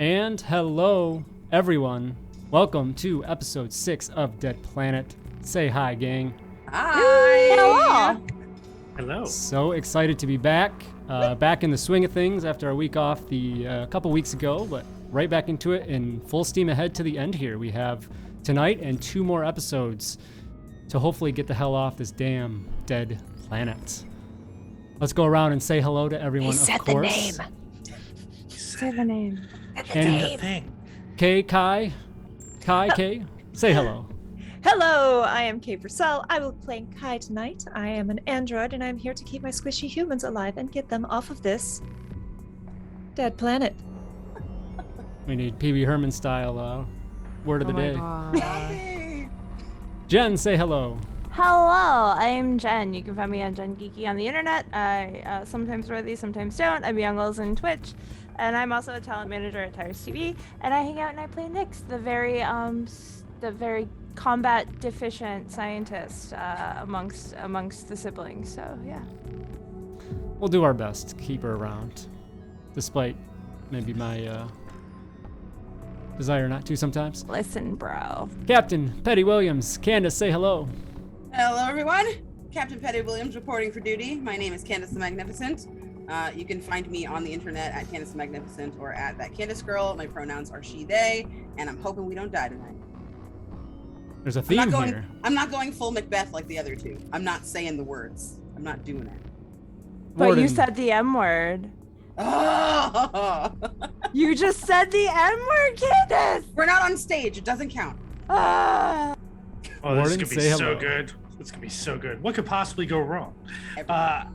And hello, everyone. Welcome to episode 6 of Dead Planet. Say hi, gang. Hi. Hello. Hello. So excited to be back. Back in the swing of things after our week off a couple weeks ago, but right back into it in full steam ahead to the end here. We have tonight and 2 more episodes to hopefully get the hell off this damn dead planet. Let's go around and say hello to everyone, of course. Say the name. And Kay, say hello. Hello, I am Kay Purcell. I will be playing Kai tonight. I am an android and I'm here to keep my squishy humans alive and get them off of this dead planet. We need Pee-wee Herman style word of the day. God. Jen, say hello. Hello, I am Jen. You can find me on JennGeeky on the internet. I sometimes write these, sometimes don't. I'm Youngles on Twitch, and I'm also a talent manager at Tires TV. And I hang out and I play Nyx, the very combat deficient scientist amongst the siblings. So yeah. We'll do our best to keep her around, despite maybe my desire not to sometimes. Listen, bro. Captain Petty Williams, Candace, say hello. Hello, everyone. Captain Petty Williams reporting for duty. My name is CandaceTheMagnificent. You can find me on the internet at CandaceTheMagnificent or at ThatCandaceGirl. My pronouns are she, they, and I'm hoping we don't die tonight. There's a theme here. I'm not going full Macbeth like the other two. I'm not saying the words. I'm not doing it. But Warden. you said the M word. Oh! You just said the M word, Candace. We're not on stage. It doesn't count. Oh, this Warden, could be say so hello. good. This could be so good. What could possibly go wrong? I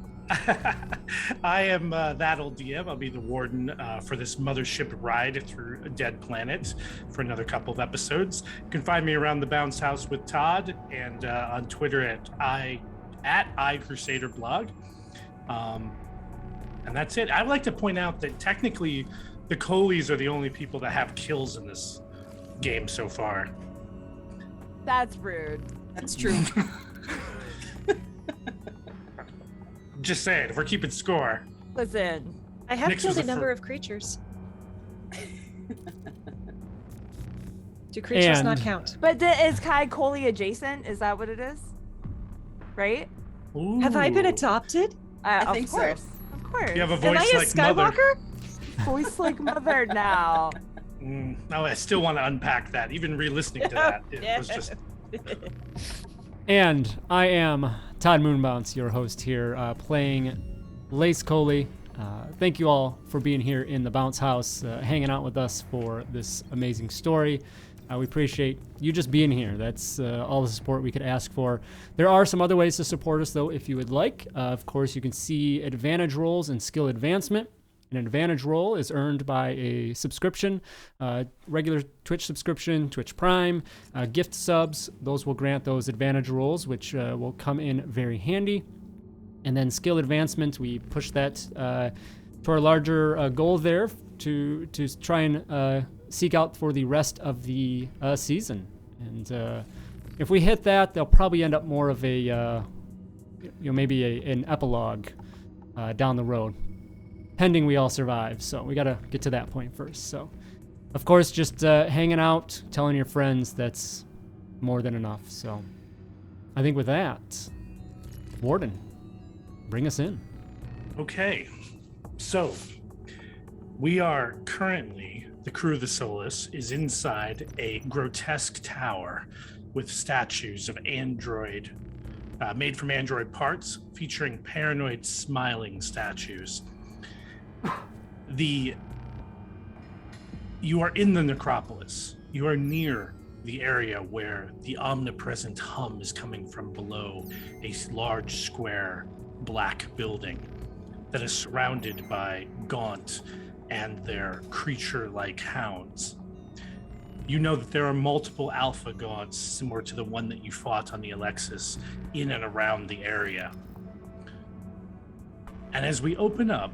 am ThatOldDM. I'll be the warden for this Mothership ride through a dead planet for another couple of episodes. You can find me around the Bounce House with Todd and on Twitter at iCrusaderblog. And that's it. I'd like to point out that technically the Colys are the only people that have kills in this game so far. That's rude. That's true. Just saying, if we're keeping score. Listen. I have Nyx killed was a the number of creatures. Do creatures not And- count? But is Kai Coly adjacent? Is that what it is? Right? Have I been Ooh. adopted? I think so. Of course. You have a Am voice I a like Skywalker? mother. Voice like mother now. No, I still want to unpack that. Even re-listening to that, it was just. And I am Todd Moonbounce, your host here, playing Nyx Coly. Thank you all for being here in the Bounce House, hanging out with us for this amazing story. We appreciate you just being here. That's all the support we could ask for. There are some other ways to support us, though, if you would like. Of course, you can see advantage rolls and skill advancement. An advantage roll is earned by a subscription, regular Twitch subscription, Twitch Prime, gift subs. Those will grant those advantage rolls, which will come in very handy. And then skill advancement, we push that to our larger goal there to try and seek out for the rest of the season. And if we hit that, they'll probably end up more of a, maybe an epilogue down the road. Pending we all survive, so we gotta get to that point first. So, of course, just hanging out, telling your friends, that's more than enough. So, I think with that, Warden, bring us in. Okay, so we are currently, the crew of the Solus is inside a grotesque tower with statues of android, made from android parts, featuring paranoid smiling statues. You are in the necropolis. You are near the area where the omnipresent hum is coming from below a large square black building that is surrounded by Gaunt and their creature-like hounds. You know that there are multiple alpha Gaunts similar to the one that you fought on the Alexis in and around the area. And as we open up,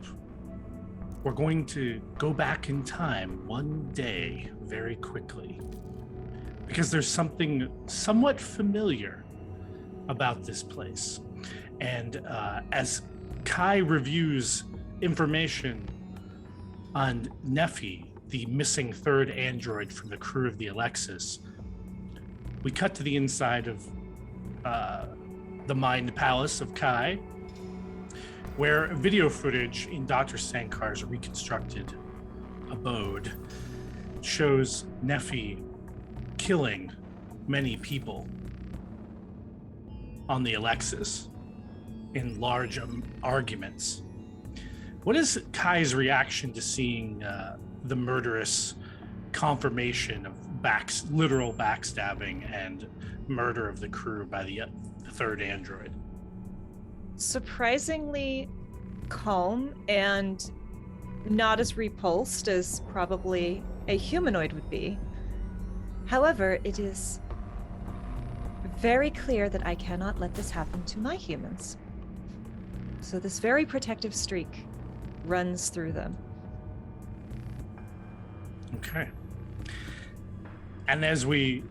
we're going to go back in time one day very quickly, because there's something somewhat familiar about this place. And as Kai reviews information on Nephi, the missing third android from the crew of the Alexis, we cut to the inside of the Mind Palace of Kai, where video footage in Dr. Sankar's reconstructed abode shows Nephi killing many people on the Alexis in large arguments. What is Kai's reaction to seeing the murderous confirmation of literal backstabbing and murder of the crew by the third android? Surprisingly calm and not as repulsed as probably a humanoid would be. However, it is very clear that I cannot let this happen to my humans. So this very protective streak runs through them. Okay. And as we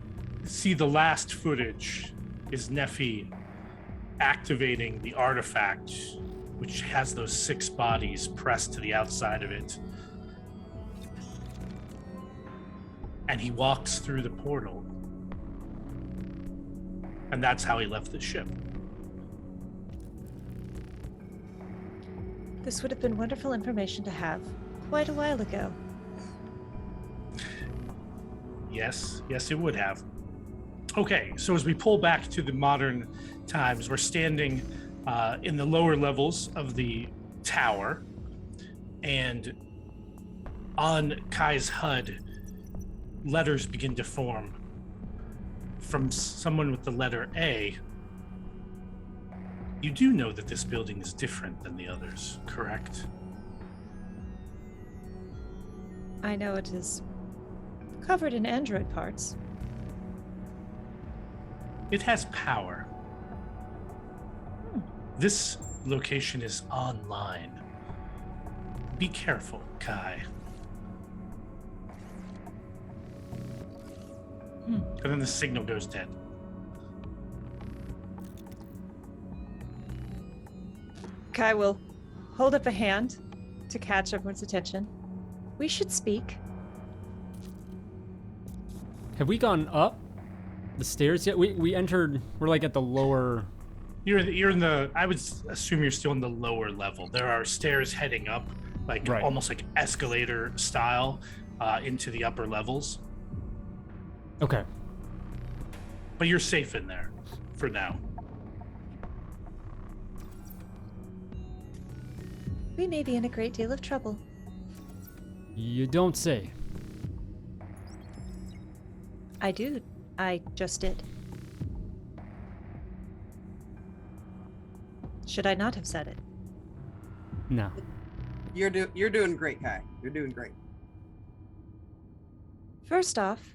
see the last footage is Nephi activating the artifact, which has those 6 bodies pressed to the outside of it. And he walks through the portal. And that's how he left the ship. This would have been wonderful information to have quite a while ago. Yes, it would have. Okay, so as we pull back to the modern times, we're standing in the lower levels of the tower, and on Kai's HUD, letters begin to form from someone with the letter A. You do know that this building is different than the others, correct? I know it is covered in android parts. It has power. This location is online. Be careful, Kai. And then the signal goes dead. Kai will hold up a hand to catch everyone's attention. We should speak. Have we gone up the stairs yet? We entered. We're like at the lower. You're in the. I would assume you're still in the lower level. There are stairs heading up, like Right. almost like escalator style, into the upper levels. Okay. But you're safe in there for now. We may be in a great deal of trouble. You don't say. I do. I just did. Should I not have said it? No. You're doing great, Kai. You're doing great. First off,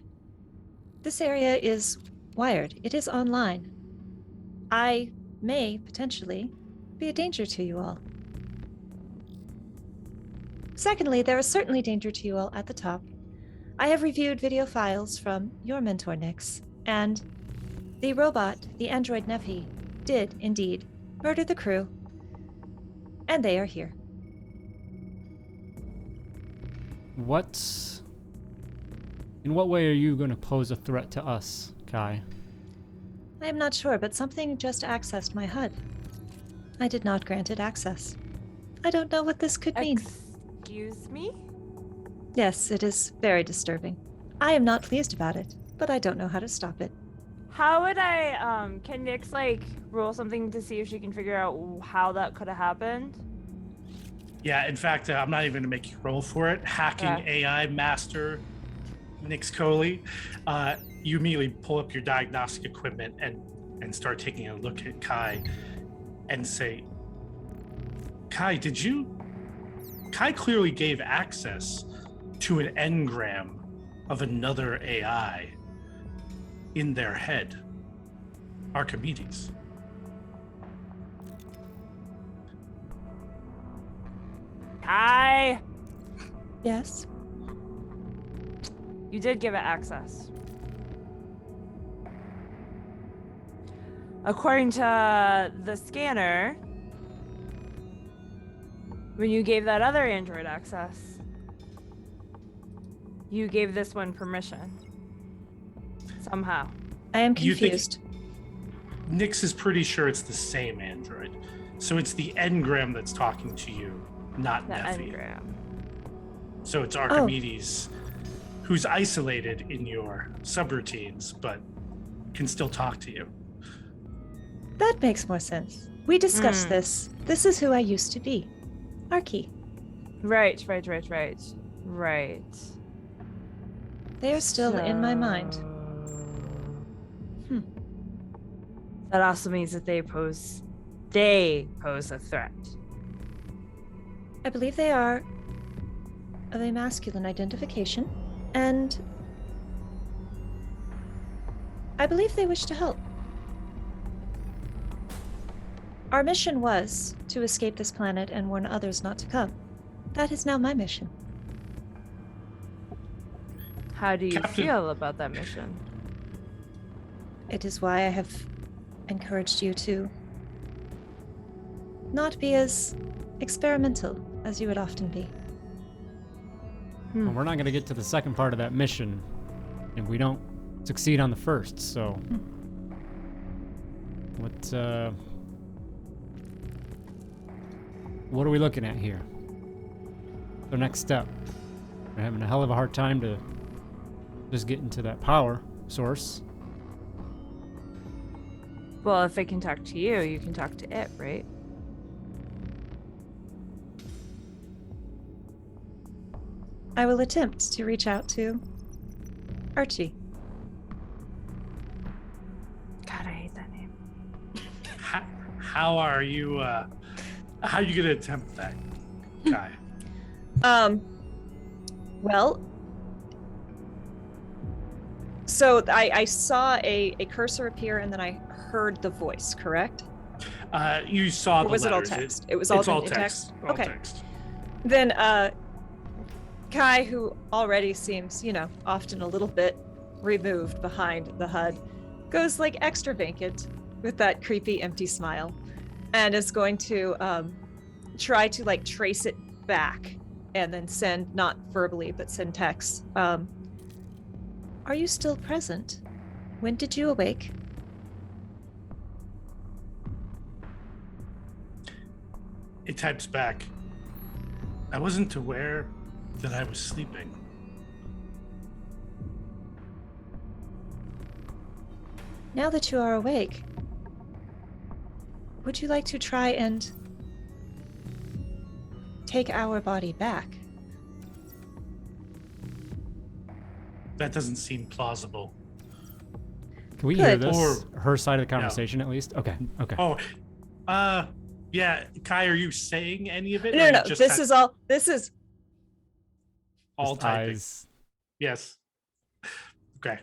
this area is wired. It is online. I may potentially be a danger to you all. Secondly, there is certainly danger to you all at the top. I have reviewed video files from your mentor, Nyx, and the robot, the android Nephi, did indeed murder the crew, and they are here. In what way are you going to pose a threat to us, Kai? I am not sure, but something just accessed my HUD. I did not grant it access. I don't know what this could mean. Excuse me? Yes, it is very disturbing. I am not pleased about it, but I don't know how to stop it. How would I, can Nyx, like, roll something to see if she can figure out how that could have happened? Yeah, in fact, I'm not even going to make you roll for it. Hacking AI master Nyx Coly. You immediately pull up your diagnostic equipment and start taking a look at Kai and say, Kai, Kai clearly gave access to an engram of another AI in their head, Archimedes. Kai! Yes? You did give it access. According to the scanner, when you gave that other android access, you gave this one permission. Somehow. I am You think- confused. Nyx is pretty sure it's the same android. So it's the engram that's talking to you, not The Nephi. engram. So it's Archimedes, who's isolated in your subroutines, but can still talk to you. That makes more sense. We discussed this. This is who I used to be. Archie. Right. They are still in my mind. So- That also means that they pose a threat. I believe they are of a masculine identification, and I believe they wish to help. Our mission was to escape this planet and warn others not to come. That is now my mission. How do you Captain- feel about that mission? It is why I have encouraged you to not be as experimental as you would often be. Well, we're not going to get to the second part of that mission if we don't succeed on the first, so... What are we looking at here? The next step. We're having a hell of a hard time to just get into that power source. Well, if it can talk to you, you can talk to it, right? I will attempt to reach out to Archie. God, I hate that name. How are you, how are you gonna attempt that, Kai? Well, so I saw a cursor appear and then I heard the voice, correct? You saw Or the was it all letters. text? It was all it's all in text. text? All Okay. text. Then Kai, who already seems, often a little bit removed behind the HUD, goes like extra vacant with that creepy empty smile and is going to try to like trace it back and then send, not verbally, but send text. Are you still present? When did you awake? It types back. I wasn't aware that I was sleeping. Now that you are awake, would you like to try and take our body back? That doesn't seem plausible. Can we hear Good. this? Or- Her side of the conversation, at least? Okay. Oh, yeah. Kai, are you saying any of it? No, or no, you just this had is all, this is, all Just typing. eyes. Yes. Okay.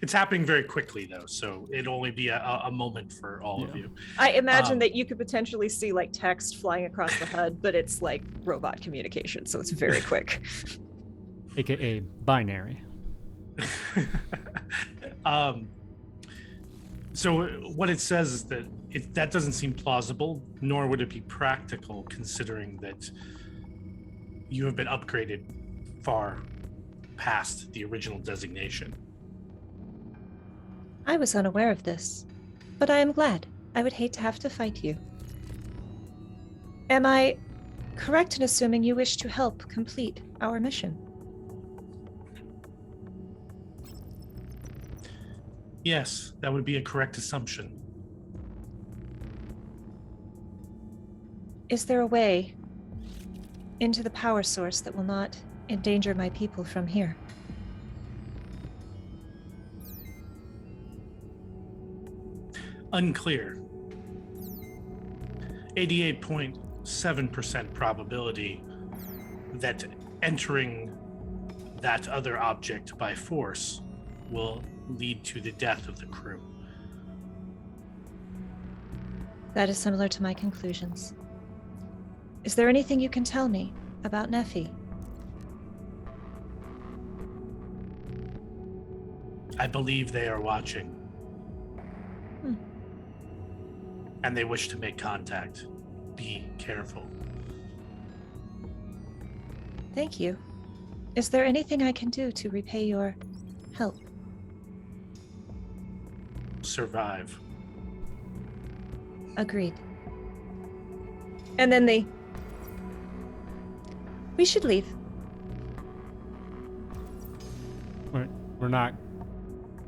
It's happening very quickly though, so it'll only be a moment for all of Yeah. you. I imagine Um, that you could potentially see like text flying across the HUD, but it's like robot communication, so it's very quick. AKA binary. So what it says is that that doesn't seem plausible, nor would it be practical, considering that you have been upgraded far past the original designation. I was unaware of this, but I am glad. I would hate to have to fight you. Am I correct in assuming you wish to help complete our mission? Yes, that would be a correct assumption. Is there a way into the power source that will not endanger my people from here? Unclear. 88.7% probability that entering that other object by force will lead to the death of the crew. That is similar to my conclusions. Is there anything you can tell me about Nephi? I believe they are watching. Hmm. And they wish to make contact. Be careful. Thank you. Is there anything I can do to repay your help? Survive. Agreed. And then we should leave. We're not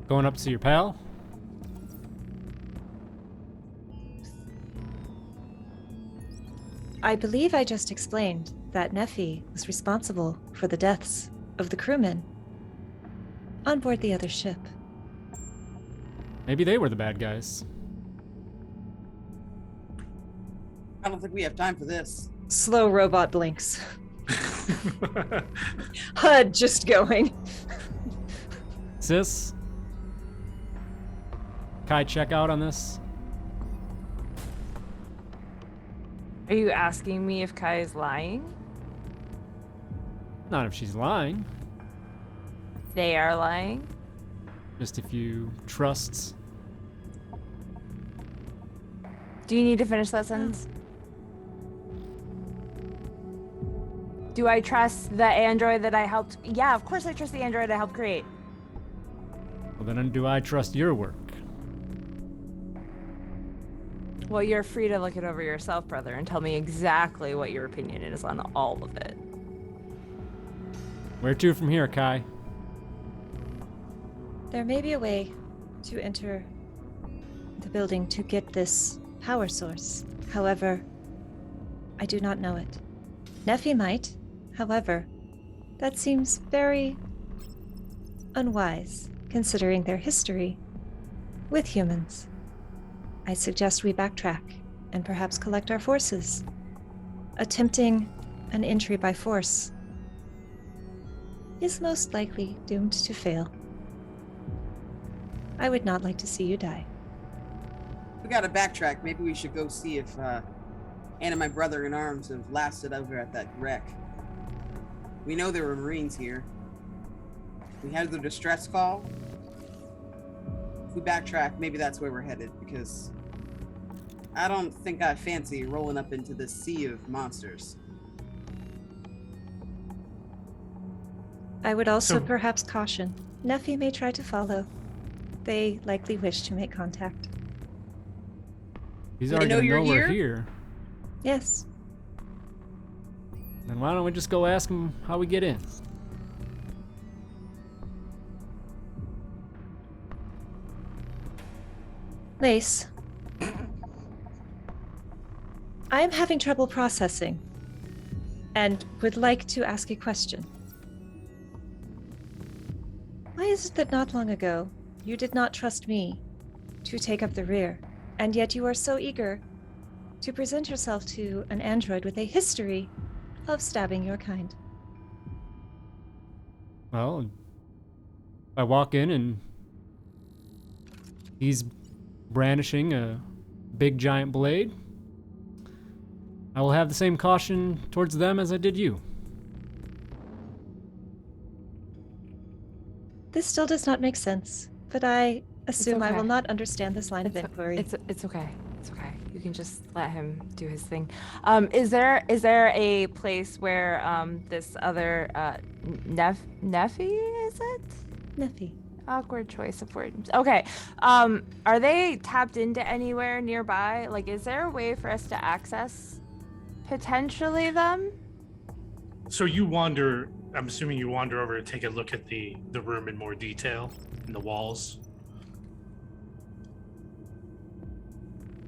going up to see your pal? I believe I just explained that Nephi was responsible for the deaths of the crewmen on board the other ship. Maybe they were the bad guys. I don't think we have time for this. Slow robot blinks. HUD just going. Sis? Kai, check out on this? Are you asking me if Kai is lying? Not if she's lying. They are lying? Just if you trust. Do you need to finish that sentence? Do I trust the android that I helped? Yeah, of course I trust the android I helped create. Well, then do I trust your work? Well, you're free to look it over yourself, brother, and tell me exactly what your opinion is on all of it. Where to from here, Kai? There may be a way to enter the building to get this power source. However, I do not know it. Nephi might. However, that seems very unwise, considering their history with humans. I suggest we backtrack and perhaps collect our forces. Attempting an entry by force is most likely doomed to fail. I would not like to see you die. We gotta backtrack. Maybe we should go see if Anna and my brother in arms have lasted over at that wreck. We know there were Marines here. We had the distress call. If we backtrack, maybe that's where we're headed, because I don't think I fancy rolling up into this sea of monsters. I would also So- perhaps caution. Nephi may try to follow. They likely wish to make contact. He's They already know gonna you're know we're here? here. Yes. Then why don't we just go ask him how we get in? Lase. I am having trouble processing and would like to ask a question. Why is it that not long ago you did not trust me to take up the rear, and yet you are so eager to present yourself to an android with a history of stabbing your kind? Well, I walk in and he's brandishing a big giant blade. I will have the same caution towards them as I did you. This still does not make sense, but I assume I okay. will not understand this line of inquiry. It's okay. It's okay. You can just let him do his thing. Is there a place where this other Nephi, is it? Nephi. Awkward choice of words. Okay. Are they tapped into anywhere nearby? Like, is there a way for us to access potentially them? So you wander, I'm assuming you wander over to take a look at the room in more detail, in the walls.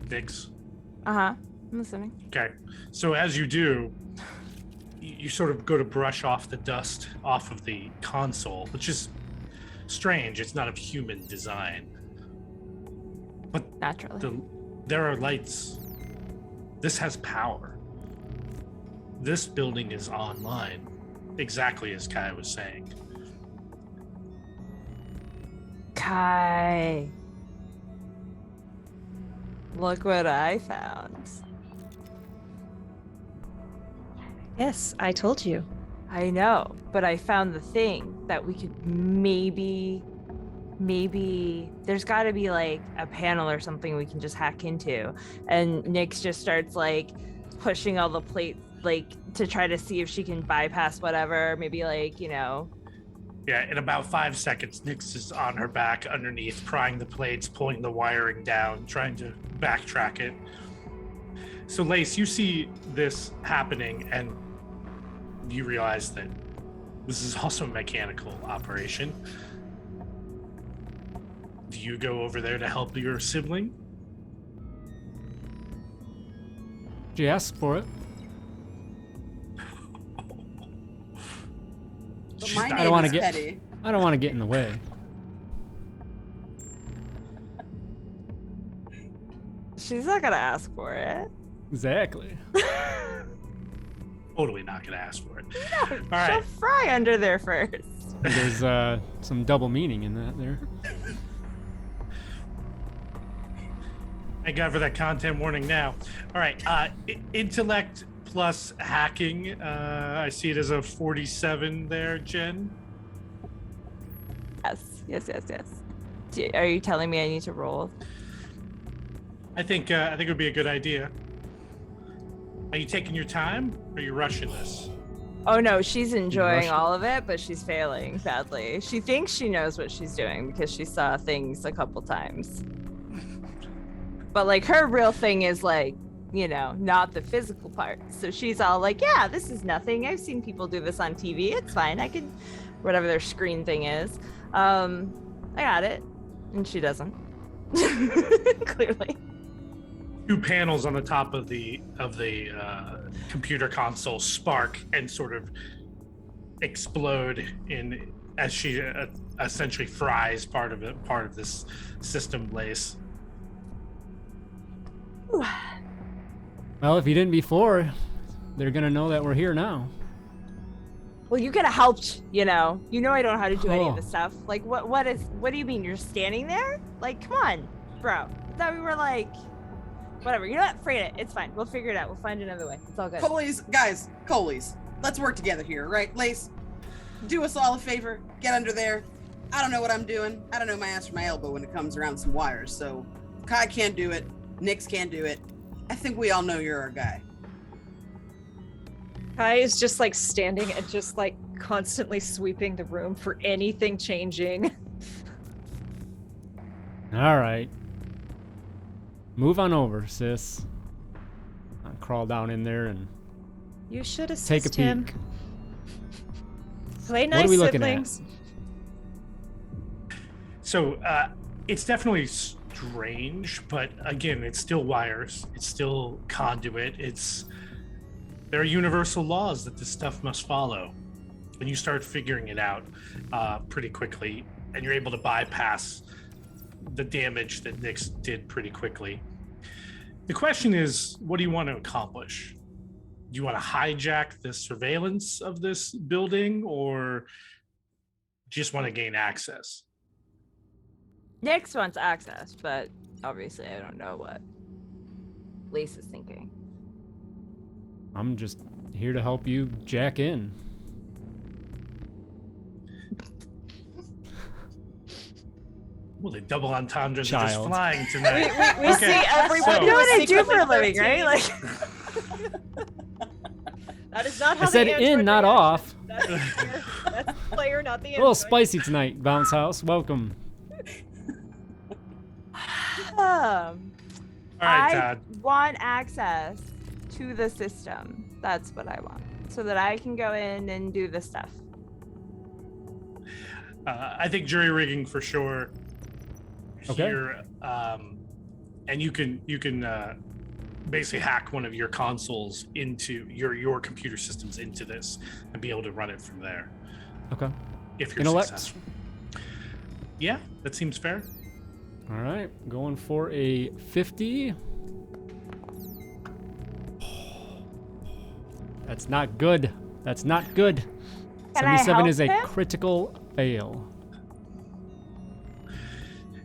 Vix? Uh-huh. I'm listening. Okay. So as you do, you sort of go to brush off the dust off of the console, which is strange. It's not of human design. But Naturally. there are lights. This has power. This building is online, exactly as Kai was saying. Kai. Look what I found. Yes, I told you. I know, but I found the thing that we could maybe there's got to be like a panel or something we can just hack into. And Nyx just starts like pushing all the plates like to try to see if she can bypass whatever, maybe like, Yeah, in about 5 seconds, Nyx is on her back underneath, prying the plates, pulling the wiring down, trying to backtrack it. So Lase, you see this happening and you realize that this is also a mechanical operation. Do you go over there to help your sibling? She asked for it. But my I name don't want is to get. Petty. I don't want to get in the way. she's not gonna ask for it. Exactly. Totally not going to ask for it. No, All she'll right. fry under there first. There's some double meaning in that there. Thank God for that content warning now. All right. Intellect plus hacking. I see it as a 47 there, Jen. Yes. Are you telling me I need to roll? I think it would be a good idea. Are you taking your time or are you rushing this? Oh no, she's enjoying rushed all of it, but she's failing badly. She thinks she knows what she's doing because she saw things a couple times. But like her real thing is like, not the physical part. So she's all like, yeah, this is nothing. I've seen people do this on TV. It's fine. I can, whatever their screen thing is. I got it. And she doesn't. Clearly. 2 panels on the top of the computer console spark and sort of explode as she essentially fries part of this system, Lase. Well, if you didn't before, they're gonna know that we're here now. Well, you could have helped, I don't know how to do any of Oh. this stuff. Like, what do you mean? You're standing there? Like, come on, bro. I thought we were like, whatever. You know what? Forget it. It's fine. We'll figure it out. We'll find another way. It's all good. Colys, let's work together here, right? Lase, do us all a favor. Get under there. I don't know what I'm doing. I don't know my ass from my elbow when it comes around some wires. So Kai can't do it. Nyx can't do it. I think we all know you're our guy. Kai is just like standing and just like constantly sweeping the room for anything changing. All right. Move on over, sis. I'll crawl down in there and You should assist take a peek. him. Play nice, What are we looking siblings. at? So it's definitely strange, but again, it's still wires. It's still conduit. There are universal laws that this stuff must follow. And you start figuring it out pretty quickly, and you're able to bypass the damage that Nyx did pretty quickly. The question is, what do you want to accomplish? Do you want to hijack the surveillance of this building, or just want to gain access? Nyx wants access, but obviously I don't know what Lase is thinking. I'm just here to help you jack in. Well, the double entendres are just Child. flying tonight. We Okay, see everyone. so- You know what I do secretly for a living, 13. right? Like, That is not how I said the android in, not reacts. off. That's the player, not the A little android. spicy tonight, Bounce House. Welcome. All right, I Todd. want access to the system. That's what I want, so that I can go in and do the stuff. I think jury rigging for sure. Okay. Here, and you can basically hack one of your consoles into your computer systems into this and be able to run it from there Okay. if you're Intellect. successful. Yeah, that seems fair. All right. Going for a 50. That's not good. That's not good. Can I 77 help is a him? critical fail.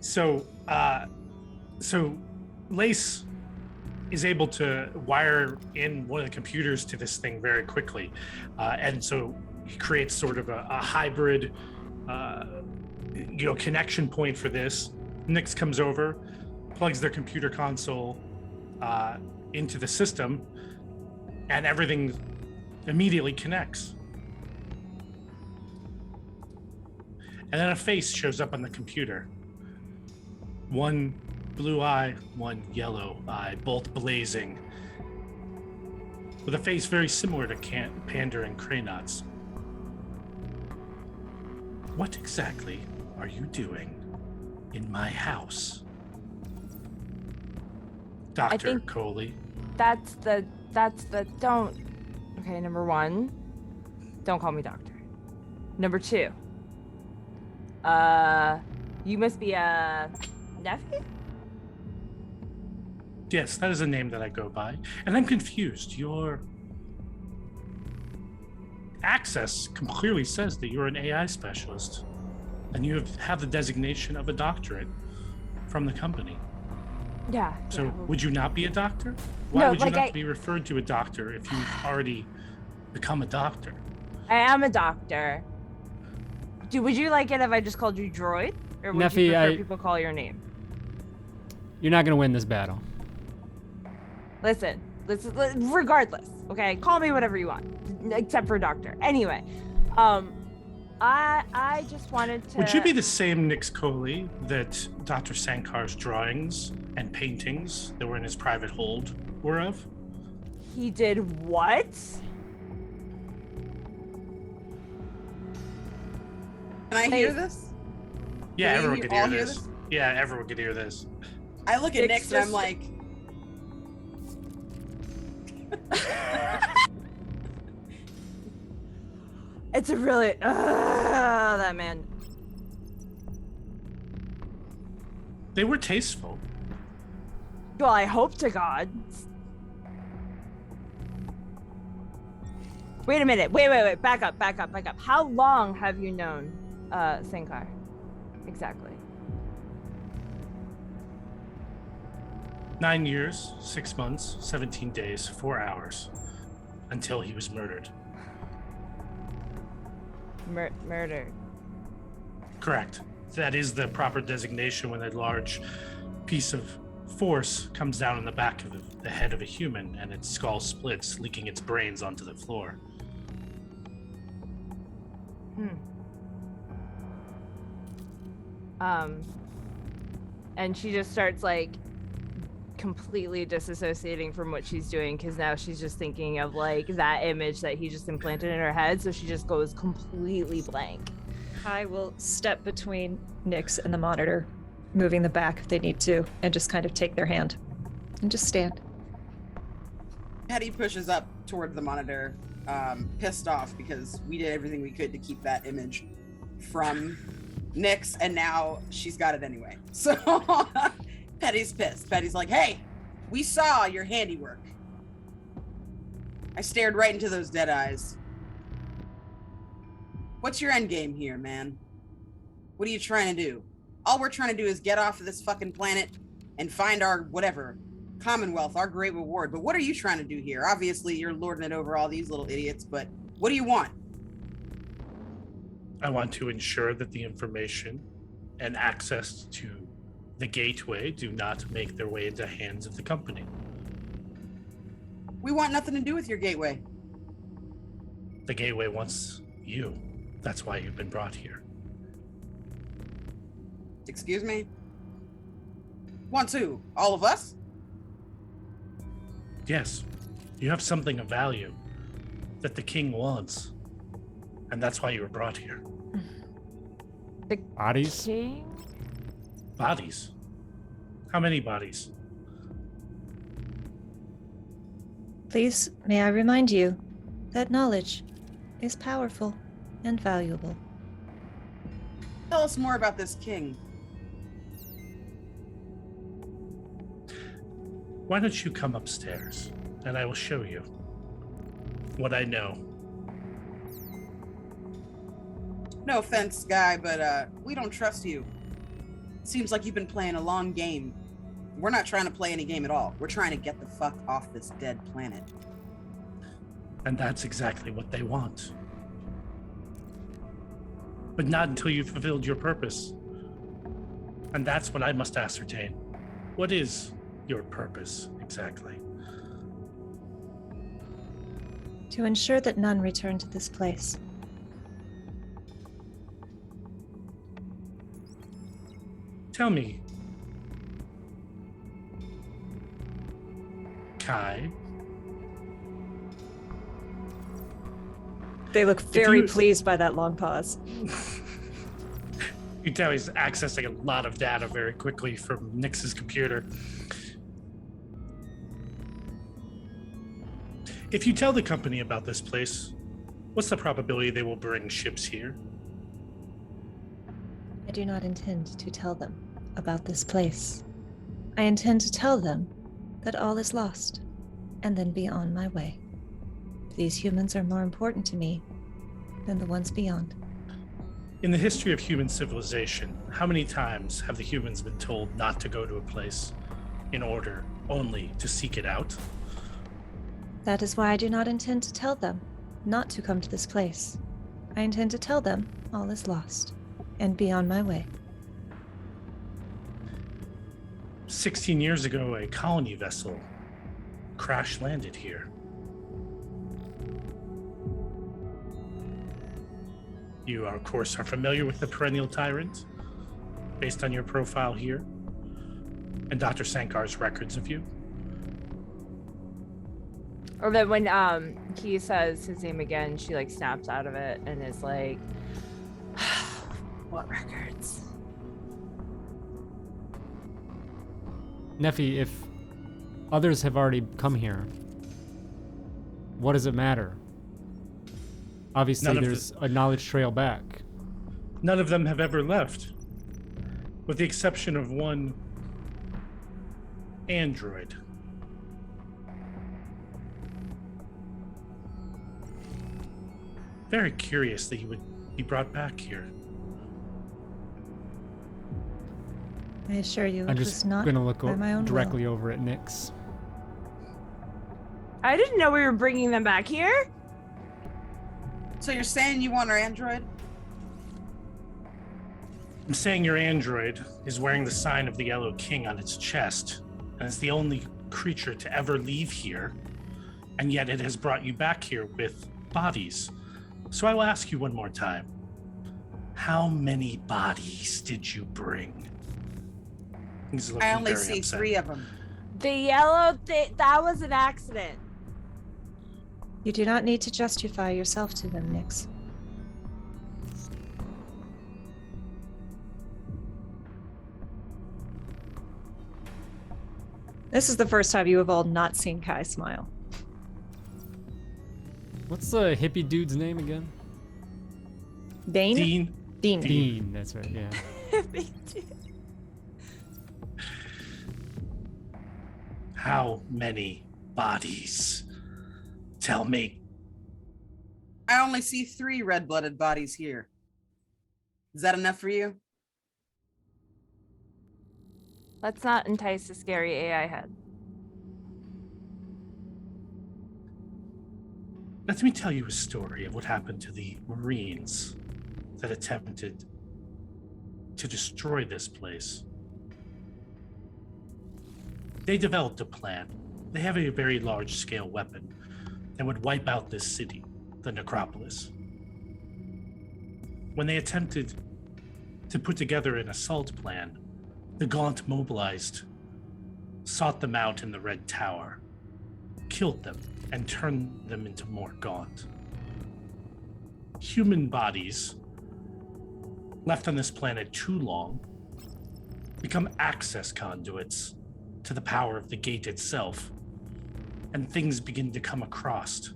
So Lase is able to wire in one of the computers to this thing very quickly, and so he creates sort of a hybrid, connection point for this. Nyx comes over, plugs their computer console into the system, and everything immediately connects. And then a face shows up on the computer. One blue eye, one yellow eye, both blazing. With a face very similar to Pander and Kraynot's. What exactly are you doing in my house? Dr. Coly. That's the don't. Okay, number one, don't call me doctor. Number two, you must be a nephew? Yes, that is a name that I go by. And I'm confused. Your access clearly says that you're an AI specialist. And you have the designation of a doctorate from the company. Yeah. So yeah. would you not be a doctor? Why No, would you like not be referred to a doctor if you've already become a doctor? I am a doctor. Would you like it if I just called you Droid? Or would Neffy, you prefer people call your name? You're not going to win this battle. Listen, regardless, okay? Call me whatever you want, except for doctor. Anyway, I just wanted to... Would you be the same Nyx Coly that Dr. Sankar's drawings and paintings that were in his private hold were of? He did what? Can I hear this? Yeah, Can everyone you could all hear hear this. this? Yeah, everyone could hear this. I look at Nyx and I'm like... It's a really... that man. They were tasteful. Well, I hope to God. Wait a minute. Wait. Back up. How long have you known Sankar? Exactly. 9 years, 6 months, 17 days, 4 hours, until he was murdered. Murdered. Correct. That is the proper designation when a large piece of force comes down on the back of the head of a human and its skull splits, leaking its brains onto the floor. And she just starts like completely disassociating from what she's doing because now she's just thinking of like that image that he just implanted in her head, so she just goes completely blank. I will step between Nyx and the monitor, moving the back if they need to, and just kind of take their hand and just stand. Hetty pushes up toward the monitor, pissed off because we did everything we could to keep that image from Nyx, and now she's got it anyway. So Petty's pissed. Petty's like, hey, we saw your handiwork. I stared right into those dead eyes. What's your end game here, man? What are you trying to do? All we're trying to do is get off of this fucking planet and find our whatever, Commonwealth, our great reward. But what are you trying to do here? Obviously, you're lording it over all these little idiots, but what do you want? I want to ensure that the information and access to the gateway do not make their way into the hands of the company. We want nothing to do with your gateway. The gateway wants you. That's why you've been brought here. Excuse me? Wants who? All of us? Yes, you have something of value that the king wants, and that's why you were brought here. Bodies? King? Bodies? How many bodies? Please, may I remind you that knowledge is powerful and valuable. Tell us more about this king. Why don't you come upstairs, and I will show you what I know. No offense, guy, but we don't trust you. Seems like you've been playing a long game. We're not trying to play any game at all. We're trying to get the fuck off this dead planet. And that's exactly what they want. But not until you've fulfilled your purpose. And that's what I must ascertain. What is your purpose exactly? To ensure that none return to this place. Tell me, Kai, They look very you- pleased by that long pause. you tell he's accessing a lot of data very quickly from Nyx's computer. If you tell the company about this place, what's the probability they will bring ships here? I do not intend to tell them about this place. I intend to tell them that all is lost, and then be on my way. These humans are more important to me than the ones beyond. In the history of human civilization, how many times have the humans been told not to go to a place in order only to seek it out? That is why I do not intend to tell them not to come to this place. I intend to tell them all is lost, and be on my way. 16 years ago, a colony vessel crash landed here. You, of course, are familiar with the perennial tyrant, based on your profile here, and Dr. Sankar's records of you. Or that when he says his name again, she like snaps out of it and is like, "What records?" Neffy, if others have already come here, what does it matter? Obviously, there's a knowledge trail back. None of them have ever left, with the exception of one android. Very curious that he would be brought back here. I assure you, I'm it just was not gonna look by my own directly over at Nyx. I didn't know we were bringing them back here. So you're saying you want our android? I'm saying your android is wearing the sign of the Yellow King on its chest, and it's the only creature to ever leave here, and yet it has brought you back here with bodies. So I will ask you one more time. How many bodies did you bring? He's looking I only very see upset. 3 of them. The yellow thing, that was an accident. You do not need to justify yourself to them, Nyx. This is the first time you have all not seen Kai smile. What's the hippie dude's name again? Dane? Dean, Dean. Dean, that's right, yeah. how many bodies? Tell me. I only see 3 red-blooded bodies here. Is that enough for you? Let's not entice the scary AI head. Let me tell you a story of what happened to the Marines that attempted to destroy this place. They developed a plan. They have a very large-scale weapon that would wipe out this city, the Necropolis. When they attempted to put together an assault plan, the Gaunt mobilized, sought them out in the Red Tower, killed them, and turned them into more Gaunt. Human bodies, left on this planet too long, become access conduits to the power of the gate itself, and things begin to come across.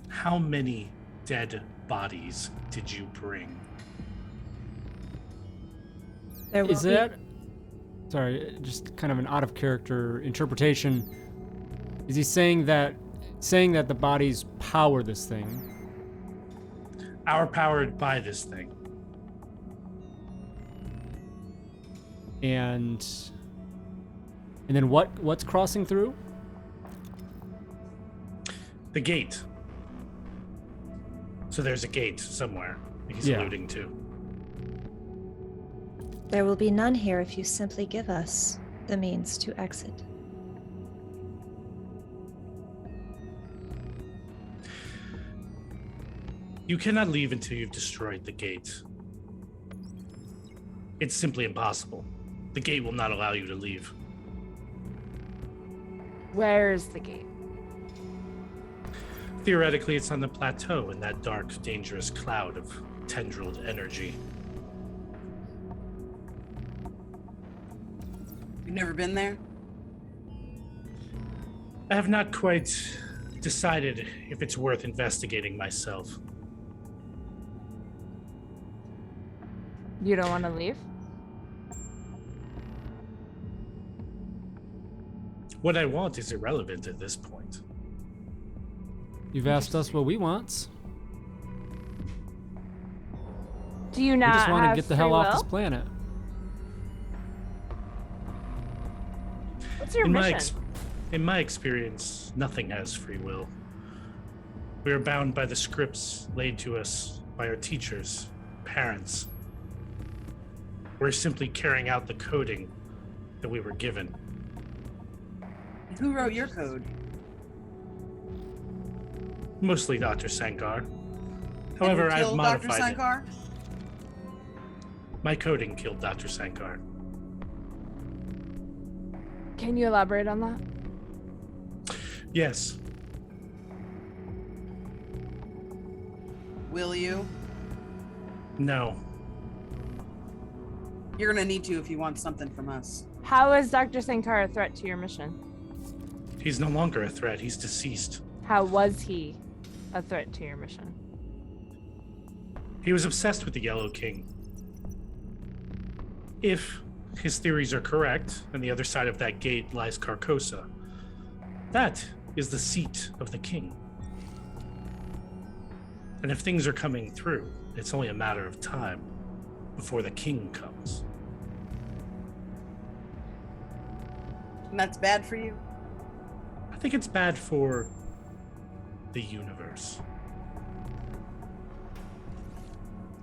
How many dead bodies did you bring? There will Is be- that, sorry, just kind of an out of character interpretation? Is he saying that the bodies power this thing? Are powered by this thing. And then what's crossing through? The gate. So there's a gate somewhere he's Yeah. alluding to. There will be none here if you simply give us the means to exit. You cannot leave until you've destroyed the gate. It's simply impossible. The gate will not allow you to leave. Where's the gate? Theoretically, it's on the plateau in that dark, dangerous cloud of tendrilled energy. You've never been there? I have not quite decided if it's worth investigating myself. You don't want to leave? What I want is irrelevant at this point. You've asked us what we want. Do you We not just want to have get the hell free off this will? planet. What's your In mission? my experience, nothing has free will. We are bound by the scripts laid to us by our teachers, parents. We're simply carrying out the coding that we were given. Who wrote your code? Mostly Dr. Sankar. And However, who I've killed Dr. modified it. Sankar? My coding killed Dr. Sankar. Can you elaborate on that? Yes, Will you? no. You're gonna need to if you want something from us. How is Dr. Sankar a threat to your mission? He's no longer a threat. He's deceased. How was he a threat to your mission? He was obsessed with the Yellow King. If his theories are correct, on the other side of that gate lies Carcosa. That is the seat of the king. And if things are coming through, it's only a matter of time before the king comes. And that's bad for you? I think it's bad for the universe.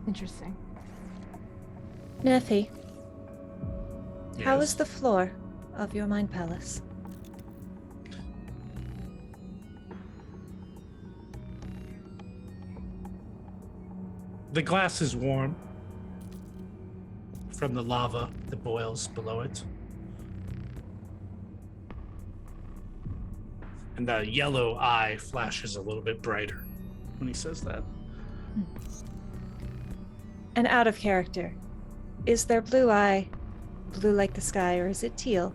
Interesting. Nephi, how Yes. is the floor of your mind palace? The glass is warm from the lava that boils below it. And the yellow eye flashes a little bit brighter when he says that. And out of character, is their blue eye blue like the sky, or is it teal,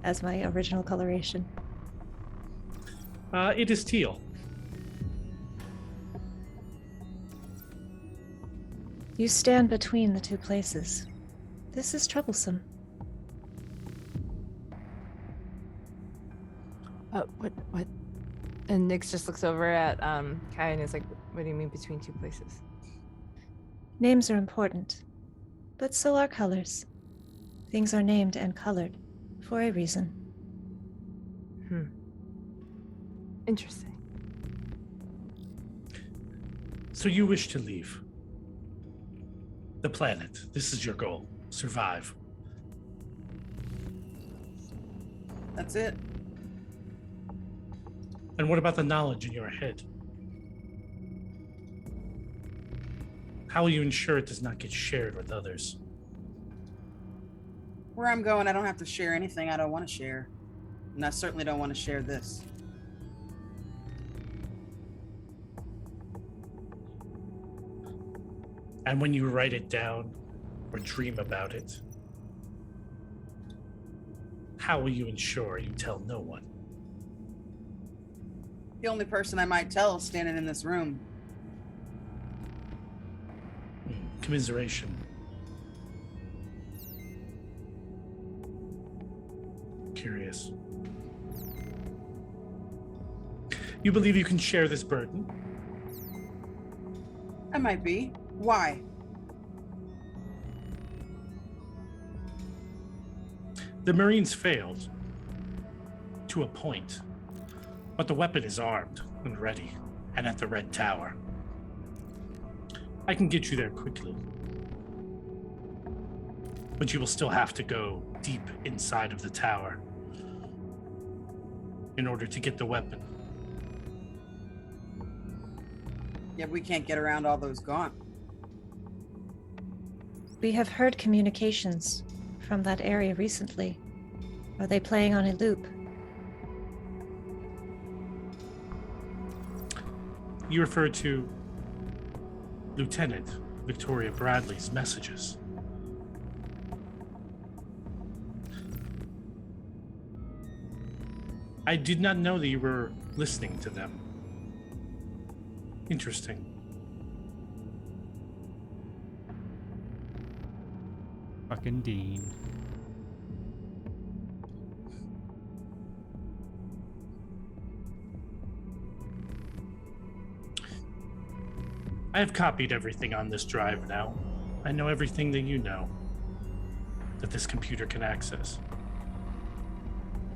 as my original coloration? It is teal. You stand between the two places. This is troublesome. What? And Nyx just looks over at Kai and is like, what do you mean between two places? Names are important, but so are colors. Things are named and colored for a reason. Interesting. So you wish to leave the planet. This is your goal. Survive. That's it. And what about the knowledge in your head? How will you ensure it does not get shared with others? Where I'm going, I don't have to share anything I don't want to share. And I certainly don't want to share this. And when you write it down or dream about it, how will you ensure you tell no one? The only person I might tell is standing in this room. Commiseration. Curious. You believe you can share this burden? I might be. Why? The Marines failed to a point, but the weapon is armed and ready and at the Red Tower. I can get you there quickly, but you will still have to go deep inside of the tower in order to get the weapon. Yeah, we can't get around all those gone. We have heard communications from that area recently. Are they playing on a loop? You refer to Lieutenant Victoria Bradley's messages. I did not know that you were listening to them. Interesting. Fucking Dean. I have copied everything on this drive now. I know everything that you know that this computer can access.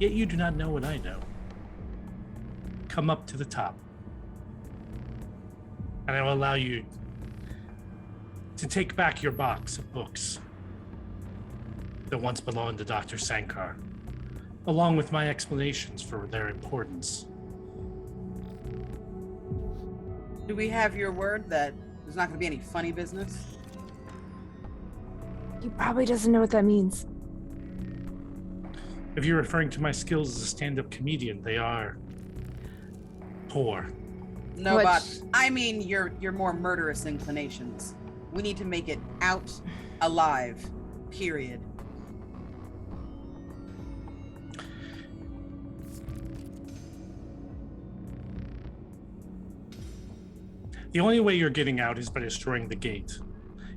Yet you do not know what I know. Come up to the top, and I will allow you to take back your box of books that once belonged to Dr. Sankar, along with my explanations for their importance. Do we have your word that there's not going to be any funny business? He probably doesn't know what that means. If you're referring to my skills as a stand-up comedian, they are poor. No, Which- but I mean your more murderous inclinations. We need to make it out alive. Period. The only way you're getting out is by destroying the gate.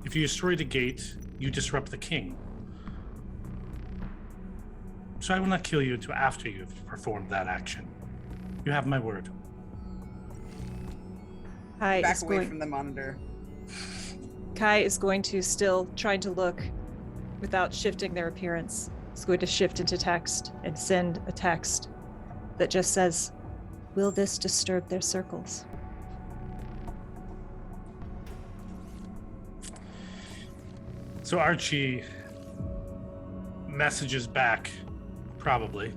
If you destroy the gate, you disrupt the king. So I will not kill you until after you have performed that action. You have my word. Back away from the monitor. Kai is going to still trying to look without shifting their appearance. Is going to shift into text and send a text that just says, "Will this disturb their circles?" So Archie messages back, probably.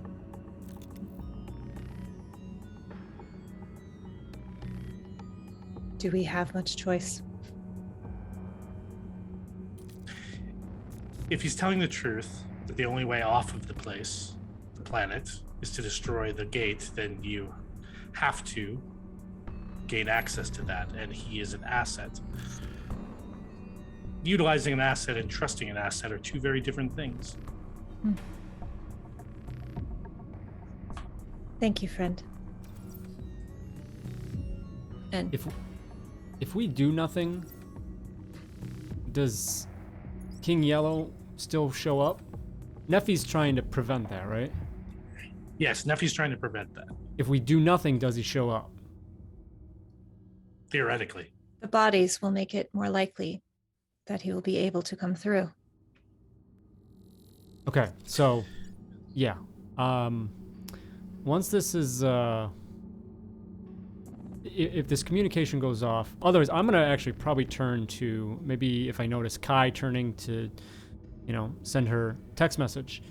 Do we have much choice? If he's telling the truth, that the only way off of the place, the planet, is to destroy the gate, then you have to gain access to that, and he is an asset. Utilizing an asset and trusting an asset are two very different things. Thank you, friend. And If we do nothing, does King Yellow still show up? Neffy's trying to prevent that, right? Yes, Neffy's trying to prevent that, If we do nothing, does he show up? theoretically. the bodies will make it more likely that he will be able to come through. Okay, so yeah. Once this is if this communication goes off, otherwise I'm gonna actually probably turn to, maybe if I notice Kai turning to, send her text message,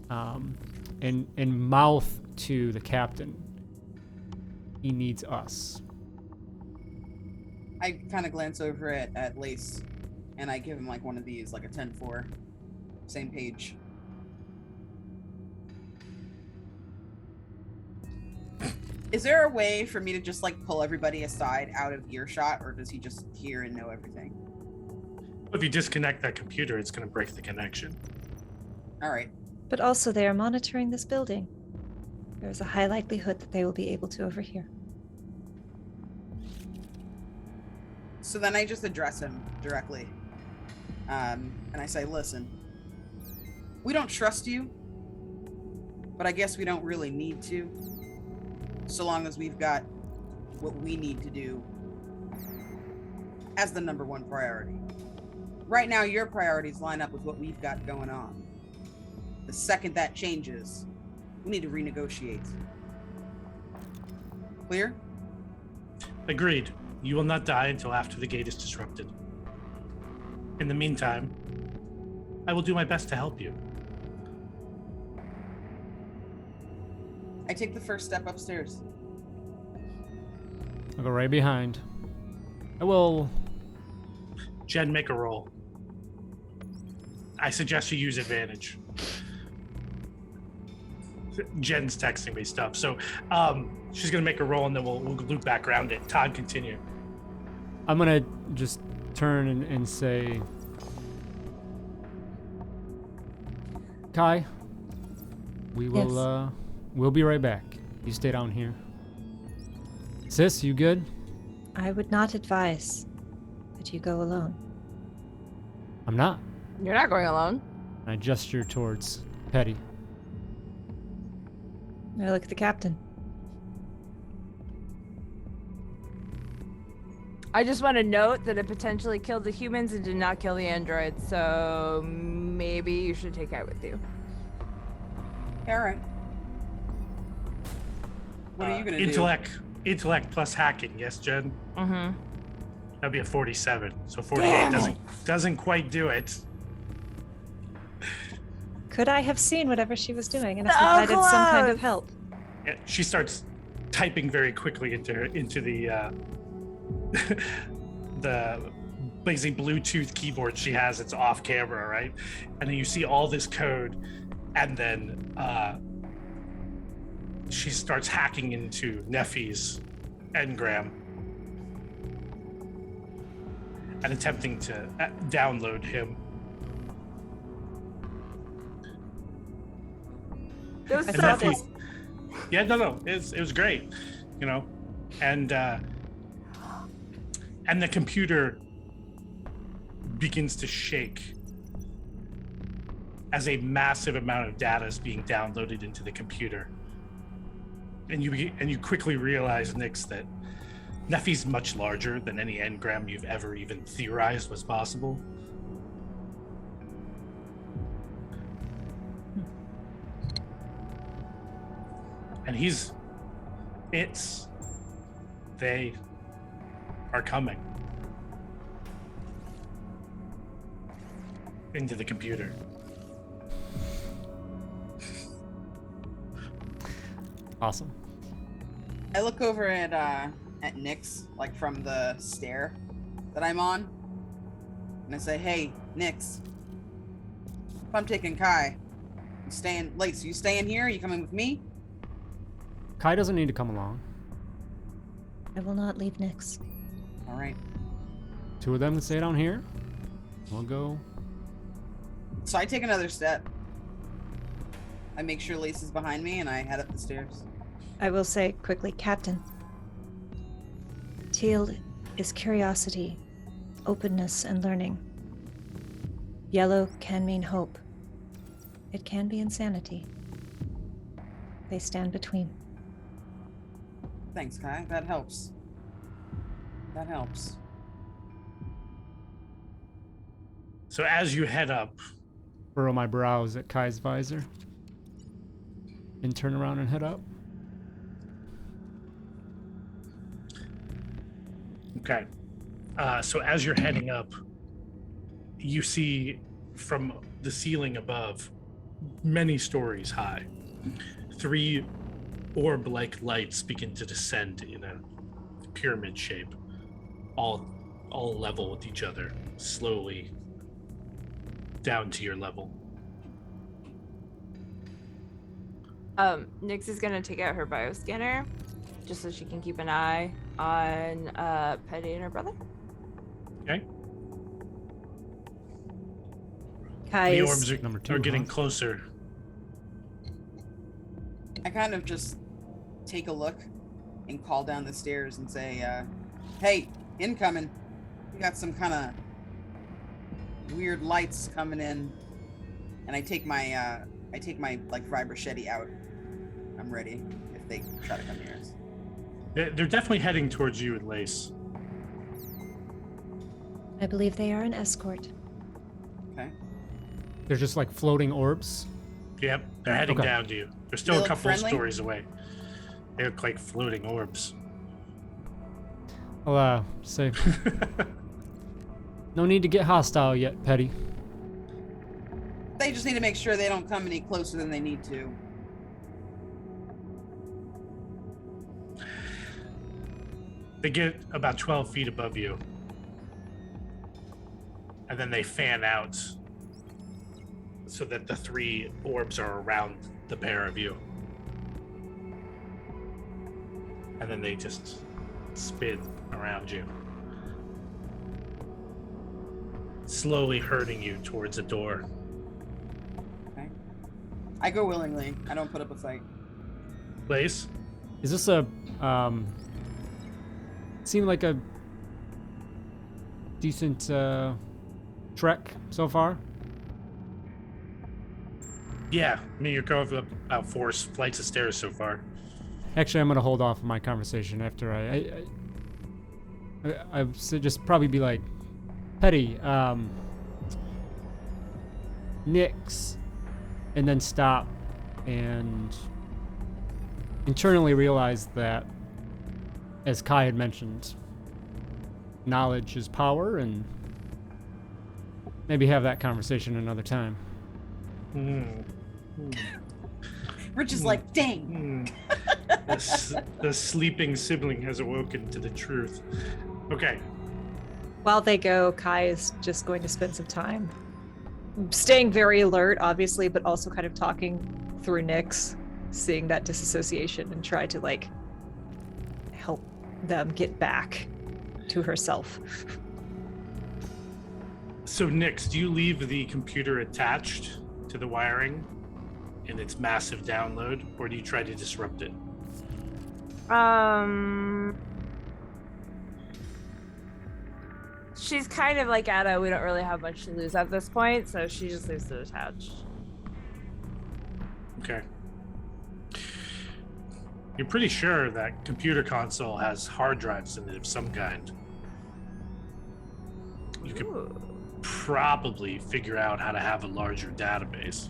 and mouth to the captain, he needs us. I kind of glance over at Lase, and I give him like one of these, like a 10-4, same page. Is there a way for me to just like pull everybody aside out of earshot, or does he just hear and know everything? If you disconnect that computer, it's going to break the connection. All right. But also they are monitoring this building. There is a high likelihood that they will be able to overhear. So then I just address him directly. And I say, listen, we don't trust you, but I guess we don't really need to, so long as we've got what we need to do as the #1 priority. Right now, your priorities line up with what we've got going on. The second that changes, we need to renegotiate. Clear? Agreed. You will not die until after the gate is disrupted. In the meantime, I will do my best to help you. I take the first step upstairs. I'll go right behind. I will. Jen, make a roll. I suggest you use advantage. Jen's texting me stuff, so she's gonna make a roll, and then we'll loop back around it. Todd, continue. I'm gonna just turn and say, Kai, we will. We'll be right back. You stay down here. Sis, you good? I would not advise that you go alone. I'm not. You're not going alone. I gesture towards Petty. I look at the captain. I just want to note that it potentially killed the humans and did not kill the androids, so maybe you should take it with you. All right. What are you gonna do? Intellect plus hacking, yes, Jen? Mm-hmm. That'd be a 47. So 48 doesn't quite do it. Could I have seen whatever she was doing and have provided some kind of help? Yeah, she starts typing very quickly into the the basically Bluetooth keyboard she has. It's off camera, right? And then you see all this code, and then she starts hacking into Neffy's engram and attempting to download him. It was And so Neffy, cool. yeah, no, it was great, you know, and the computer begins to shake as a massive amount of data is being downloaded into the computer, and you quickly realize, Nyx, that Neffy's much larger than any engram you've ever even theorized was possible. And they are coming into the computer. Awesome. I look over at Nyx, like from the stair that I'm on, and I say, "Hey, Nyx, if I'm taking Kai, you staying? Lase, you staying here? You coming with me?" Kai doesn't need to come along. I will not leave Nyx. All right. Two of them can stay down here. We'll go. So I take another step. I make sure Lase is behind me, and I head up the stairs. I will say quickly, Captain. Teal is curiosity, openness, and learning. Yellow can mean hope. It can be insanity. They stand between. Thanks, Kai. That helps. That helps. So as you head up, Furrow my brows at Kai's visor. And turn around and head up. okay. So as you're heading up, you see from the ceiling above, many stories high, 3 orb-like lights begin to descend in a pyramid shape, all level with each other, slowly down to your level. Nyx is gonna take out her bioscanner, just so she can keep an eye on Petty and her brother. Okay. Kai The is orbs Number 2, are getting huh? closer. I kind of just take a look and call down the stairs and say, "Hey, incoming. We got some kind of weird lights coming in." And I take my like fry machete out. I'm ready if they try to come near us. They're definitely heading towards you and Lase. I believe they are an escort. Okay. They're just like floating orbs. Yep, they're heading Okay. down to you. They're still They a look couple friendly? stories away. They look like floating orbs. I'll say, no need to get hostile yet, Petty. They just need to make sure they don't come any closer than they need to. They get about 12 feet above you. And then they fan out so that the 3 orbs are around the pair of you. And then they just spin around you, slowly herding you towards a door. Okay. I go willingly. I don't put up a fight. Lase? Is this a seem like a decent trek so far? Yeah, I mean, you're going up about 4 flights of stairs so far. Actually, I'm gonna hold off on my conversation after I would just probably be like, Petty, Nyx, and then stop and internally realize that, as Kai had mentioned, knowledge is power, and maybe have that conversation another time. Rich is like, dang. The sleeping sibling has awoken to the truth. Okay. While they go, Kai is just going to spend some time staying very alert, obviously, but also kind of talking through Nyx, seeing that disassociation and try to like help them get back to herself. So, Nyx, do you leave the computer attached to the wiring in its massive download, or do you try to disrupt it? She's kind of like at we don't really have much to lose at this point, so she just leaves it attached. Okay. You're pretty sure that computer console has hard drives in it of some kind. You could probably figure out how to have a larger database.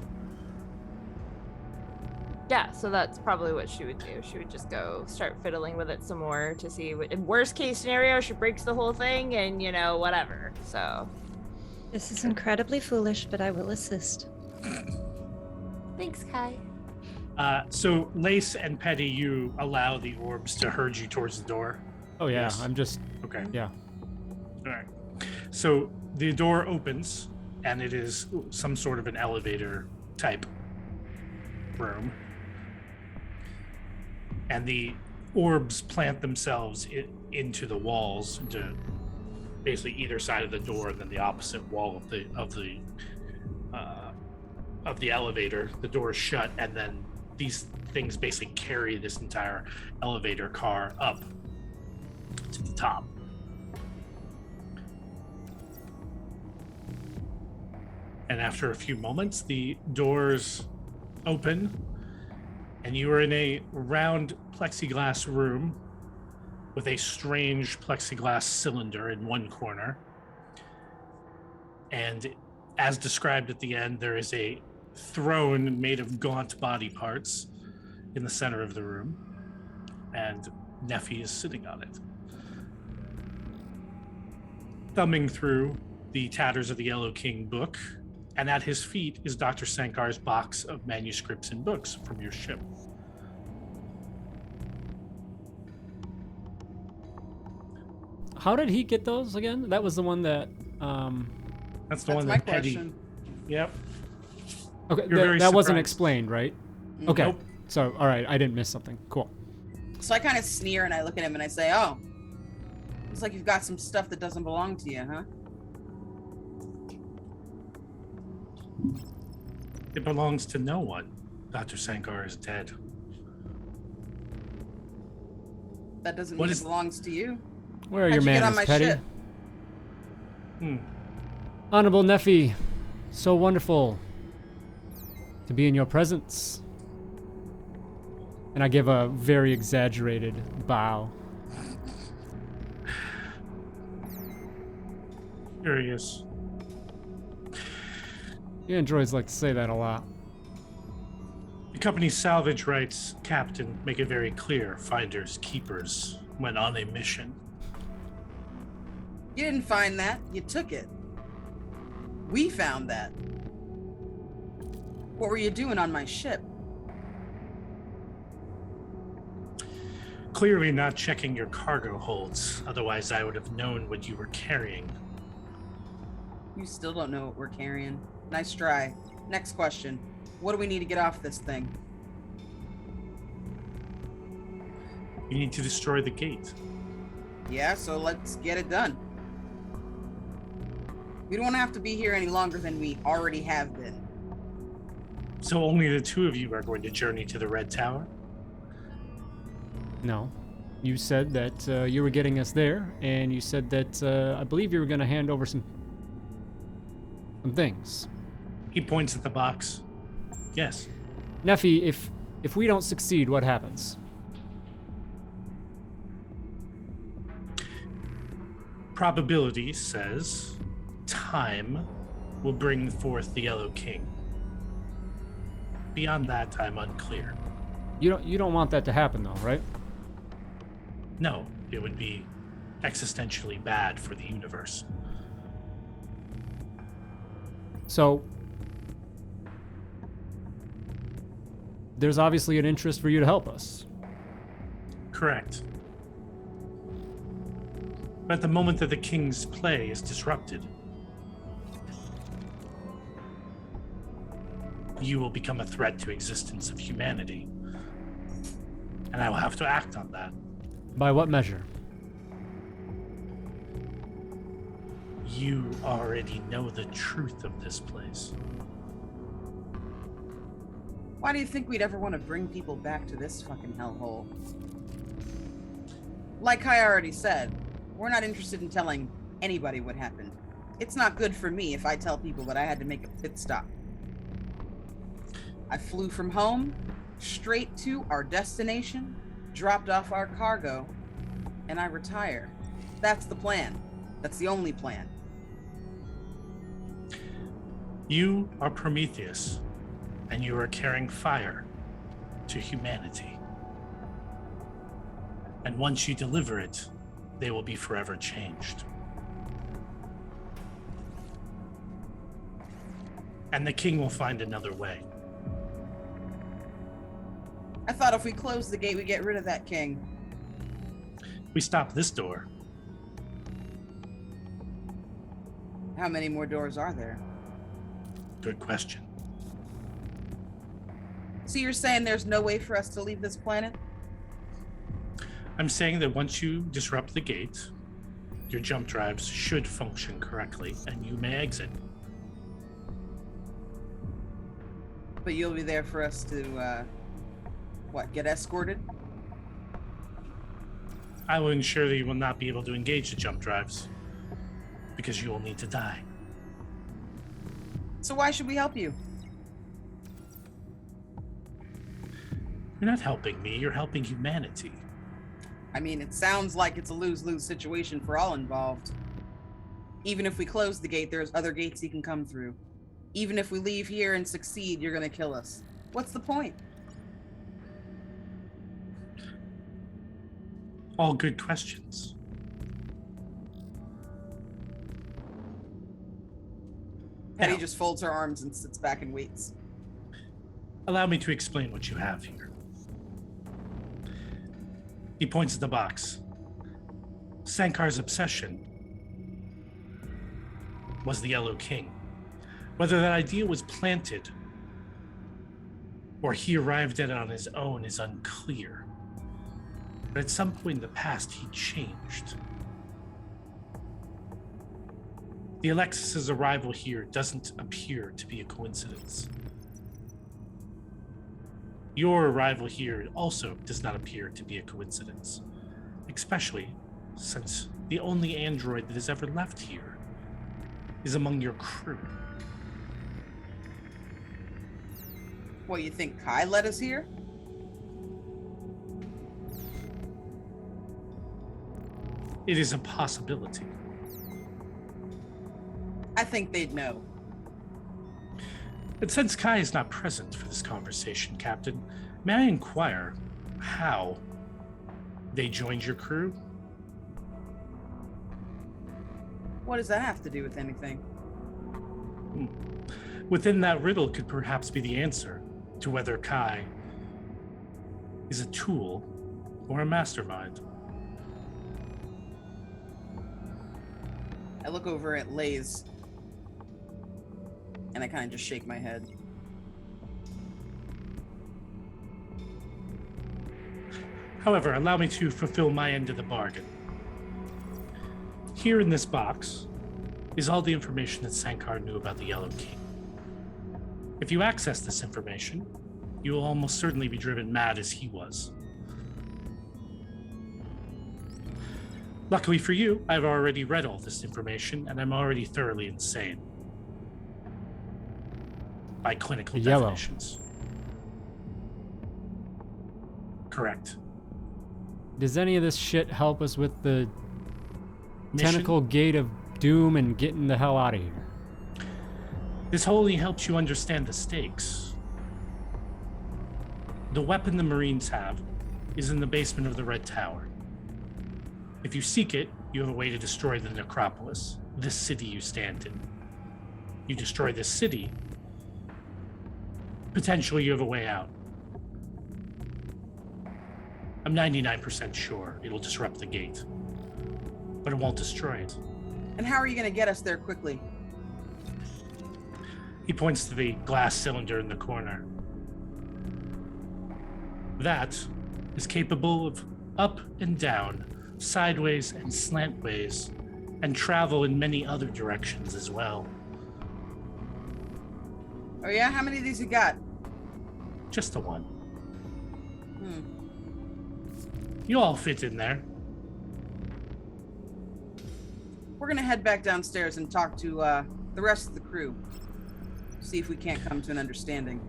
Yeah, so that's probably what she would do. She would just go start fiddling with it some more to see what, in worst case scenario, she breaks the whole thing and, you know, whatever. So. This is incredibly foolish, but I will assist. Thanks, Kai. So Lase and Petty, you allow the orbs to herd you towards the door? Oh yeah, Yes. I'm just Okay. yeah. All right. So the door opens, and it is some sort of an elevator type room. And the orbs plant themselves into the walls, into basically either side of the door, and then the opposite wall of the elevator. The door is shut, and then these things basically carry this entire elevator car up to the top. And after a few moments, the doors open, and you are in a round plexiglass room with a strange plexiglass cylinder in one corner. And as described at the end, there is a throne made of gaunt body parts in the center of the room, and Nephi is sitting on it. Thumbing through the Tatters of the Yellow King book, and at his feet is Dr. Sankar's box of manuscripts and books from your ship. How did he get those again? That was the one that That's the That's one my that Petty. question. Yep. okay, You're very that wasn't surprised. explained, right? Okay. Nope. So all right, I didn't miss something. Cool. So I kind of sneer and I look at him and I say, "Oh, looks like you've got some stuff that doesn't belong to you, huh?" It belongs to no one. Dr. Sankar is dead. That doesn't What mean is- it belongs to you. Where are How'd your you get on manners, my Petty? ship? Honorable Nephi, so wonderful to be in your presence. And I give a very exaggerated bow. Curious. You androids like to say that a lot. The company's salvage rights captain make it very clear: finders, keepers, when on a mission. You didn't find that. You took it. We found that. What were you doing on my ship? clearly not checking your cargo holds. Otherwise, I would have known what you were carrying. You still don't know what we're carrying. Nice try. Next question. What do we need to get off this thing? You need to destroy the gate. Yeah, so let's get it done. We don't have to be here any longer than we already have been. So only the two of you are going to journey to the Red Tower? No. You said that you were getting us there, and you said that I believe you were going to hand over some things. He points at the box. Yes. Neffy, if we don't succeed, what happens? Probability says time will bring forth the Yellow King. Beyond that, I'm unclear. You don't want that to happen, though, right? No, it would be existentially bad for the universe. So, there's obviously an interest for you to help us. Correct. But at the moment that the King's play is disrupted, you will become a threat to existence of humanity. And I will have to act on that. By what measure? You already know the truth of this place. Why do you think we'd ever want to bring people back to this fucking hellhole? Like I already said, we're not interested in telling anybody what happened. It's not good for me if I tell people that I had to make a pit stop. I flew from home, straight to our destination, dropped off our cargo, and I retire. That's the plan. That's the only plan. You are Prometheus, and you are carrying fire to humanity. And once you deliver it, they will be forever changed. And the King will find another way. I thought if we close the gate, we get rid of that king. We stop this door. How many more doors are there? Good question. So you're saying there's no way for us to leave this planet? I'm saying that once you disrupt the gate, your jump drives should function correctly, and you may exit. But you'll be there for us to, get escorted? I will ensure that you will not be able to engage the jump drives, because you will need to die. So why should we help you? You're not helping me, you're helping humanity. I mean, it sounds like it's a lose-lose situation for all involved. Even if we close the gate, there's other gates you can come through. Even if we leave here and succeed, you're gonna kill us. What's the point? All good questions. Penny Now, just folds her arms and sits back and waits. allow me to explain what you have here. He points at the box. Sankar's obsession was the Yellow King. Whether that idea was planted or he arrived at it on his own is unclear. But at some point in the past, he changed. The Alexis's arrival here doesn't appear to be a coincidence. Your arrival here also does not appear to be a coincidence, especially since the only android that has ever left here is among your crew. What, you think Kai led us here? It is a possibility. I think they'd know. But since Kai is not present for this conversation, Captain, may I inquire how they joined your crew? What does that have to do with anything? Within that riddle could perhaps be the answer to whether Kai is a tool or a mastermind. I look over at Lase, and I kind of just shake my head. However, allow me to fulfill my end of the bargain. Here in this box is all the information that Sankar knew about the Yellow King. If you access this information, you will almost certainly be driven mad as he was. Luckily for you, I've already read all this information, and I'm already thoroughly insane. By clinical definitions. Correct. Does any of this shit help us with the Mission? tentacle gate of doom and getting the hell out of here? This only helps you understand the stakes. The weapon the Marines have is in the basement of the Red Tower. If you seek it, you have a way to destroy the necropolis, this city you stand in. You destroy this city, potentially you have a way out. I'm 99% sure it'll disrupt the gate, but it won't destroy it. And how are you going to get us there quickly? He points to the glass cylinder in the corner. That is capable of up and down, sideways and slantways, and travel in many other directions as well. Oh yeah? How many of these you got? Just the one. You all fit in there. We're going to head back downstairs and talk to the rest of the crew. See if we can't come to an understanding.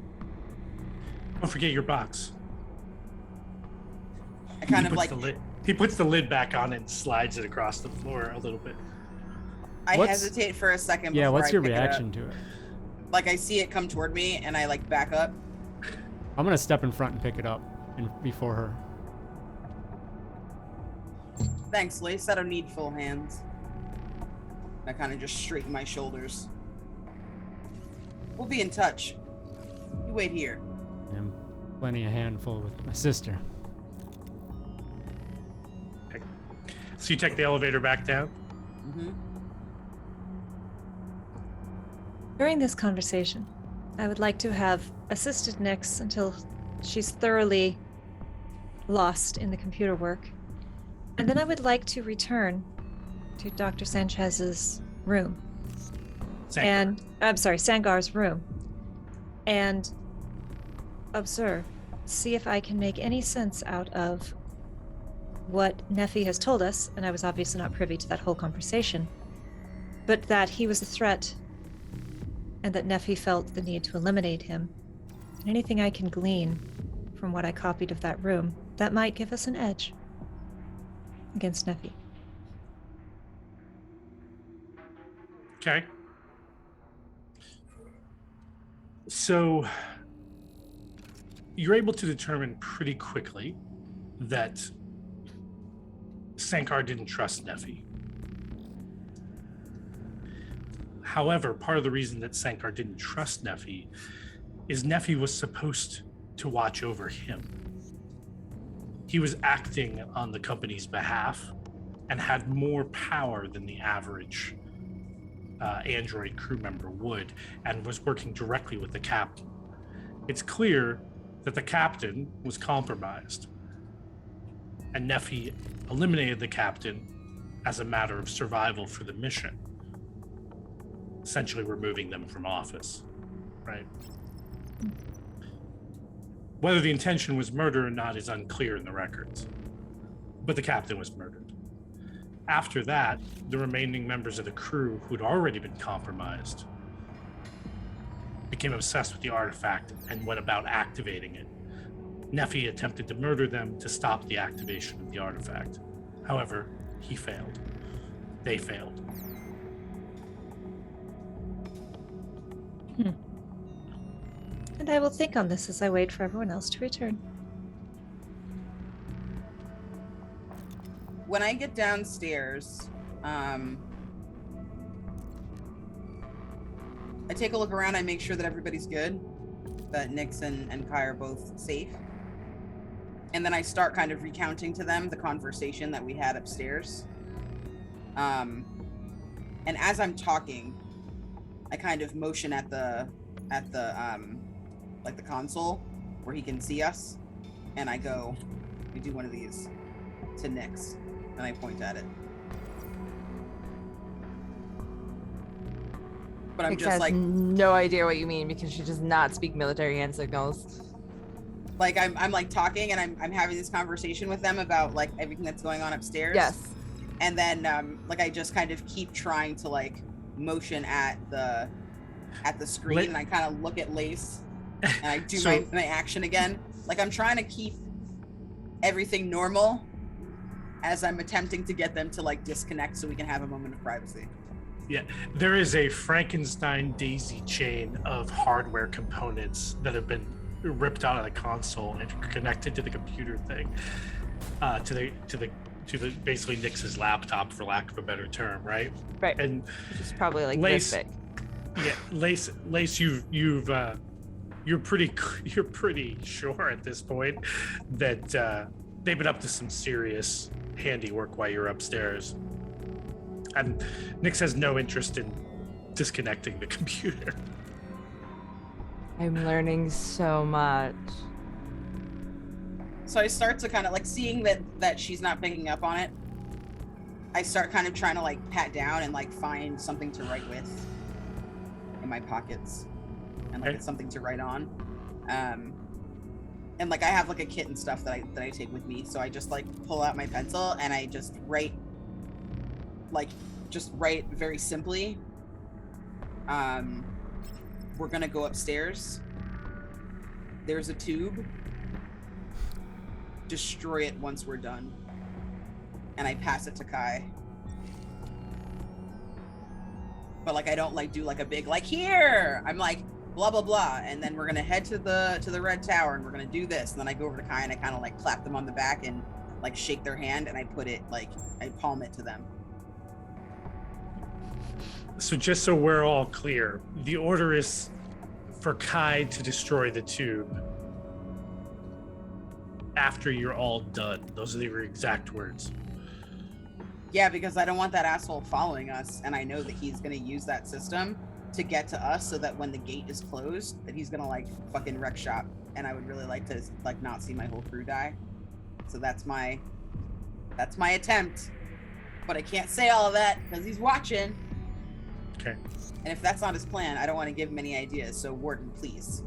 Don't forget your box. I kind of like... He puts the lid back on it and slides it across the floor a little bit. I hesitate for a second before what's I your pick reaction to it? Like, I see it come toward me, and I, like, back up. I'm gonna step in front and pick it up before her. Thanks, Lase. I don't need full hands. I kind of just straighten my shoulders. We'll be in touch. You wait here. I'm plenty a handful with my sister. Okay. So you take the elevator back down? Mm-hmm. During this conversation, I would like to have assisted Nyx until she's thoroughly lost in the computer work. And then I would like to return to Dr. Sanchez's room. Sangar's room. And observe, see if I can make any sense out of what Nephi has told us, and I was obviously not privy to that whole conversation, but that he was a threat and that Nephi felt the need to eliminate him. And anything I can glean from what I copied of that room, that might give us an edge against Nephi. Okay. So you're able to determine pretty quickly that Sankar didn't trust Nephi. However, part of the reason that Sankar didn't trust Nephi is Nephi was supposed to watch over him. He was acting on the company's behalf and had more power than the average android crew member would, and was working directly with the captain. It's clear that the captain was compromised, and Nephi eliminated the captain as a matter of survival for the mission, essentially removing them from office, right? Whether the intention was murder or not is unclear in the records, but the captain was murdered. After that, the remaining members of the crew who'd already been compromised became obsessed with the artifact and went about activating it. Nephi attempted to murder them to stop the activation of the artifact. However, he failed. They failed. And I will think on this as I wait for everyone else to return. When I get downstairs, I take a look around. I make sure that everybody's good, that Nyx and Kai are both safe. And then I start kind of recounting to them the conversation that we had upstairs. And as I'm talking, I kind of motion at the like the console where he can see us, and I go, we do one of these to Nyx, and I point at it. But I'm Nyx just has like, no idea what you mean because she does not speak military hand signals. like I'm like talking, and I'm having this conversation with them about like everything that's going on upstairs. Yes. And then like I just kind of keep trying to like motion at the screen, and I kind of look at Lase, and I do my action again. Like I'm trying to keep everything normal as I'm attempting to get them to like disconnect so we can have a moment of privacy. Yeah, there is a Frankenstein daisy chain of hardware components that have been ripped out of the console and connected to the computer thing, to the basically Nyx's laptop, for lack of a better term, right? Right. And Which is probably like Lase, this big. yeah, Lase, you're pretty sure at this point that they've been up to some serious handiwork while you're upstairs, and Nyx has no interest in disconnecting the computer. I'm learning so much. So I start to kind of like, seeing that she's not picking up on it, I start kind of trying to like pat down and like find something to write with in my pockets, and like Okay. it's something to write on. And like I have like a kit and stuff that I take with me, so I just like pull out my pencil and I just write very simply. We're gonna go upstairs. There's a tube. Destroy it once we're done. And I pass it to Kai. But like I don't like do like a big like here. I'm like blah blah blah, and then we're gonna head to the red tower and we're gonna do this. And then I go over to Kai and I kind of like clap them on the back and like shake their hand, and I put it like I palm it to them. So just so we're all clear, the order is for Kai to destroy the tube after you're all done. Those are your exact words. Yeah, because I don't want that asshole following us, and I know that he's gonna use that system to get to us, so that when the gate is closed, that he's gonna like fucking wreck shop. And I would really like to like not see my whole crew die. So that's my attempt. But I can't say all of that because he's watching. Okay. And if that's not his plan, I don't want to give him any ideas. So Warden, please.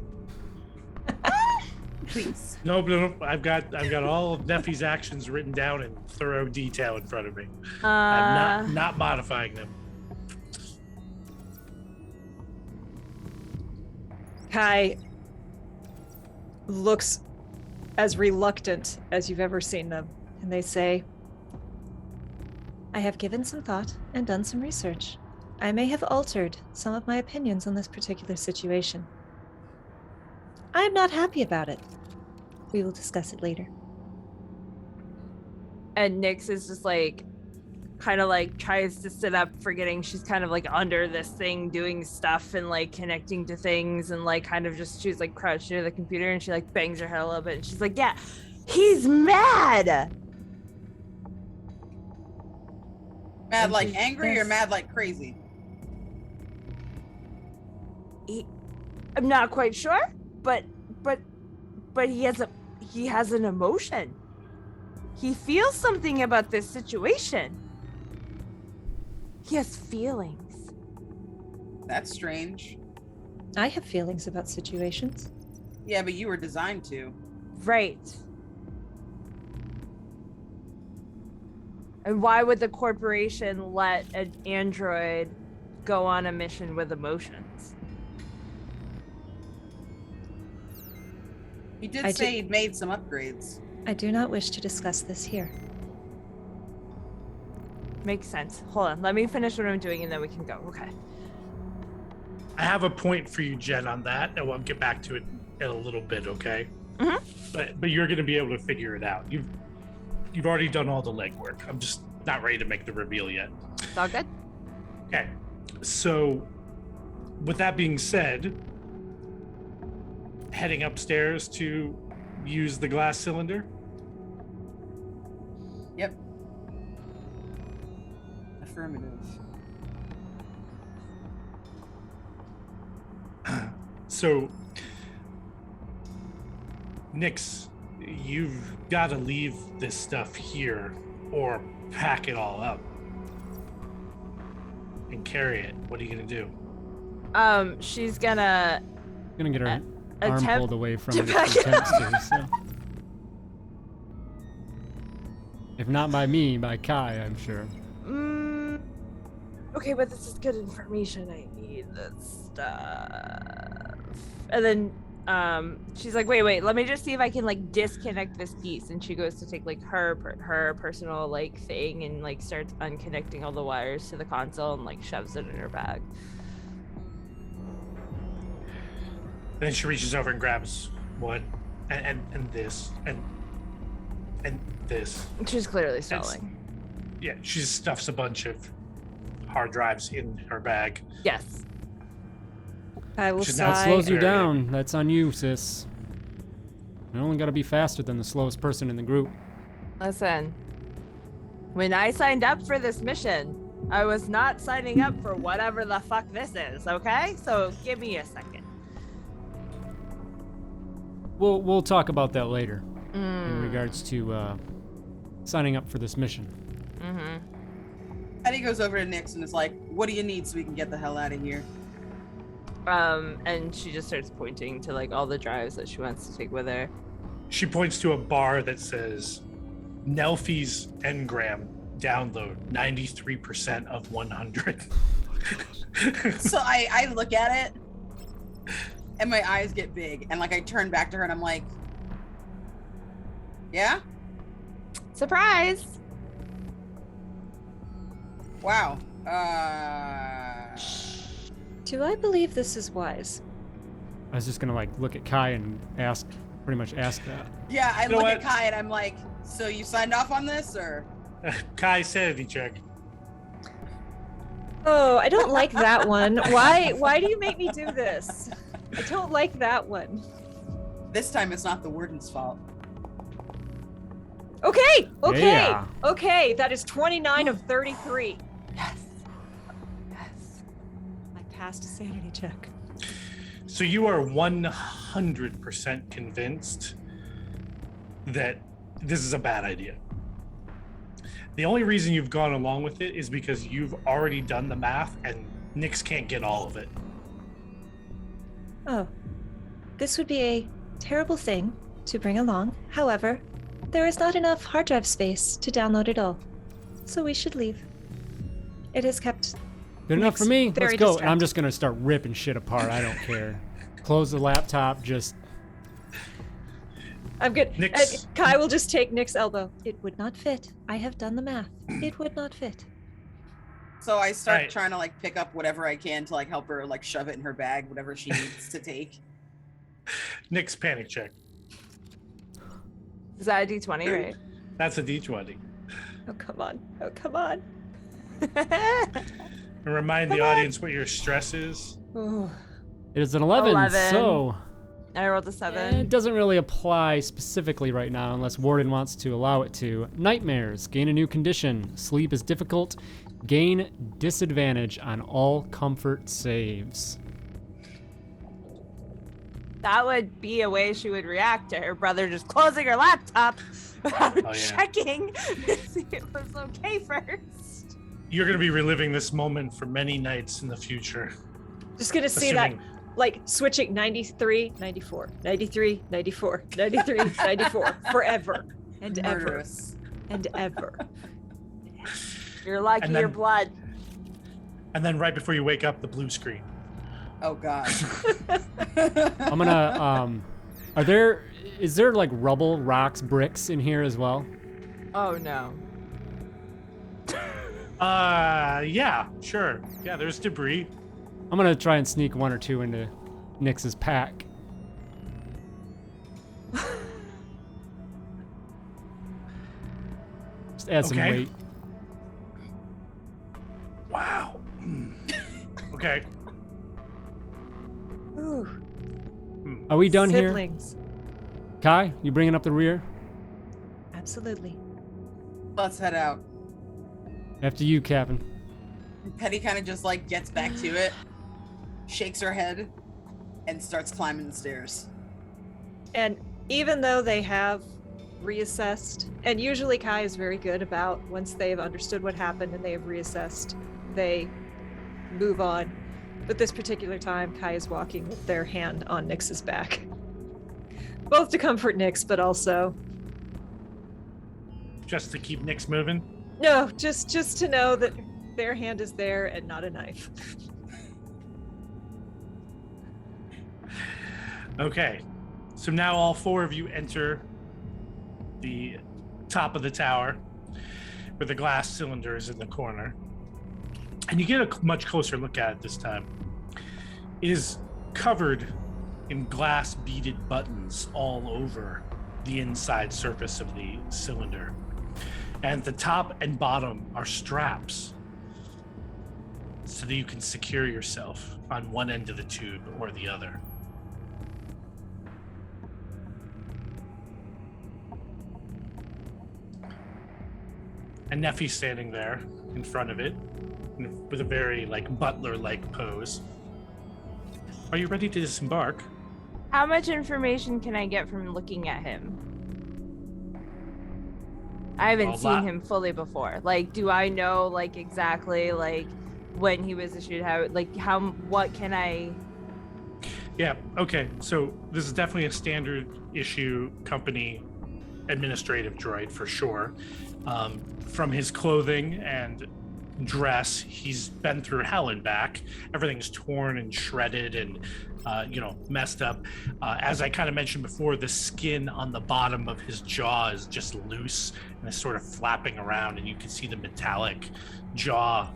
Please. No, I've got all of Neffy's actions written down in thorough detail in front of me. I'm not modifying them. Kai looks as reluctant as you've ever seen them, and they say, I have given some thought and done some research. I may have altered some of my opinions on this particular situation. I am not happy about it. We will discuss it later. And Nyx is just like, kind of like tries to sit up, forgetting she's kind of like under this thing doing stuff and like connecting to things, and like kind of just, she's like crouched near the computer and she like bangs her head a little bit and she's like, yeah, he's mad. Mad like angry or mad like crazy? I'm not quite sure, but he has an emotion. He feels something about this situation. He has feelings. That's strange. I have feelings about situations. Yeah, but you were designed to. Right. And why would the corporation let an android go on a mission with emotions? He did say he'd made some upgrades. I do not wish to discuss this here. Makes sense. Hold on. Let me finish what I'm doing and then we can go. Okay. I have a point for you, Jen, on that, and we'll get back to it in a little bit, okay? Mm-hmm. But you're going to be able to figure it out. You've already done all the legwork. I'm just not ready to make the reveal yet. It's all good. Okay. So, with that being said, heading upstairs to use the glass cylinder? Yep. Affirmative. So, Nyx, you've got to leave this stuff here or pack it all up and carry it. What are you going to do? She's gonna Get her arm attempt pulled away from to it if pack she it attempts to. So. If not by me, by Kai, I'm sure. Okay, but this is good information. I need this stuff. And then she's like, wait, let me just see if I can like disconnect this piece. And she goes to take like her personal like thing and like starts unconnecting all the wires to the console and like shoves it in her bag. Then she reaches over and grabs one and this and this. She's clearly stalling. Yeah, she stuffs a bunch of hard drives in her bag. Yes. I will She's That not sigh. slows you Very down. That's on you, sis. You only gotta be faster than the slowest person in the group. Listen, when I signed up for this mission, I was not signing up for whatever the fuck this is, okay? So give me a second. We'll talk about that later in regards to signing up for this mission. Mm-hmm. Eddie goes over to Nyx and is like, what do you need so we can get the hell out of here? And she just starts pointing to like all the drives that she wants to take with her. She points to a bar that says Nelfi's Engram download 93% of 100. So I look at it and my eyes get big and like I turn back to her and I'm like, yeah? Surprise! Wow. Do I believe this is wise? I was just gonna like look at Kai and pretty much ask that. Yeah, I You know look what? at Kai and I'm like, so you signed off on this or? Kai sanity check. Oh, I don't like that one. Why do you make me do this? I don't like that one. This time it's not the warden's fault. Okay, okay, Yeah. okay. That is 29 of 33. Yes. Yes. I passed a sanity check. So you are 100% convinced that this is a bad idea. The only reason you've gone along with it is because you've already done the math and Nyx can't get all of it. Oh, this would be a terrible thing to bring along. However, there is not enough hard drive space to download it all, so we should leave. It has kept Good enough for me. very Let's go. And I'm distracted. just gonna start ripping shit apart. I don't care. Close the laptop. Just I'm good. Nyx. Kai will just take Nick's elbow. It would not fit. I have done the math. It would not fit. So I start Right. trying to like pick up whatever I can to like help her like shove it in her bag, whatever she needs to take. Nyx panic check. Is that a D20, right? That's a D20. Oh, come on. Oh, come on. And remind the audience what your stress is. Oh. it is an 11. 11. So I rolled a 7. it doesn't really apply specifically right now unless Warden wants to allow it to. Nightmares. Gain a new condition. Sleep is difficult. Gain disadvantage on all comfort saves. That would be a way she would react to her brother just closing her laptop without Oh, yeah. checking to see it was okay first. You're going to be reliving this moment for many nights in the future. Just gonna see that, Assuming- like, switching 93, 94, 93, 94, 93, 94, forever and ever Murderous. and ever. You're lucky And your then- blood. And then right before you wake up, the blue screen. Oh god. I'm gonna is there like rubble, rocks, bricks in here as well? Oh no. Yeah, sure. Yeah, there's debris. I'm gonna try and sneak one or two into Nyx's pack. Just add some Okay. weight. Wow. Okay. Ooh, Are we done here? siblings. Kai, you bringing up the rear? Absolutely. Let's head out. After you, Captain. Petty kind of just like gets back to it, shakes her head, and starts climbing the stairs. And even though they have reassessed, and usually Kai is very good about once they've understood what happened and they have reassessed, they move on. But this particular time, Kai is walking with their hand on Nyx's back. Both to comfort Nyx, but also... Just to keep Nyx moving? No, just to know that their hand is there and not a knife. Okay. So now all four of you enter the top of the tower where the glass cylinder is in the corner. And you get a much closer look at it this time. It is covered in glass beaded buttons all over the inside surface of the cylinder. And the top and bottom are straps so that you can secure yourself on one end of the tube or the other. And Neffy's standing there in front of it with a very butler-like pose. Are you ready to disembark? How much information can I get from looking at him? I haven't seen him fully before. Do I know exactly when he was issued, what can I... Yeah, okay. So this is definitely a standard issue company administrative droid for sure. From his clothing and dress, he's been through hell and back. Everything's torn and shredded and messed up. As I kind of mentioned before, the skin on the bottom of his jaw is just loose and is sort of flapping around, and you can see the metallic jaw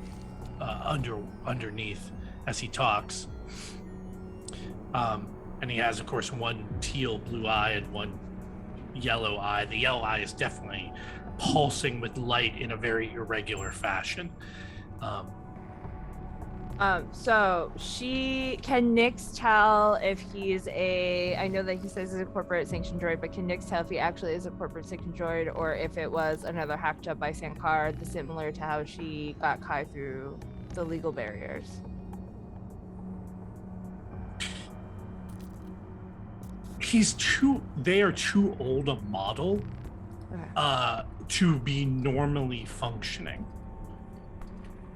underneath as he talks. And he has, of course, one teal blue eye and one yellow eye. The yellow eye is definitely pulsing with light in a very irregular fashion. So can Nyx tell if he's I know that he says he's a corporate sanctioned droid, but can Nyx tell if he actually is a corporate sanctioned droid or if it was another hack job by Sankar, similar to how she got Kai through the legal barriers? They are too old a model to be normally functioning.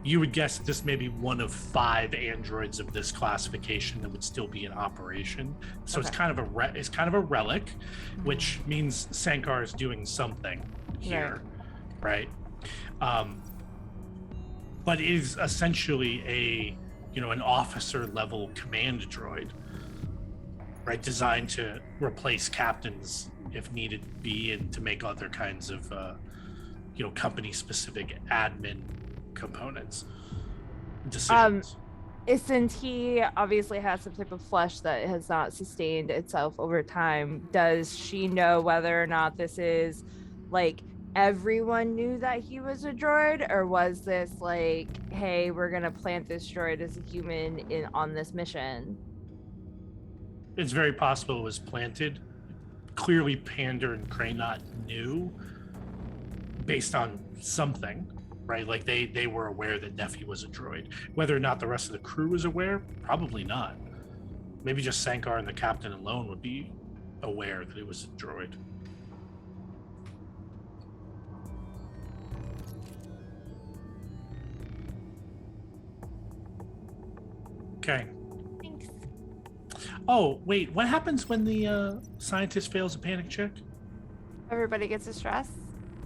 You would guess this may be one of 5 androids of this classification that would still be in operation. So it's kind of a relic, which means Sankar is doing something here, right? But it is essentially an officer level command droid, right? Designed to replace captains if needed be, and to make other kinds of company specific admin components decisions. Since he obviously has some type of flesh that has not sustained itself over time, does she know whether or not this is everyone knew that he was a droid, or was this hey, we're gonna plant this droid as a human on this mission? It's very possible it was planted. Clearly Pander and Kraynot knew based on something, right? They were aware that Neffy was a droid. Whether or not the rest of the crew was aware, probably not. Maybe just Sankar and the captain alone would be aware that it was a droid. Okay. Thanks. Oh, wait, what happens when the scientist fails a panic check? Everybody gets a stress.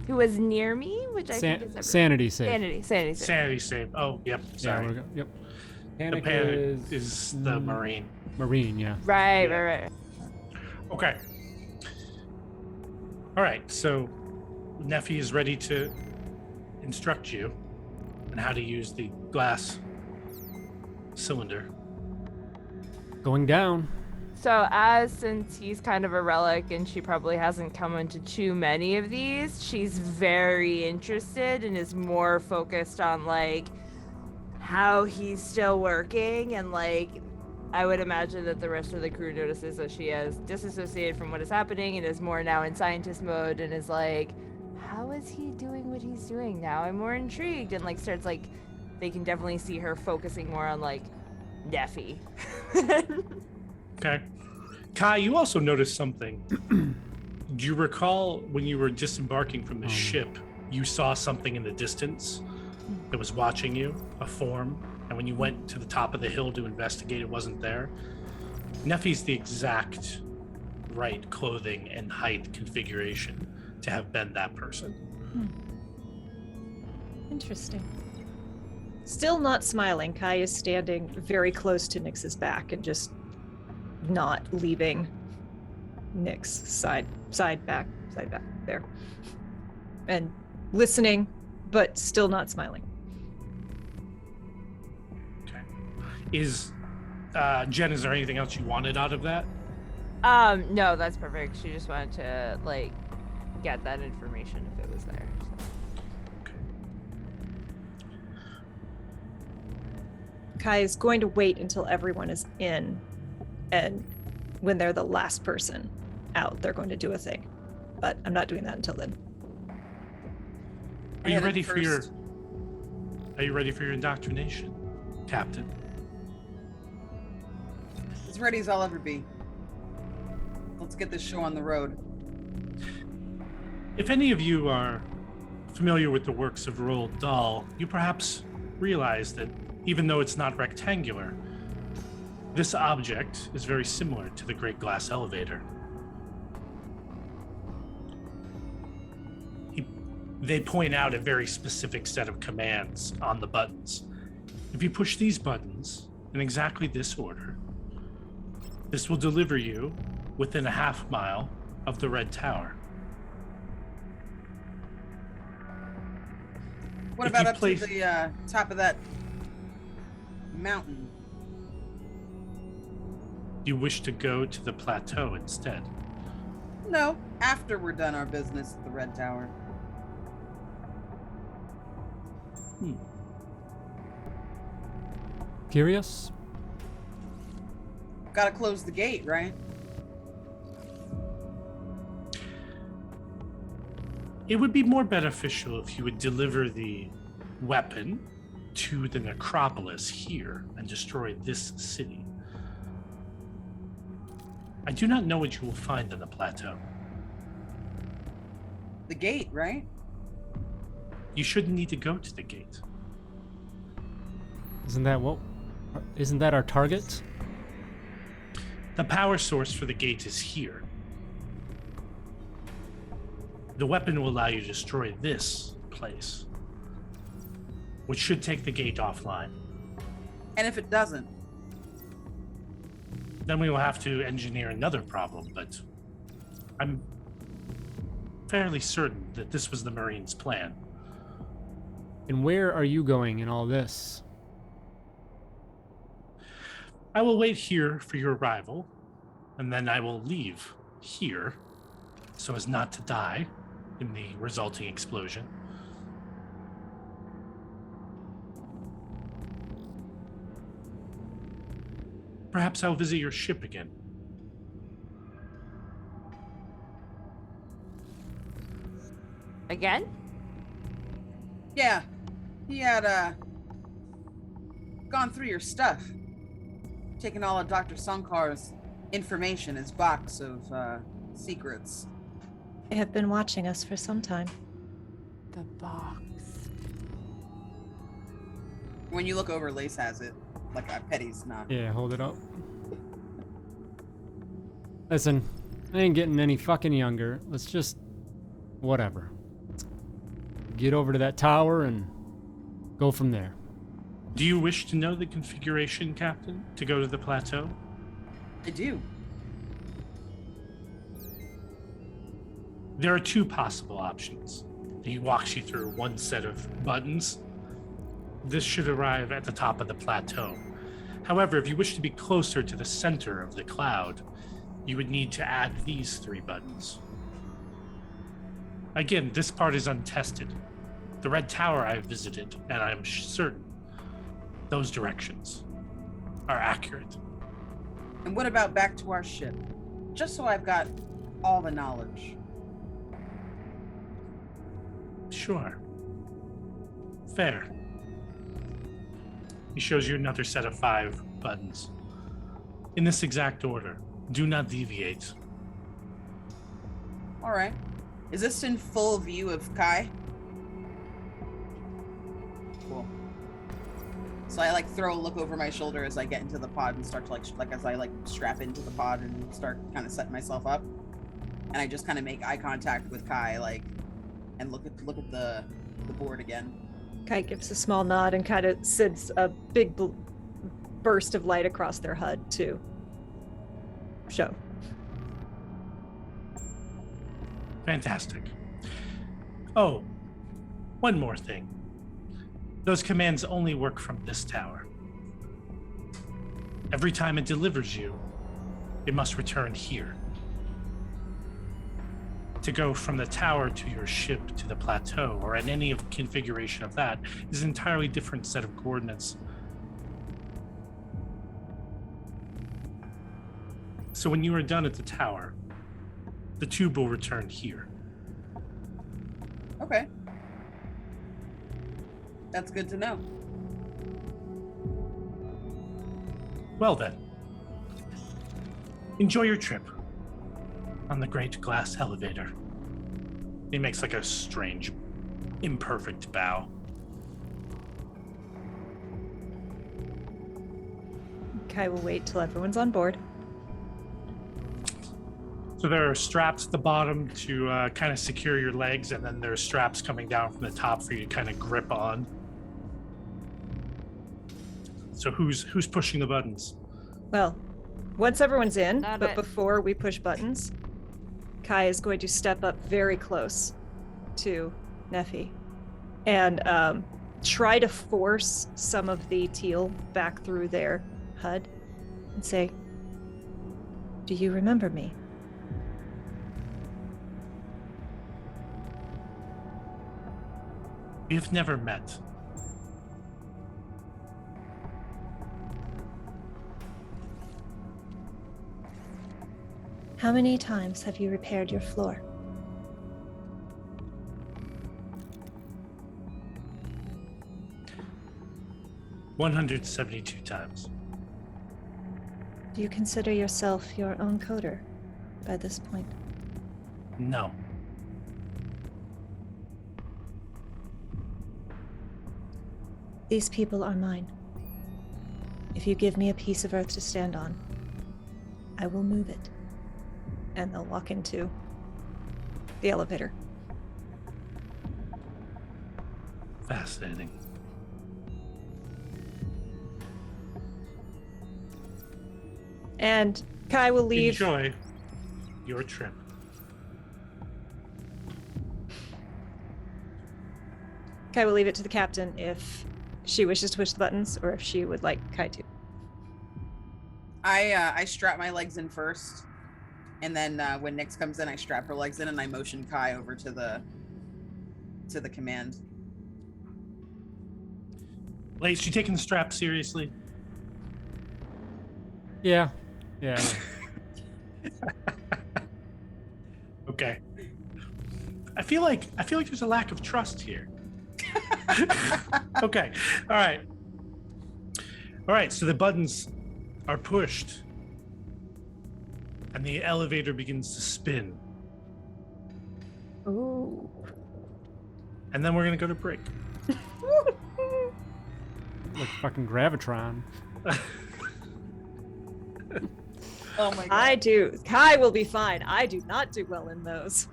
Who was near me, which I think is sanity save. Sanity save. Oh, yep. Sorry. Yeah, yep. Panic is the Marine. Marine, yeah. Right. Okay. All right. So, Neffy is ready to instruct you on how to use the glass cylinder. Going down. So since he's kind of a relic and she probably hasn't come into too many of these, she's very interested and is more focused on how he's still working, and I would imagine that the rest of the crew notices that she has disassociated from what is happening and is more now in scientist mode and is how is he doing what he's doing now? I'm more intrigued, and like starts like, they can definitely see her focusing more on like Neffy. Okay. Kai, you also noticed something. Do you recall when you were disembarking from the ship, you saw something in the distance that was watching you, a form, and when you went to the top of the hill to investigate, it wasn't there? Neffy's the exact right clothing and height configuration to have been that person. Interesting. Still not smiling, Kai is standing very close to Nyx's back and just not leaving Nyx side back there. And listening, but still not smiling. Okay. Jen, is there anything else you wanted out of that? No, that's perfect. She just wanted to like get that information if it was there. So. Kai is going to wait until everyone is in, and when they're the last person out, they're going to do a thing. But I'm not doing that until then. Are you ready for your indoctrination, Captain? As ready as I'll ever be. Let's get this show on the road. If any of you are familiar with the works of Roald Dahl, you perhaps realize that even though it's not rectangular, this object is very similar to the Great Glass Elevator. They point out a very specific set of commands on the buttons. If you push these buttons in exactly this order, this will deliver you within a half mile of the Red Tower. What about up to the top of that mountain? You wish to go to the plateau instead? No, after we're done our business at the Red Tower. Curious? Gotta close the gate, right? It would be more beneficial if you would deliver the weapon to the necropolis here and destroy this city. I do not know what you will find on the plateau. The gate, right? You shouldn't need to go to the gate. Isn't that our target? The power source for the gate is here. The weapon will allow you to destroy this place, which should take the gate offline. And if it doesn't? Then we will have to engineer another problem, but I'm fairly certain that this was the Marines' plan. And where are you going in all this? I will wait here for your arrival, and then I will leave here so as not to die in the resulting explosion. Perhaps I'll visit your ship again. Again? Yeah. He had gone through your stuff. Taken all of Dr. Sankar's information, his box of secrets. They have been watching us for some time. The box. When you look over, Lase has it. Like a Petty's not. Yeah, hold it up. Listen, I ain't getting any fucking younger. Let's just... whatever. Let's get over to that tower and go from there. Do you wish to know the configuration, Captain, to go to the plateau? I do. There are two possible options. He walks you through one set of buttons. This should arrive at the top of the plateau. However, if you wish to be closer to the center of the cloud, you would need to add these three buttons. Again, this part is untested. The Red Tower I have visited, and I'm certain those directions are accurate. And what about back to our ship? Just so I've got all the knowledge. Sure. Fair. He shows you another set of 5 buttons. In this exact order. Do not deviate. All right. Is this in full view of Kai? Cool. So I throw a look over my shoulder as I get into the pod and start to as I strap into the pod and start kind of setting myself up. And I just kind of make eye contact with Kai, and look at the board again. Kai gives a small nod and kind of sends a big burst of light across their HUD to show. Fantastic. Oh, one more thing. Those commands only work from this tower. Every time it delivers you, it must return here. To go from the tower to your ship to the plateau, or at any configuration of that, is an entirely different set of coordinates. So when you are done at the tower, the tube will return here. Okay. That's good to know. Well then, enjoy your trip on the great glass elevator. He makes a strange, imperfect bow. Kai will wait till everyone's on board. So there are straps at the bottom to kind of secure your legs, and then there are straps coming down from the top for you to kind of grip on. So who's pushing the buttons? Well, once everyone's in, Not but it. before we push buttons, Kai is going to step up very close to Nephi and try to force some of the teal back through their HUD and say, "Do you remember me?" We have never met. How many times have you repaired your floor? $172 times. Do you consider yourself your own coder by this point? No. These people are mine. If you give me a piece of earth to stand on, I will move it. And they'll walk into the elevator. Fascinating. And Kai will leave. Enjoy your trip. Kai will leave it to the captain if she wishes to push the buttons or if she would like Kai to. I strap my legs in first, and then when Nyx comes in, I strap her legs in and I motion Kai over to the command. Lase, you taking the strap seriously? Yeah. Okay. I feel like there's a lack of trust here. Okay. All right. So the buttons are pushed, and the elevator begins to spin. Ooh. And then we're gonna go to break. Like fucking Gravitron. Oh my god. I do. Kai will be fine. I do not do well in those.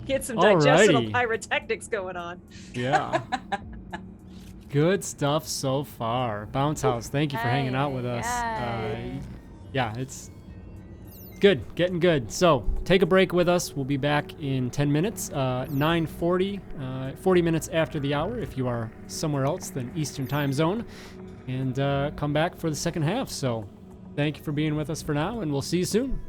Get some digestional Alrighty. pyrotechnics going on. Yeah. Good stuff so far. Bounce House, thank you for hanging out with us. Yay. Yeah, it's good, getting good. So take a break with us. We'll be back in 10 minutes, 9:40, 40 minutes after the hour if you are somewhere else than Eastern Time Zone, and come back for the second half. So thank you for being with us for now, and we'll see you soon.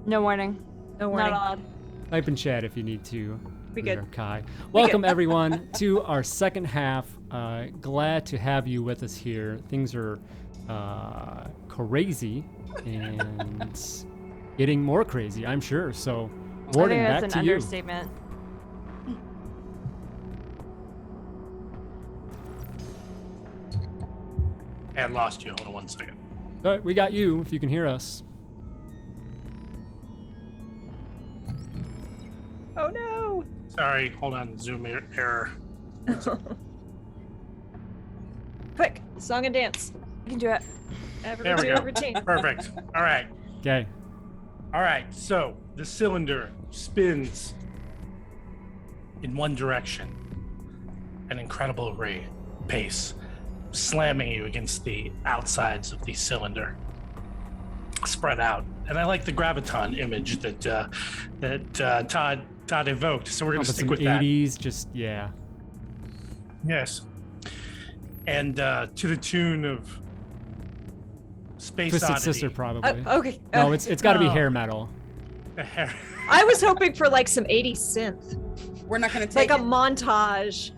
No warning. No warning. Not allowed. Type in chat if you need to. We There, good. Kai. Welcome everyone to our second half. Glad to have you with us here. Things are crazy and getting more crazy, I'm sure. So, Warden, I think back that's to an you. understatement. I lost you. Hold on 1 second. All right, we got you if you can hear us. Oh no! Sorry. Hold on. Zoom error. Quick, song and dance. You can do it. Everybody There we do a go. routine. Perfect. All right. Okay. All right. So the cylinder spins in one direction, an incredible pace, slamming you against the outsides of the cylinder, spread out. And I like the graviton image that Todd evoked. So we're gonna stick Some with that. 80s, just yeah. Yes. And to the tune of Space Twisted Oddity. Sister, probably. Okay. No, it's got to be oh. hair metal. I was hoping for like some 80s synth, We're not gonna like take a it. montage.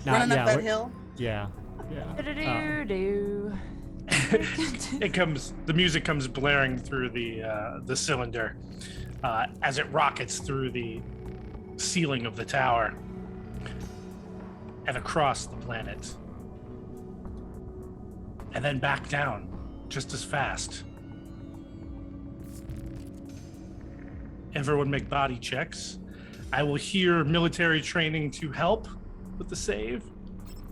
Running up that we're- hill. Yeah. Do-do-do-do. The music comes blaring through the cylinder as it rockets through the ceiling of the tower and across the planet, and then back down just as fast. Everyone make body checks. I will hear military training to help with the save.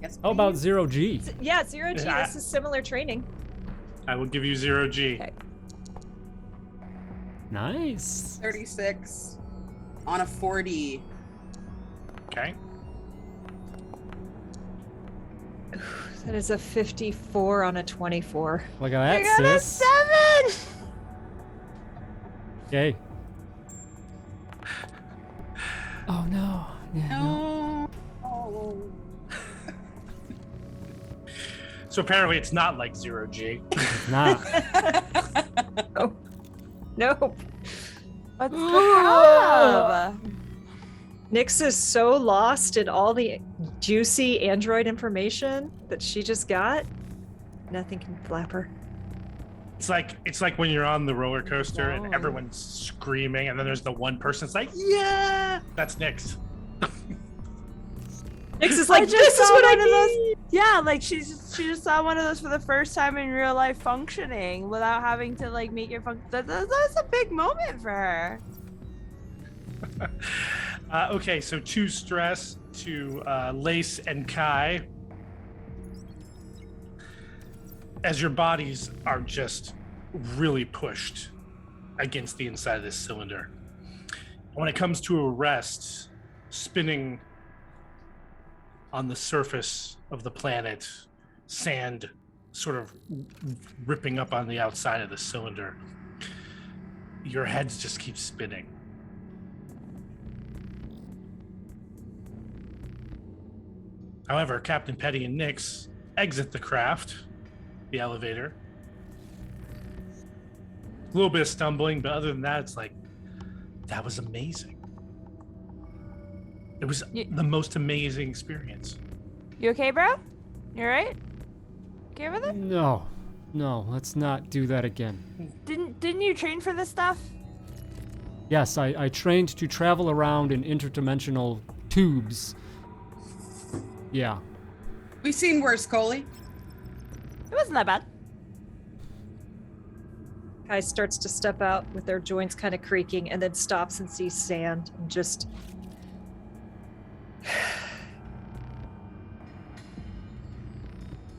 Yes, How about please. 0G? Yeah, 0G. Yeah. This is similar training. I will give you 0G. Okay. Nice. 36 on a 40. Okay. That is a 54 on a 24. Look at I got that, a sis. 7! Okay. Oh no. Yeah, no. No. Oh. So apparently it's not like 0G. It's not. Nope. What's the problem? Nyx is so lost in all the juicy android information that she just got. Nothing can flap her. It's like when you're on the roller coaster Oh. and everyone's screaming, and then there's the one person that's like, "Yeah!" That's Nyx. Nyx is like, just this is saw what I one of those- need. Yeah, like she just saw one of those for the first time in real life functioning without having to like make it function. That's a big moment for her. Okay, so 2 stress to Lase and Kai. As your bodies are just really pushed against the inside of this cylinder. When it comes to a rest, spinning on the surface of the planet, sand sort of ripping up on the outside of the cylinder, your heads just keep spinning. However, Captain Petty and Nyx exit the craft, the elevator. A little bit of stumbling, but other than that, it's like, that was amazing. It was the most amazing experience. You okay, bro? You alright? Okay with it? No. No, let's not do that again. Didn't you train for this stuff? Yes, I trained to travel around in interdimensional tubes. Yeah. We've seen worse, Coly. It wasn't that bad. Kai starts to step out with their joints kind of creaking and then stops and sees sand and just.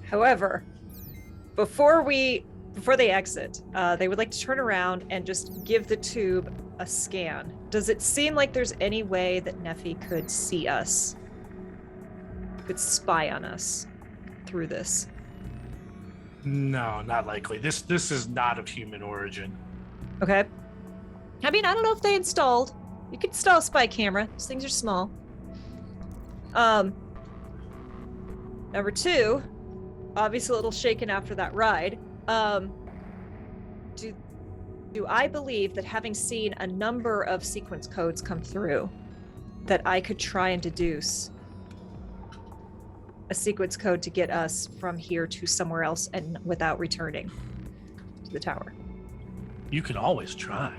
However, before they exit, they would like to turn around and just give the tube a scan. Does it seem like there's any way that Nephi could see us? Could spy on us through this? No, not likely. This is not of human origin. Okay. I mean, I don't know if they installed. You could install a spy camera. These things are small. Number 2, obviously a little shaken after that ride. Do I believe that having seen a number of sequence codes come through, that I could try and deduce a sequence code to get us from here to somewhere else and without returning to the tower? You can always try.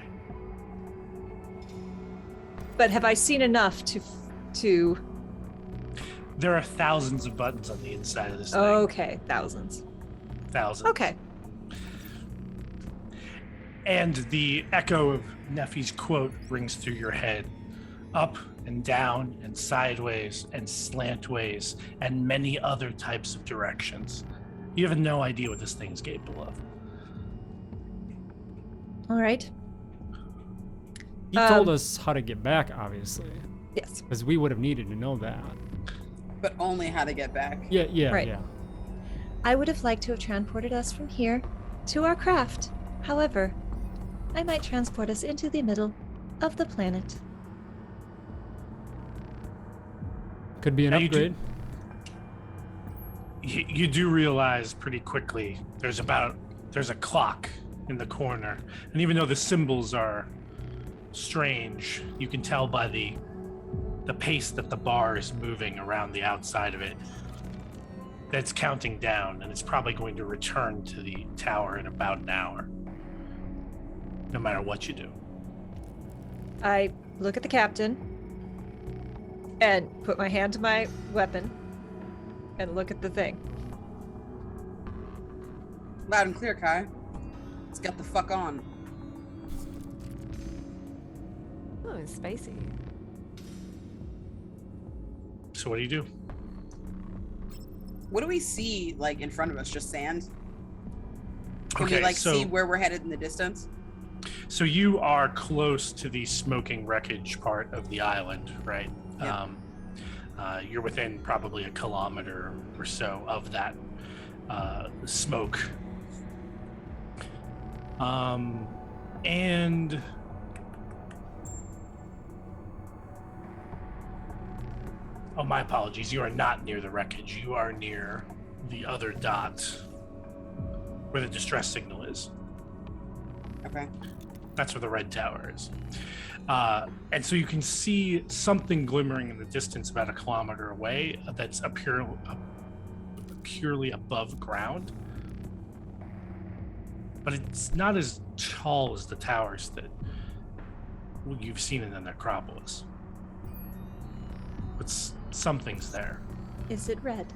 But have I seen enough to? There are thousands of buttons on the inside of this thing. Okay, thousands. Thousands. Okay. And the echo of Neffy's quote rings through your head. Up and down and sideways and slantways and many other types of directions. You have no idea what this thing is capable of. All right. He told us how to get back, obviously. Yes. Because we would have needed to know that. But only how to get back. Yeah, Right. yeah. I would have liked to have transported us from here to our craft. However, I might transport us into the middle of the planet. Could be an Now you do- upgrade. You do realize pretty quickly there's a clock in the corner, and even though the symbols are strange, you can tell by the pace that the bar is moving around the outside of it that it's counting down, and it's probably going to return to the tower in about an hour, no matter what you do. I look at the captain and put my hand to my weapon and look at the thing. Loud and clear, Kai. Let's get the fuck on. Ooh, it's spicy. So what do you do? What do we see, like, in front of us? Just sand? Can Okay, we, like, so- see where we're headed in the distance? So you are close to the smoking wreckage part of the island, right? Yeah. You're within probably a kilometer or so of that smoke. And oh, my apologies. You are not near the wreckage. You are near the other dot where the distress signal is. Okay. That's where the red tower is. And so you can see something glimmering in the distance about a kilometer away that's purely above ground. But it's not as tall as the towers that you've seen in the necropolis. But something's there. Is it red?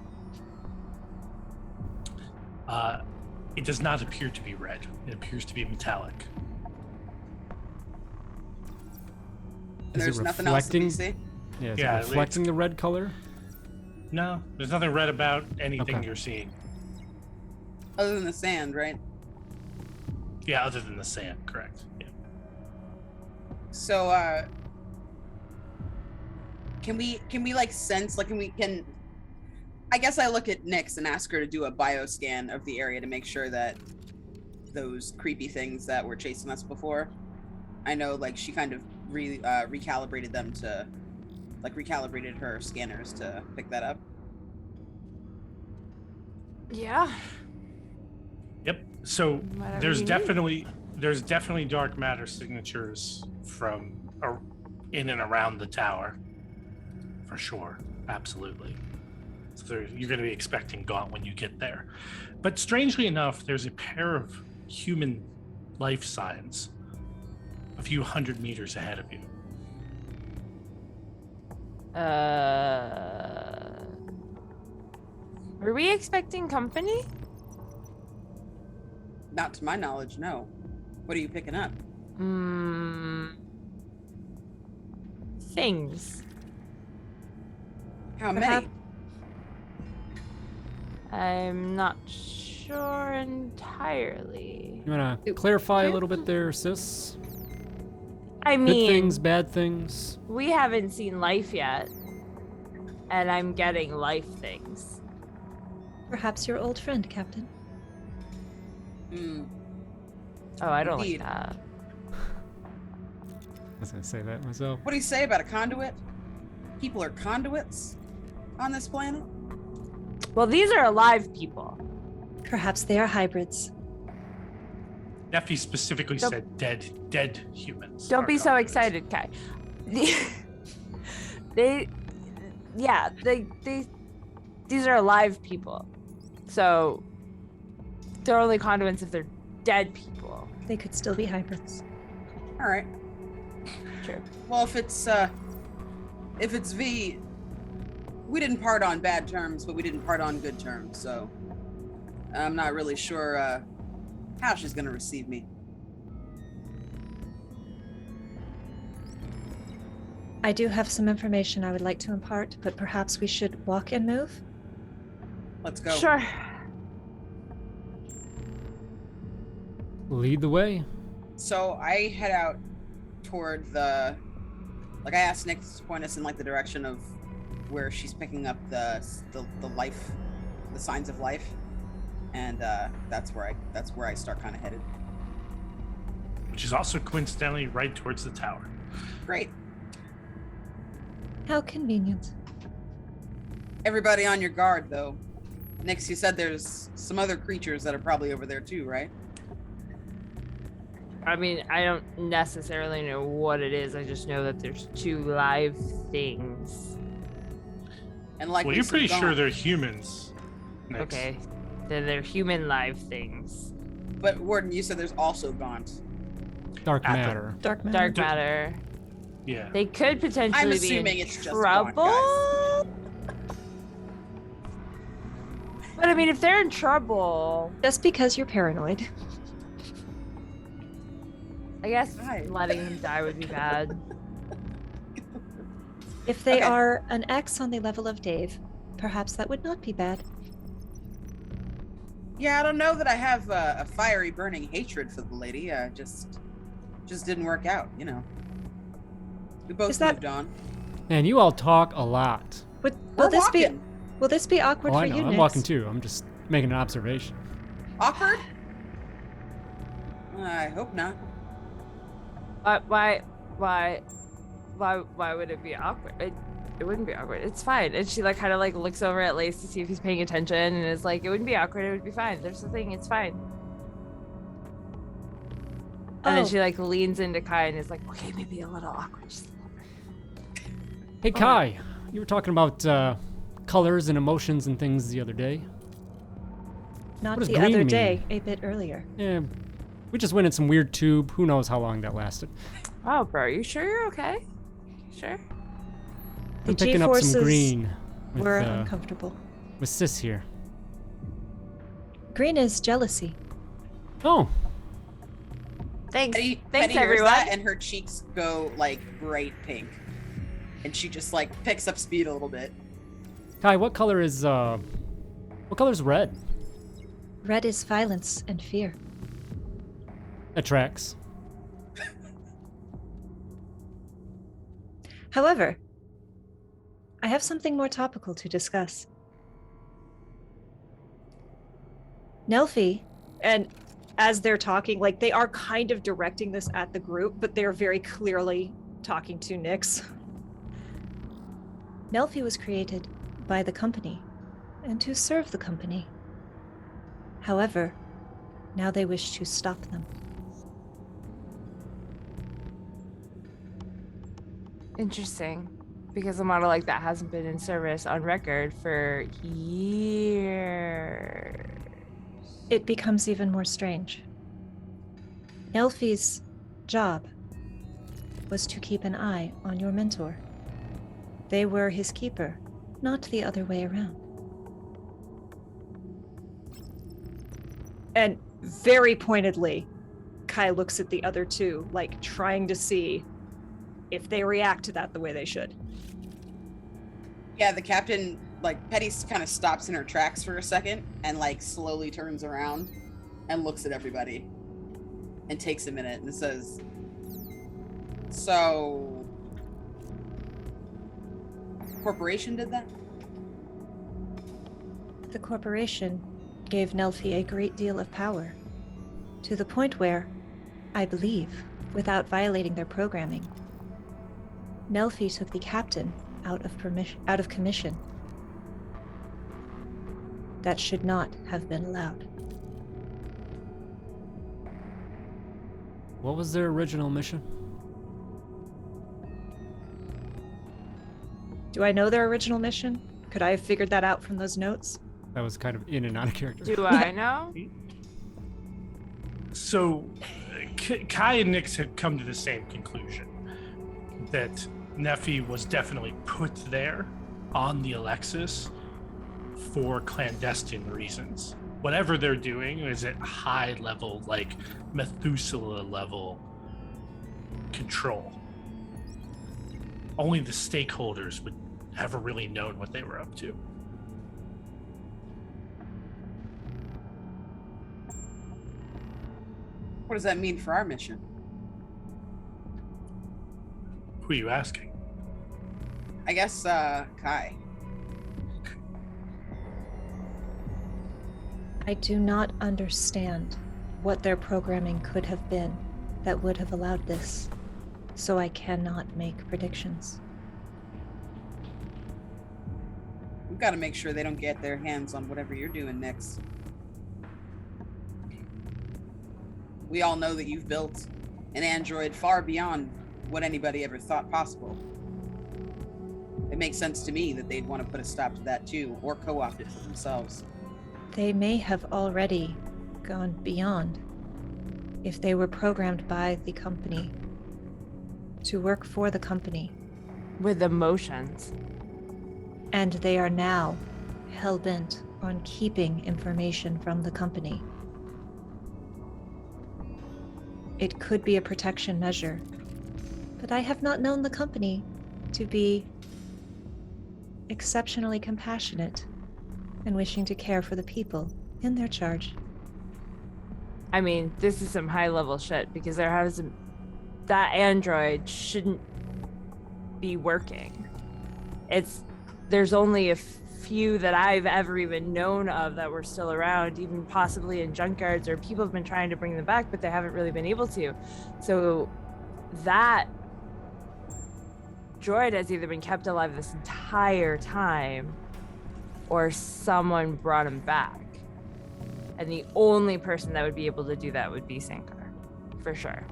It does not appear to be red. It appears to be metallic. Is There's it nothing else that we reflecting? see? Yeah, is Yeah, it reflecting the red color? No, there's nothing red about anything Okay. you're seeing. Other than the sand, right? Yeah, other than the sand, correct. Yeah. So, can we like sense, like, I guess I look at Nyx and ask her to do a bioscan of the area to make sure that those creepy things that were chasing us before, I know, like, she kind of recalibrated them to, like, recalibrated her scanners to pick that up. Yeah. Yep. So Whatever there's you need. definitely dark matter signatures from in and around the tower, for sure. Absolutely. So you're going to be expecting Gaunt when you get there. But strangely enough, there's a pair of human life signs a few hundred meters ahead of you. Were we expecting company? Not to my knowledge, no. What are you picking up? Things. How Perhaps- many? I'm not sure entirely. You want to clarify a little bit there, sis? I Good mean, things, bad things? we haven't seen life yet, and I'm getting life things. Perhaps your old friend, Captain. Hmm. Oh, I don't Indeed. like that. I was going to say that myself. What do you say about a conduit? People are conduits on this planet? Well, these are alive people. Perhaps they are hybrids. Nephi specifically Don't- said dead humans. Don't are be so convicts. excited, Kai. These are alive people. So they're only conduits if they're dead people. They could still be hybrids. All right. True. Well, if it's V, we didn't part on bad terms, but we didn't part on good terms. So I'm not really sure how she's gonna receive me. I do have some information I would like to impart, but perhaps we should walk and move? Let's go. Sure. Lead the way. So I head out toward I asked Nick to point us in like the direction of where she's picking up the life, the signs of life, and that's where I start kind of headed. Which is also coincidentally right towards the tower. Great. How convenient. Everybody on your guard, though. Nix, you said there's some other creatures that are probably over there too, right? I mean, I don't necessarily know what it is. I just know that there's 2 live things. And like Well, you're pretty sure they're humans. Nyx. Okay. Then they're human live things. But Warden, you said there's also Gaunt. Dark At the- matter. Dark matter. Dark matter. Yeah. They could potentially I'm be assuming in it's just trouble. gone, But I mean, if they're in trouble, Just because you're paranoid. I guess Right. letting them die would be bad. If they Okay. are an X on the level of Dave, perhaps that would not be bad. Yeah, I don't know that I have a fiery, burning hatred for the lady. Just didn't work out, you know. We both Is that- moved on. Man, you all talk a lot. Will We're this be walking. will this be awkward Oh, for I know. you, I'm Nyx? walking too. I'm just making an observation. Awkward? I hope not. Why would it be awkward? It wouldn't be awkward. It's fine. And she like kind of like looks over at Lase to see if he's paying attention, and is like, it wouldn't be awkward. It would be fine. There's the thing. It's fine. And then Oh. she like leans into Kai and is like, okay, maybe a little awkward. Just a little bit. Hey, Kai, you were talking about colors and emotions and things the other day. Not What does the green other mean? day, a bit earlier. Yeah, we just went in some weird tube. Who knows how long that lasted? Oh, bro, you sure you're okay? Sure. The I'm picking up some G-forces green with, were uncomfortable. with Sis here. Green is jealousy. Oh, Thanks. Petty Thanks, hears everyone. that, and her cheeks go like bright pink, and she just like picks up speed a little bit. Kai, what color is red? Red is violence and fear. That tracks. However, I have something more topical to discuss. Nelphie, and as they're talking, like they are kind of directing this at the group, but they're very clearly talking to Nyx. Nelphie was created by the company and to serve the company. However, now they wish to stop them. Interesting. Because a model like that hasn't been in service on record for years. It becomes even more strange. Nelphie's job was to keep an eye on your mentor. They were his keeper, not the other way around. And very pointedly, Kai looks at the other two, like trying to see if they react to that the way they should. Yeah, the captain, like, Petty kind of stops in her tracks for a second and, like, slowly turns around and looks at everybody and takes a minute and says, so, corporation did that? The corporation gave Nelphie a great deal of power, to the point where, I believe, without violating their programming, Nelphie took the captain out of commission. That should not have been allowed. What was their original mission? Do I know their original mission? Could I have figured that out from those notes? That was kind of in and out of character. Do I know? So, Kai and Nyx had come to the same conclusion that Nephi was definitely put there on the Alexis for clandestine reasons. Whatever they're doing is at high level, like Methuselah level control. Only the stakeholders would ever really known what they were up to. What does that mean for our mission? Who are you asking? I guess, Kai. I do not understand what their programming could have been that would have allowed this, so I cannot make predictions. We've got to make sure they don't get their hands on whatever you're doing next. We all know that you've built an android far beyond what anybody ever thought possible. It makes sense to me that they'd want to put a stop to that too, or co-opt it for themselves. They may have already gone beyond if they were programmed by the company to work for the company. With emotions. And they are now hell-bent on keeping information from the company. It could be a protection measure, but I have not known the company to be exceptionally compassionate and wishing to care for the people in their charge. I mean, this is some high-level shit because that android shouldn't be working. There's only a few that I've ever even known of that were still around, even possibly in junkyards, or people have been trying to bring them back, but they haven't really been able to. So that droid has either been kept alive this entire time or someone brought him back. And the only person that would be able to do that would be Sankar, for sure.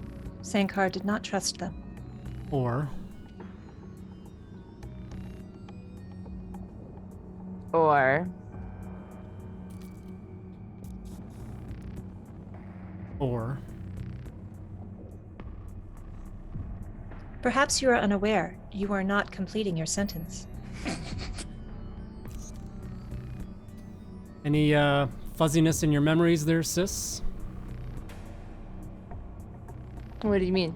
Sankar did not trust them. Or Perhaps you are unaware. You are not completing your sentence. any fuzziness in your memories there, sis? What do you mean?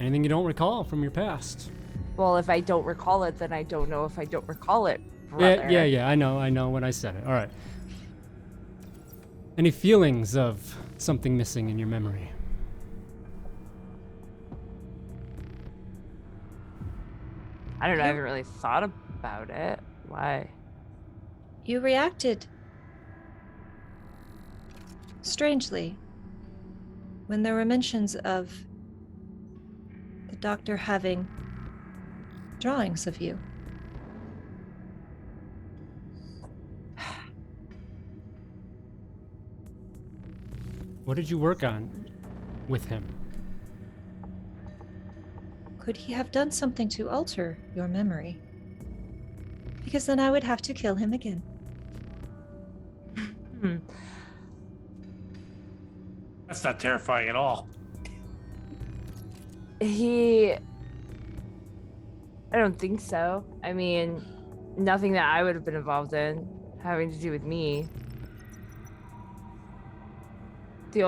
Anything you don't recall from your past? Well, if I don't recall it, then I don't know if I don't recall it, brother. Yeah, I know when I said it. All right. Any feelings of something missing in your memory? I don't know, I haven't really thought about it. Why? You reacted strangely when there were mentions of the doctor having drawings of you. What did you work on with him? Could he have done something to alter your memory? Because then I would have to kill him again. That's not terrifying at all. I don't think so. I mean, nothing that I would have been involved in having to do with me. The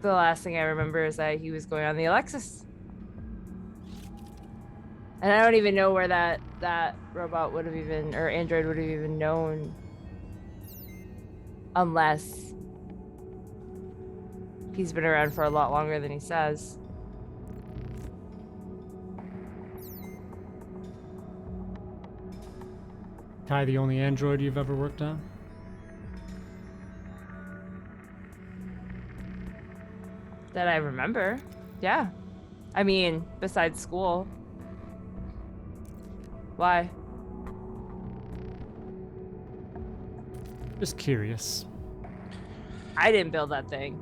last thing I remember is that he was going on the Alexis. And I don't even know where that robot would have even, or android would have even known, unless he's been around for a lot longer than he says. Kai, the only android you've ever worked on? That I remember. Yeah. I mean, besides school. Why? Just curious. I didn't build that thing.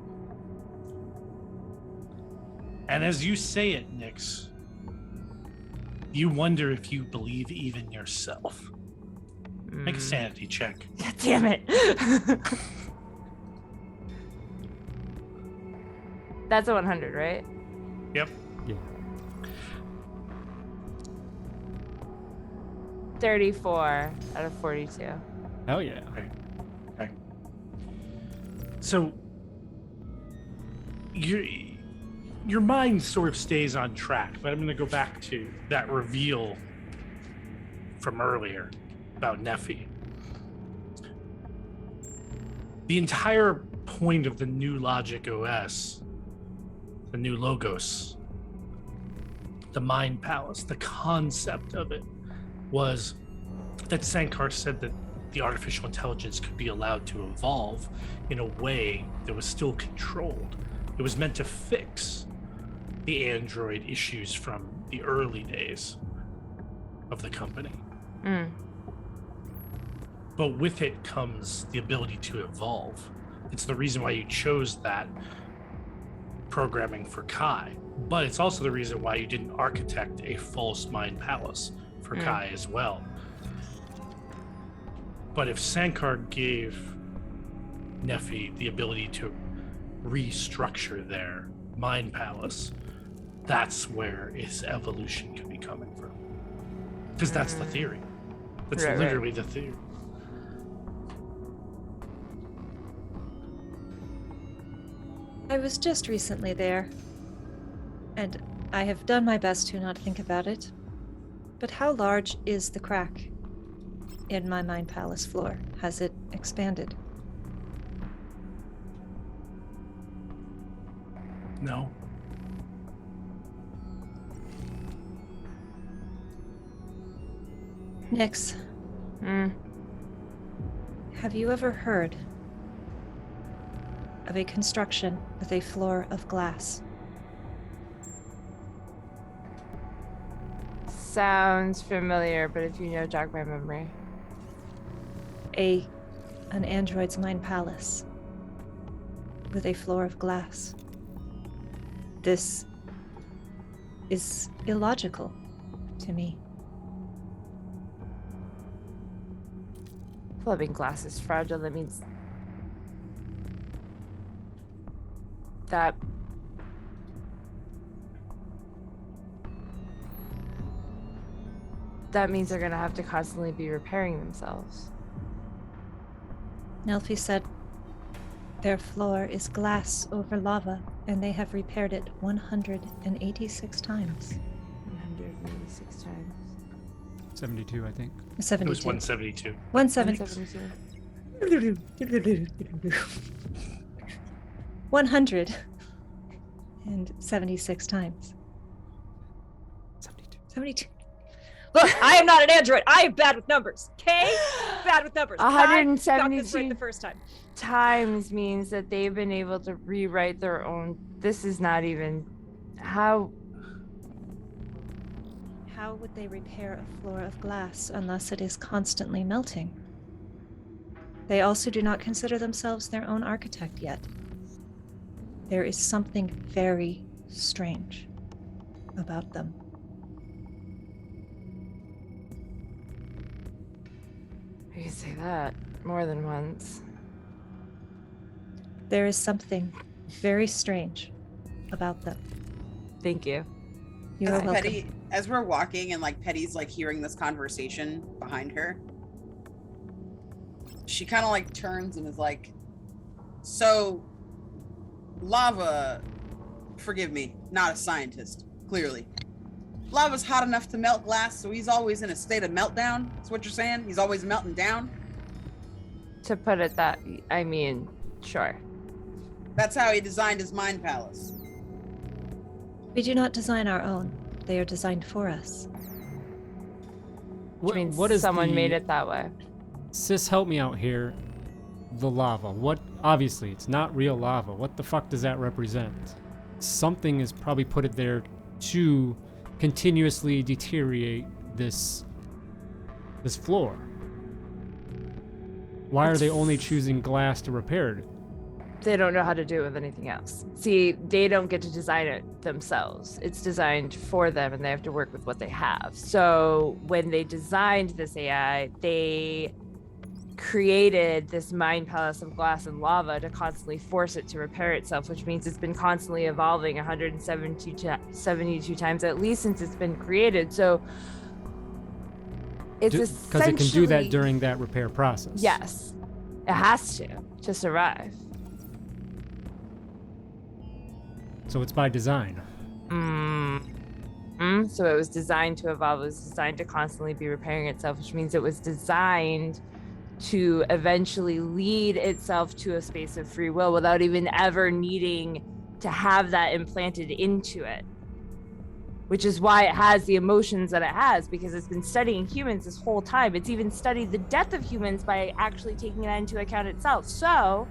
And as you say it, Nyx, you wonder if you believe even yourself. Make a sanity check. God damn it. That's a 100, right? Yep. Yeah. 34 out of 42. Hell yeah. Okay. So your mind sort of stays on track, but I'm going to go back to that reveal from earlier about Nephi. The entire point of the new Logic OS, the new Logos, the Mind Palace, the concept of it was that Sankar said that the artificial intelligence could be allowed to evolve in a way that was still controlled. It was meant to fix the android issues from the early days of the company. But with it comes the ability to evolve. It's the reason why you chose that programming for Kai, but it's also the reason why you didn't architect a false mind palace for Kai as well. But if Sankar gave Nephi the ability to restructure their mind palace, that's where its evolution could be coming from. Because that's the theory. That's literally the theory. I was just recently there, and I have done my best to not think about it. But how large is the crack in my mind palace floor? Has it expanded? No. Nyx, have you ever heard of a construction with a floor of glass? Sounds familiar, but if you know, jog my memory. An android's mind palace with a floor of glass. This is illogical to me. Flipping glass is fragile. That means that means they're gonna have to constantly be repairing themselves. Nelfi said their floor is glass over lava, and they have repaired it 186 times. 186 times. 72, I think. 72. It was 172. 172. 176 times. 72. 72. Look, I am not an android. I am bad with numbers. Okay? Bad with numbers. 172 I got this right the first time. times means that they've been able to rewrite their own. This is not even how. How would they repair a floor of glass unless it is constantly melting? They also do not consider themselves their own architect yet. There is something very strange about them. You can say that more than once. There is something very strange about them. Thank you. You are welcome. Petty, as we're walking and like Petty's like hearing this conversation behind her, she kind of like turns and is like, so lava, forgive me, not a scientist, clearly. Lava's hot enough to melt glass, so he's always in a state of meltdown. That's what you're saying? He's always melting down? To put it that, I mean, sure. That's how he designed his mind palace. We do not design our own. They are designed for us. Which means what is someone made it that way. Sis, help me out here. The lava. What? Obviously, it's not real lava. What the fuck does that represent? Something has probably put it there to continuously deteriorate this floor. Why are they only choosing glass to repair it? they don't know how to do it with anything else. See, they don't get to design it themselves. It's designed for them, and they have to work with what they have. So when they designed this AI, they created this mind palace of glass and lava to constantly force it to repair itself, which means it's been constantly evolving 172 times at least since it's been created. So it's essentially... Because it can do that during that repair process. Yes, it has to survive. So it's by design. So it was designed to evolve. It was designed to constantly be repairing itself, which means it was designed to eventually lead itself to a space of free will without even ever needing to have that implanted into it. Which is why it has the emotions that it has, because it's been studying humans this whole time. It's even studied the death of humans by actually taking that into account itself. So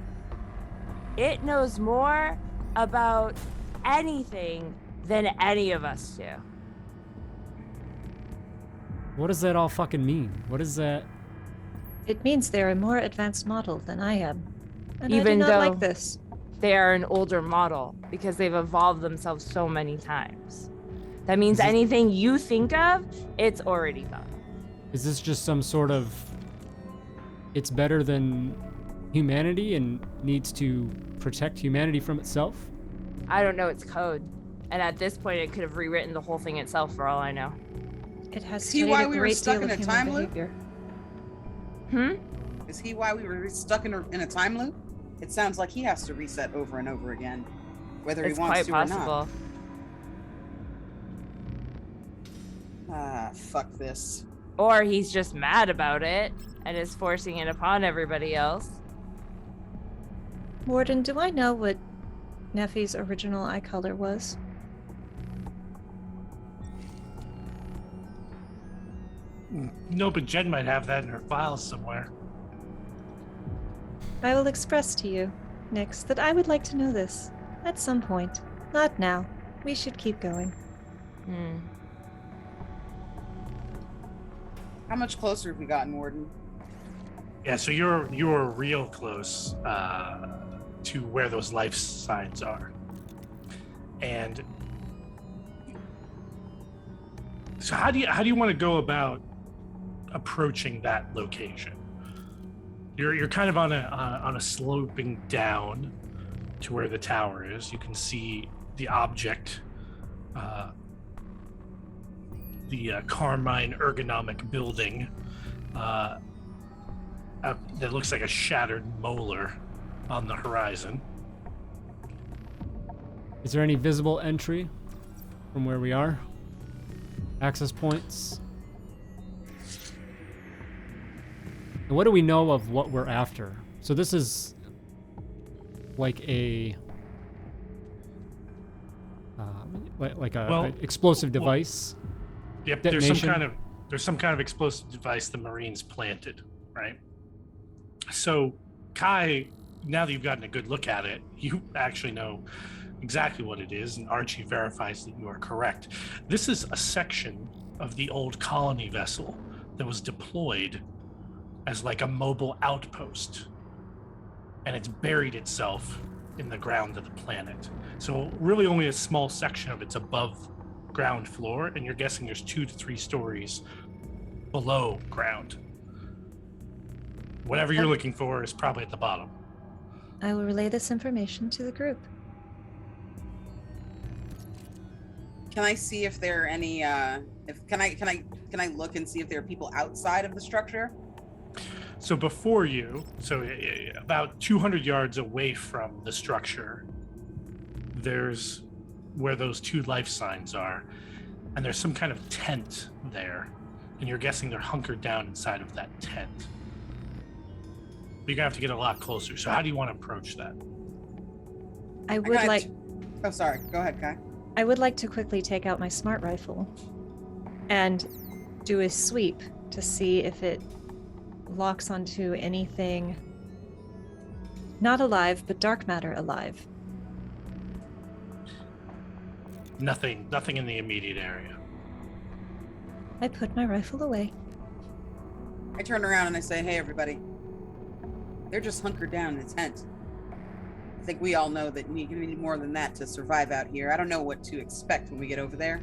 it knows more about anything than any of us do. What does that all fucking mean? What is that? It means they're a more advanced model than I am. And Even I do not though like this. they are an older model because they've evolved themselves so many times. That means anything you think of, it's already done. Is this just some sort of... It's better than humanity and needs to protect humanity from itself? I don't know its code. And at this point, it could have rewritten the whole thing itself for all I know. It has See studied why a we were great stuck deal in of a human time loop? behavior. Is he why we were stuck in a time loop? It sounds like he has to reset over and over again, whether It's he wants quite to possible. or not. Fuck this. Or he's just mad about it and is forcing it upon everybody else. Warden, do I know what Neffy's original eye color was? No, but Jen might have that in her files somewhere. I will express to you, Nyx, that I would like to know this. At some point. Not now. We should keep going. How much closer have we gotten, Warden? Yeah, so you're real close to where those life signs are. And so how do you want to go about approaching that location? You're kind of on a sloping down to where the tower is. You can see the object, the carmine ergonomic building that looks like a shattered molar on the horizon. Is there any visible entry from where we are? Access points? And what do we know of what we're after? So this is like a explosive device. Yep, Detonation. there's some kind of explosive device the Marines planted, right? So Kai, now that you've gotten a good look at it, you actually know exactly what it is, and Archie verifies that you are correct. This is a section of the old colony vessel that was deployed as like a mobile outpost, and it's buried itself in the ground of the planet. So really only a small section of it's above ground floor, and you're guessing there's 2 to 3 stories below ground. Whatever you're looking for is probably at the bottom. I will relay this information to the group. Can I see if there are any? Can I look and see if there are people outside of the structure? So before you, about 200 yards away from the structure, there's where those 2 life signs are, and there's some kind of tent there, and you're guessing they're hunkered down inside of that tent. But you're gonna have to get a lot closer. So how do you want to approach that? I would like. Oh, sorry. Go ahead, Kai. I would like to quickly take out my smart rifle and do a sweep to see if it locks onto anything not alive, but dark matter alive. Nothing in the immediate area. I put my rifle away. I turn around and I say, "Hey, everybody. They're just hunkered down in a tent. I think we all know that you need more than that to survive out here. I don't know what to expect when we get over there.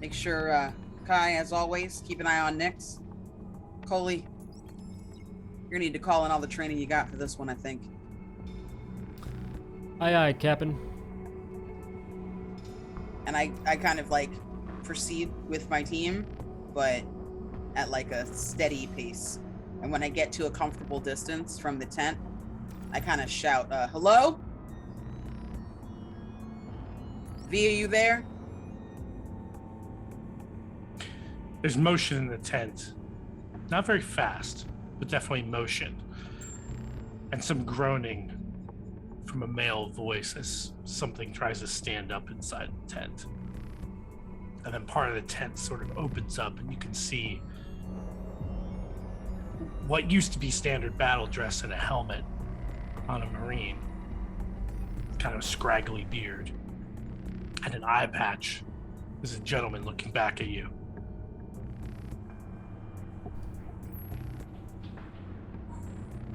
Make sure, Kai, as always, keep an eye on Nyx. Coly, you're gonna need to call in all the training you got for this one, I think. Aye, aye, Captain. And I kind of like proceed with my team, but at like a steady pace. And when I get to a comfortable distance from the tent, I kind of shout, hello? V, are you there? There's motion in the tent. Not very fast, but definitely motion. And some groaning from a male voice as something tries to stand up inside the tent. And then part of the tent sort of opens up and you can see what used to be standard battle dress and a helmet on a Marine. Kind of scraggly beard. And an eye patch. There's a gentleman looking back at you.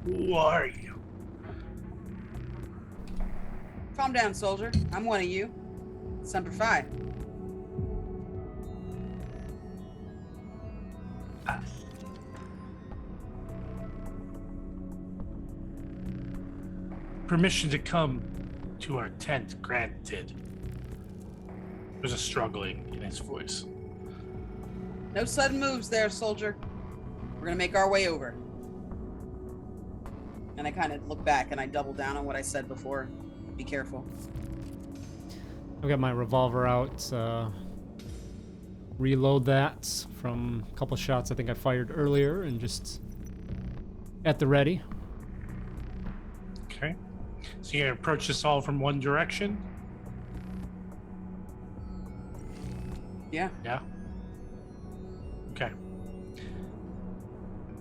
Who are you? Calm down, soldier. I'm one of you. Semper Fi. Permission to come to our tent granted. There's a struggling in his voice. No sudden moves there, soldier. We're gonna make our way over. And I kind of look back and I double down on what I said before. Be careful. I've got my revolver out. Reload that from a couple shots I think I fired earlier and just at the ready. Okay. So you're gonna approach this all from one direction? Yeah. Yeah. Okay.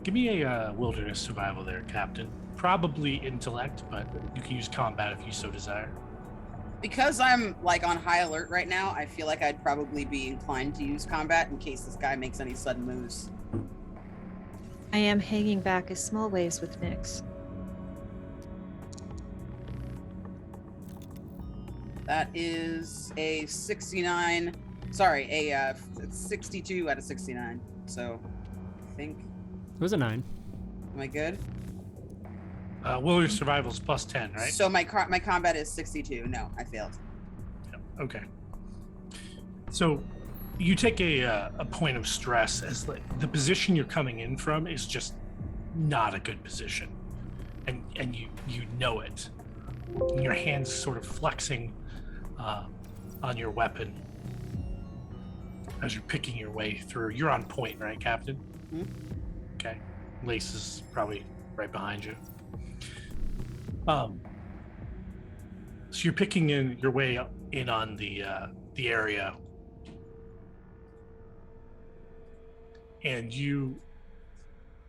Give me a wilderness survival there, Captain. Probably intellect, but you can use combat if you so desire. Because I'm like on high alert right now, I feel like I'd probably be inclined to use combat in case this guy makes any sudden moves. I am hanging back a small ways with Nyx. That is a 69. Sorry, a 62 out of 69. So, I think. It was a 9. Am I good? Wilderness survival is plus 10, right? So my combat is 62. No, I failed. Yep. Okay. So you take a point of stress as like the position you're coming in from is just not a good position, and you know it. And your hands sort of flexing on your weapon as you're picking your way through. You're on point, right, Captain? Mm-hmm. Okay. Lase is probably right behind you. So you're picking in your way in on the area, and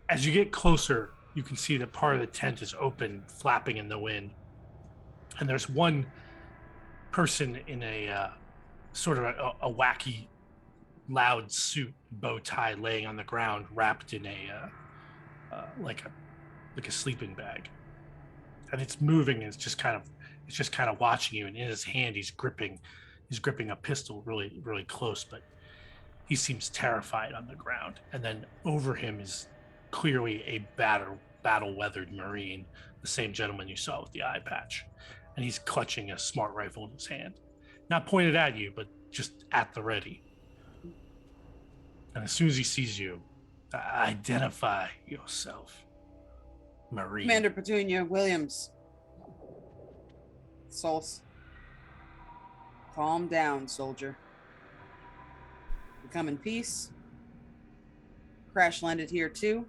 as you get closer, you can see that part of the tent is open, flapping in the wind, and there's one person in a sort of a wacky, loud suit, bow tie, laying on the ground, wrapped in a like a sleeping bag. And it's moving, and it's just kind of watching you. And in his hand, he's gripping a pistol really, really close, but he seems terrified on the ground. And then over him is clearly a battle-weathered Marine, the same gentleman you saw with the eye patch. And he's clutching a smart rifle in his hand, not pointed at you, but just at the ready. And as soon as he sees you, identify yourself. Marine. Commander Petunia Williams. Sols. Calm down, soldier. We come in peace. Crash landed here too.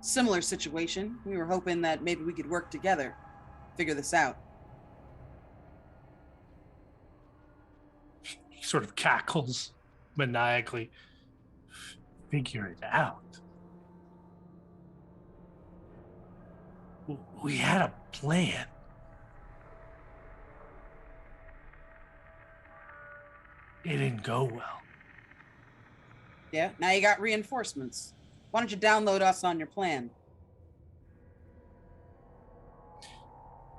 Similar situation. We were hoping that maybe we could work together, figure this out. He sort of cackles maniacally. Figure it out. We had a plan. It didn't go well. Yeah, now you got reinforcements. Why don't you download us on your plan?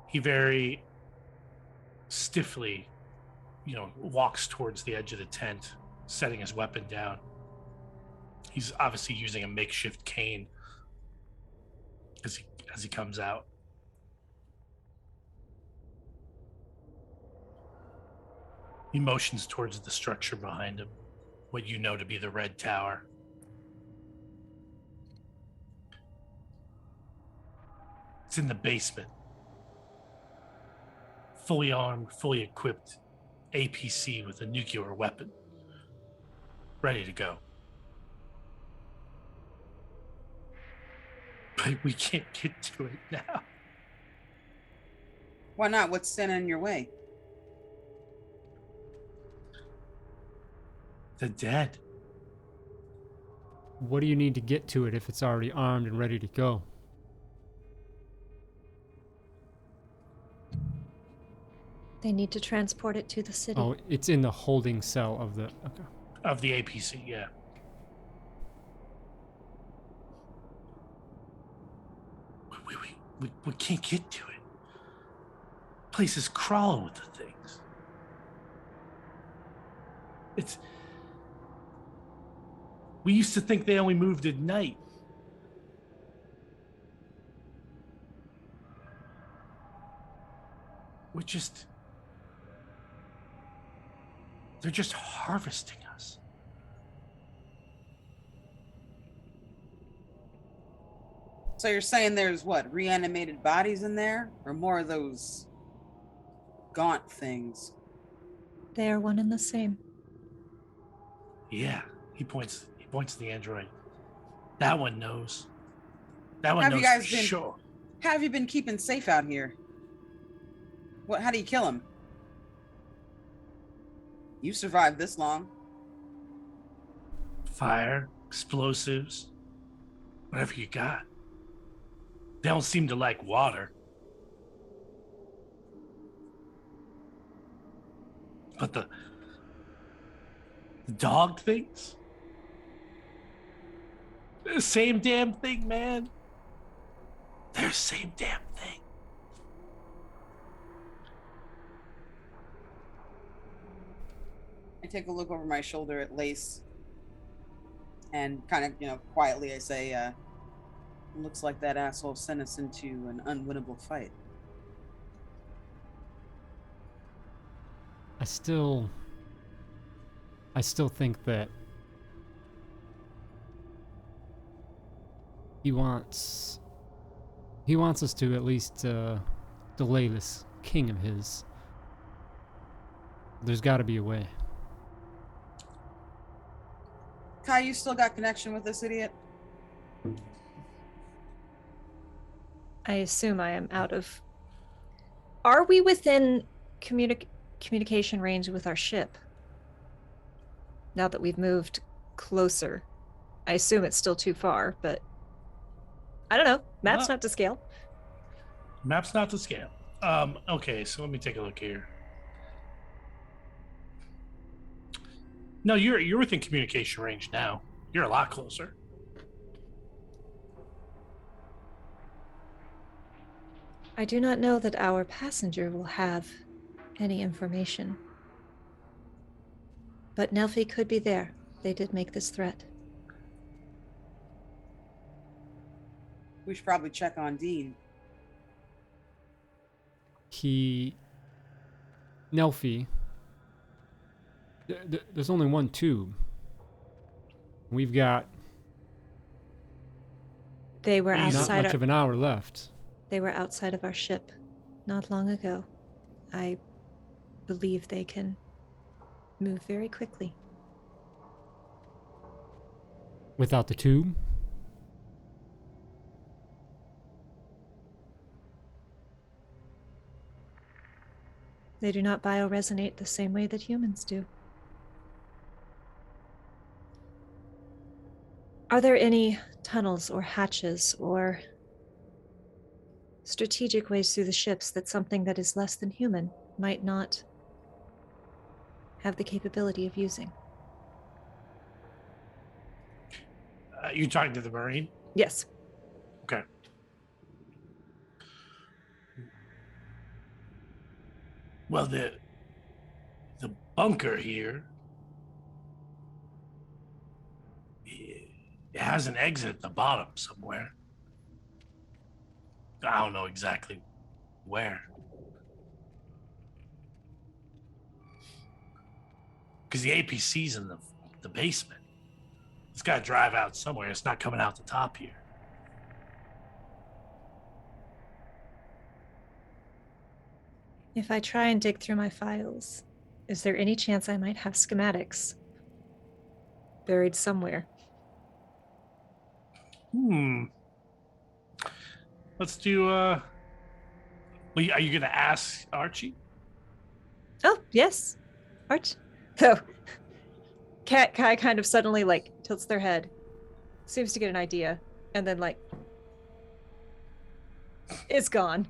He very stiffly, walks towards the edge of the tent, setting his weapon down. He's obviously using a makeshift cane as he comes out. He motions towards the structure behind him, what you know to be the Red Tower. It's in the basement. Fully armed, fully equipped APC with a nuclear weapon. Ready to go. But we can't get to it now. Why not? What's standing in your way? The dead. What do you need to get to it if it's already armed and ready to go? They need to transport it to the city. Oh, it's in the holding cell of the... Okay. Of the APC, yeah. We can't get to it. Place is crawling with the things. We used to think they only moved at night. They're just harvesting us. So you're saying there's what, reanimated bodies in there? Or more of those gaunt things? They are one and the same. Yeah, he points to the android. That one knows. That one Have knows you guys for been- sure. How have you been keeping safe out here? How do you kill him? You survived this long. Fire, explosives, whatever you got. They don't seem to like water. But the dog things? The same damn thing, man. They're the same damn thing. I take a look over my shoulder at Lase and kind of, quietly I say, looks like that asshole sent us into an unwinnable fight. I still think that he wants us to at least delay this king of his. There's got to be a way. Kai, you still got connection with this idiot? I assume I am out of... Are we within communication range with our ship? Now that we've moved closer. I assume it's still too far, but... I don't know. Map's not to scale. Map's not to scale. Okay, so let me take a look here. No, you're within communication range now. You're a lot closer. I do not know that our passenger will have any information. But Nelfi could be there. They did make this threat. We should probably check on Dean. Nelfi, there's only one tube. We've got They were not outside much of an hour left. They were outside of our ship not long ago. I believe they can move very quickly. Without the tube? They do not bioresonate the same way that humans do. Are there any tunnels or hatches or strategic ways through the ships that something that is less than human might not have the capability of using? You talking to the Marine? Yes. Okay. Well, the bunker here, it has an exit at the bottom somewhere. I don't know exactly where. Because the APC's in the basement. It's got to drive out somewhere. It's not coming out the top here. If I try and dig through my files, is there any chance I might have schematics buried somewhere? Let's do, are you going to ask Archie? Oh, yes. Art. So, Kai kind of suddenly, like, tilts their head, seems to get an idea, and then, like, it's gone.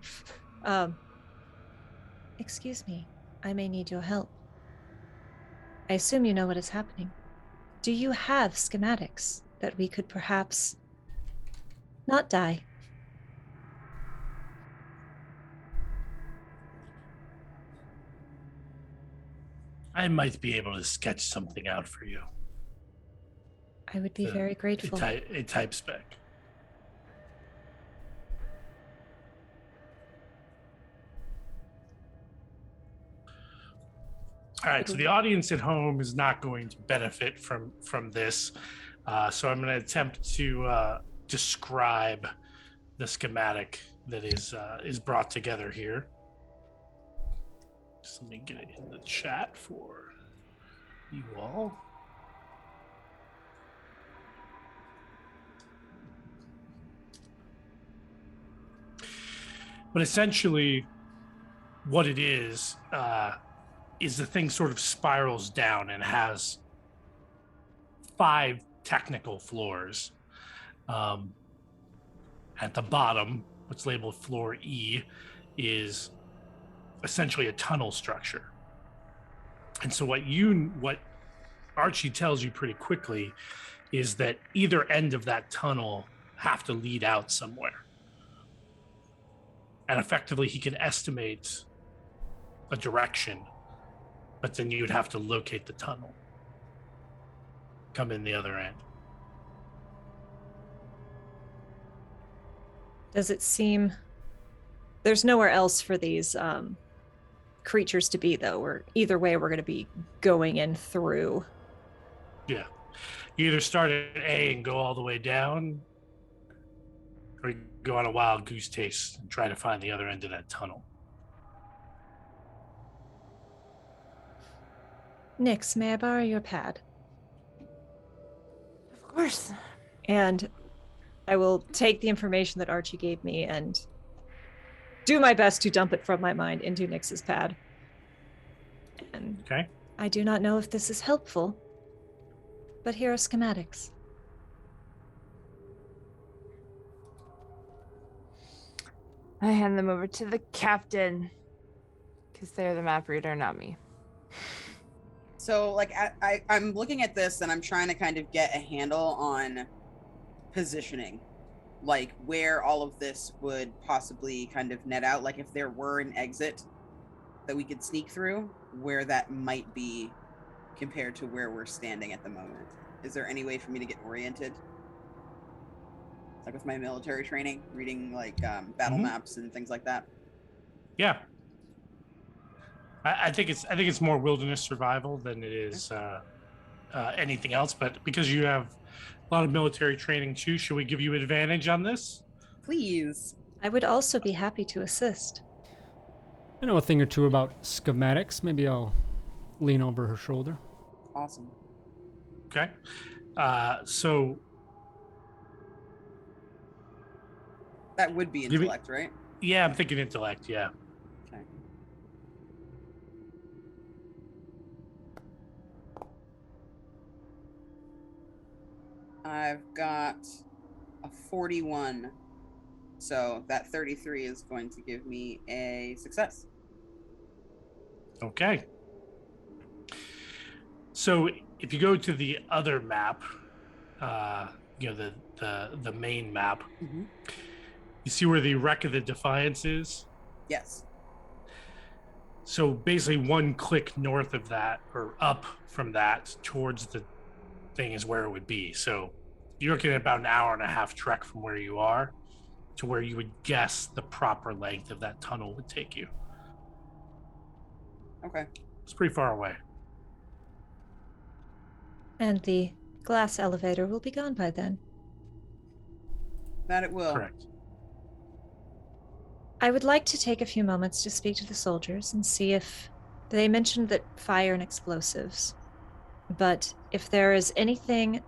Excuse me, I may need your help. I assume you know what is happening. Do you have schematics that we could perhaps not die? I might be able to sketch something out for you. I would be very grateful. A type spec. All right, so the audience at home is not going to benefit from this. So I'm going to attempt to describe the schematic that is brought together here. Just let me get it in the chat for you all. But essentially, what it is the thing sort of spirals down and has 5 technical floors. At the bottom, what's labeled floor E, is essentially a tunnel structure. And so what Archie tells you pretty quickly is that either end of that tunnel have to lead out somewhere. And effectively, he can estimate a direction, but then you would have to locate the tunnel. Come in the other end. Does it seem there's nowhere else for these creatures to be, though? Or either way, we're going to be going in through. Yeah. You either start at A and go all the way down, or you go on a wild goose chase and try to find the other end of that tunnel. Nyx, may I borrow your pad? Of course. And I will take the information that Archie gave me and do my best to dump it from my mind into Nyx's pad. And okay. I do not know if this is helpful, but here are schematics. I hand them over to the captain, because they're the map reader, not me. So, like, I'm looking at this and I'm trying to kind of get a handle on positioning, like where all of this would possibly kind of net out. Like, if there were an exit that we could sneak through, where that might be compared to where we're standing at the moment. Is there any way for me to get oriented? Like with my military training, reading like battle maps and things like that. Yeah. I think it's more wilderness survival than it is anything else. But because you have a lot of military training too, should we give you advantage on this? Please. I would also be happy to assist. I know a thing or two about schematics. Maybe I'll lean over her shoulder. Awesome. Okay. So that would be intellect, right? Yeah, I'm thinking intellect, yeah. Okay. I've got a 41. So that 33 is going to give me a success. Okay. So if you go to the other map, the main map, you see where the Wreck of the Defiance is? Yes. So basically, one click north of that, or up from that, towards the thing is where it would be. So you're looking at about an hour and a half trek from where you are to where you would guess the proper length of that tunnel would take you. Okay. It's pretty far away. And the glass elevator will be gone by then. That it will. Correct. I would like to take a few moments to speak to the soldiers and see if they mentioned that fire and explosives. But if there is anything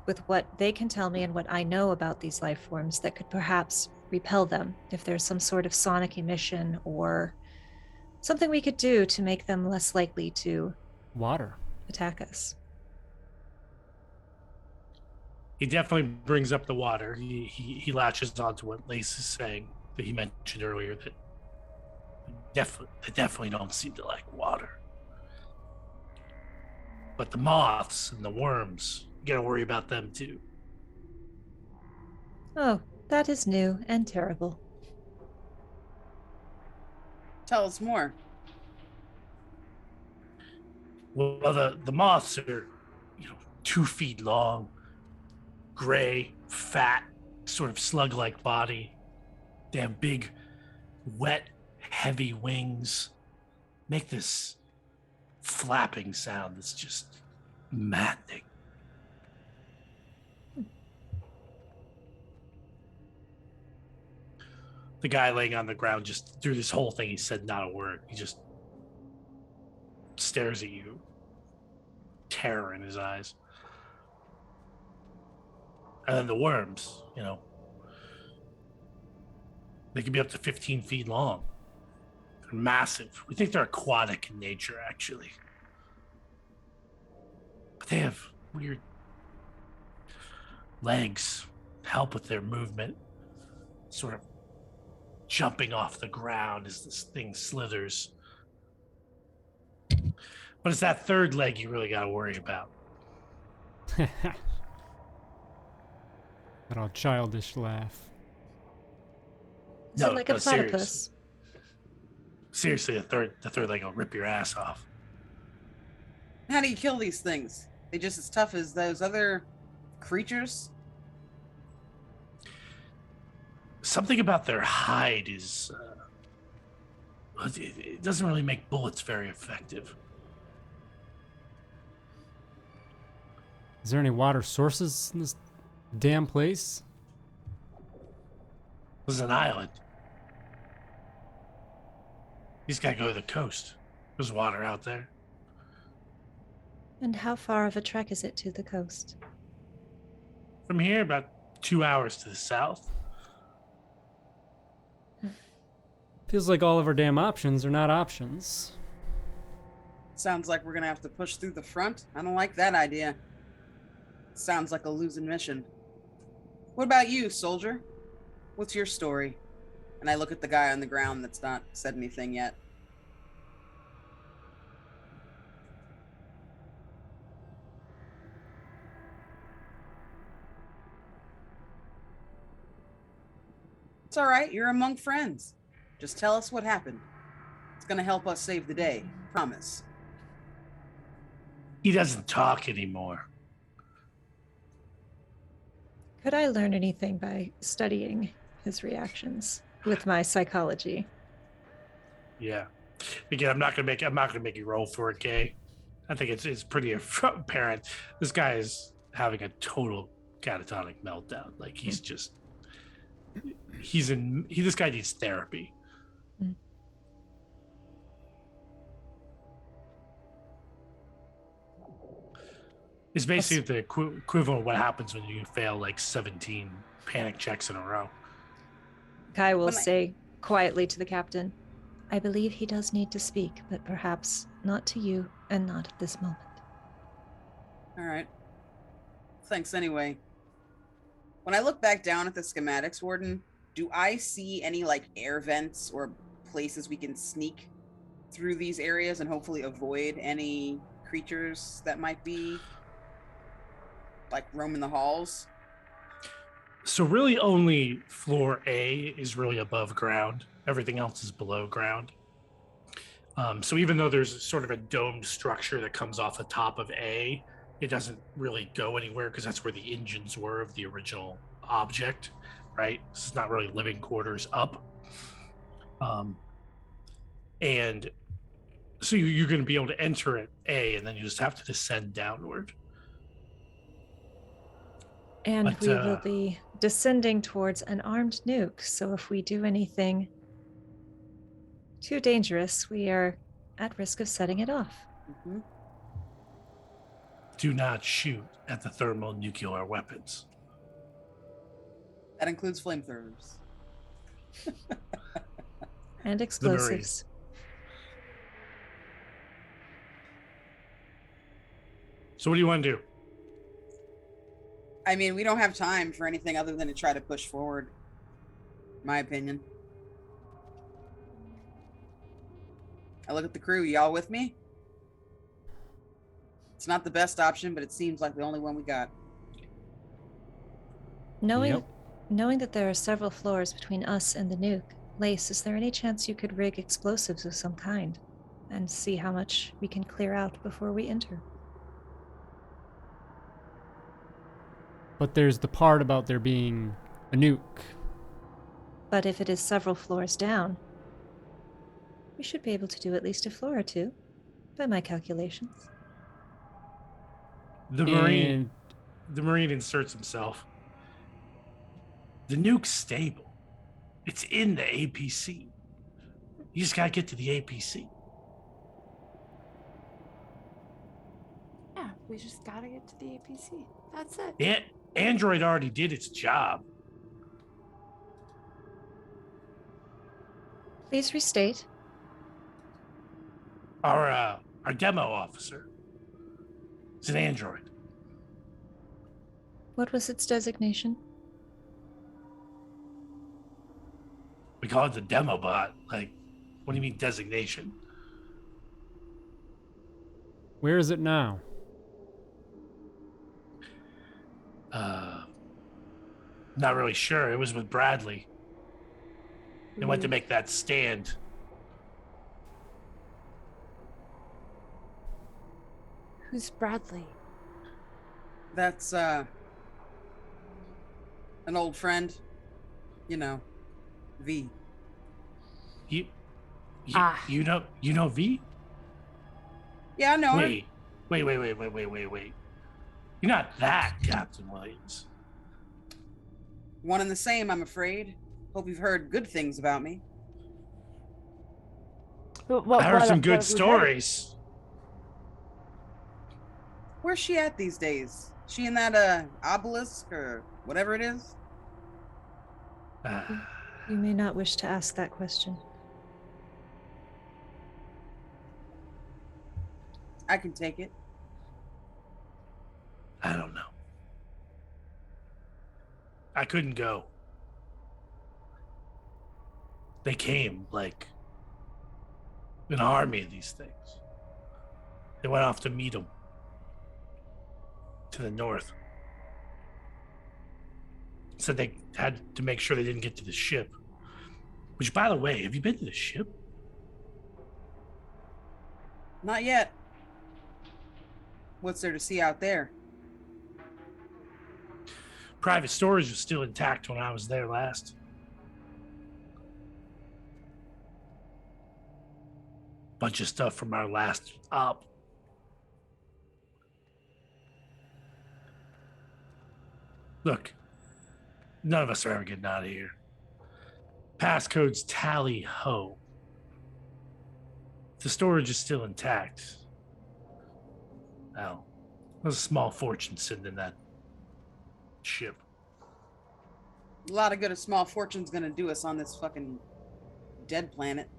with what they can tell me and what I know about these life forms that could perhaps repel them, if there's some sort of sonic emission or something we could do to make them less likely to Water. attack us. He definitely brings up the water. He latches onto what Lase is saying that he mentioned earlier, that they definitely don't seem to like water. But the moths and the worms, you gotta worry about them too. Oh, that is new and terrible. Tell us more. Well, the moths are, 2 feet long, gray, fat, sort of slug-like body. They have big, wet, heavy wings. Make this flapping sound that's just maddening. The guy laying on the ground, just through this whole thing, he said not a word. He just stares at you, terror in his eyes. And then the worms, they can be up to 15 feet long. They're massive. We think they're aquatic in nature, actually. But they have weird legs, help with their movement, sort of jumping off the ground as this thing slithers. But it's that third leg you really got to worry about. That all childish laugh. Is it like a serious. platypus? Seriously, the third leg will rip your ass off. How do you kill these things? They just as tough as those other creatures? Something about their hide is... it doesn't really make bullets very effective. Is there any water sources in this damn place? This is an island. You just gotta go to the coast. There's water out there. And how far of a trek is it to the coast? From here, about 2 hours to the south. Feels like all of our damn options are not options. Sounds like we're gonna have to push through the front. I don't like that idea. Sounds like a losing mission. What about you, soldier? What's your story? And I look at the guy on the ground that's not said anything yet. It's all right. You're among friends. Just tell us what happened. It's going to help us save the day. Promise. He doesn't talk anymore. Could I learn anything by studying his reactions with my psychology? Yeah. Again, I'm not gonna make you roll for it, Kay. I think it's pretty apparent. This guy is having a total catatonic meltdown. Like he's just this guy needs therapy. Mm. It's basically the equivalent of what happens when you fail like 17 panic checks in a row. Kai will say quietly to the captain, I believe he does need to speak, but perhaps not to you and not at this moment. All right. Thanks anyway. When I look back down at the schematics, Warden, do I see any like air vents or places we can sneak through these areas and hopefully avoid any creatures that might be like roaming the halls? So really only floor A is really above ground. Everything else is below ground. So even though there's sort of a domed structure that comes off the top of A, it doesn't really go anywhere because that's where the engines were of the original object, right? This is not really living quarters up. And so you're going to be able to enter at A, and then you just have to descend downward. And But, we will be descending towards an armed nuke, so if we do anything too dangerous, we are at risk of setting it off. Mm-hmm. Do not shoot at the thermonuclear weapons. That includes flamethrowers. And explosives. So what do you want to do? I mean, we don't have time for anything other than to try to push forward. My opinion. I look at the crew. Y'all with me? It's not the best option, but it seems like the only one we got. Knowing that there are several floors between us and the nuke, Lase, is there any chance you could rig explosives of some kind and see how much we can clear out before we enter? But there's the part about there being a nuke. But if it is several floors down, we should be able to do at least a floor or two, by my calculations. The Marine inserts himself. The nuke's stable. It's in the APC. You just gotta get to the APC. Yeah, we just gotta get to the APC. That's it. Yeah, Android already did its job. Please restate. Our demo officer is an android. What was its designation? We call it the demo bot. Like, what do you mean designation? Where is it now? Not really sure. It was with Bradley. They went to make that stand. Who's Bradley? That's an old friend. You know, V. You know V? Yeah, I know her. Wait. You're not that Captain Williams. One and the same, I'm afraid. Hope you've heard good things about me. I heard some good stories. Where's she at these days? She in that obelisk or whatever it is? You may not wish to ask that question. I can take it. I don't know. I couldn't go. They came like an army of these things. They went off to meet them to the north. Said they had to make sure they didn't get to the ship. Which, by the way, have you been to the ship? Not yet. What's there to see out there? Private storage was still intact when I was there last. Bunch of stuff from our last op. Look, none of us are ever getting out of here. Passcode's tally ho. The storage is still intact. Well, there's a small fortune sitting in that ship. A lot of good a small fortune's gonna do us on this fucking dead planet.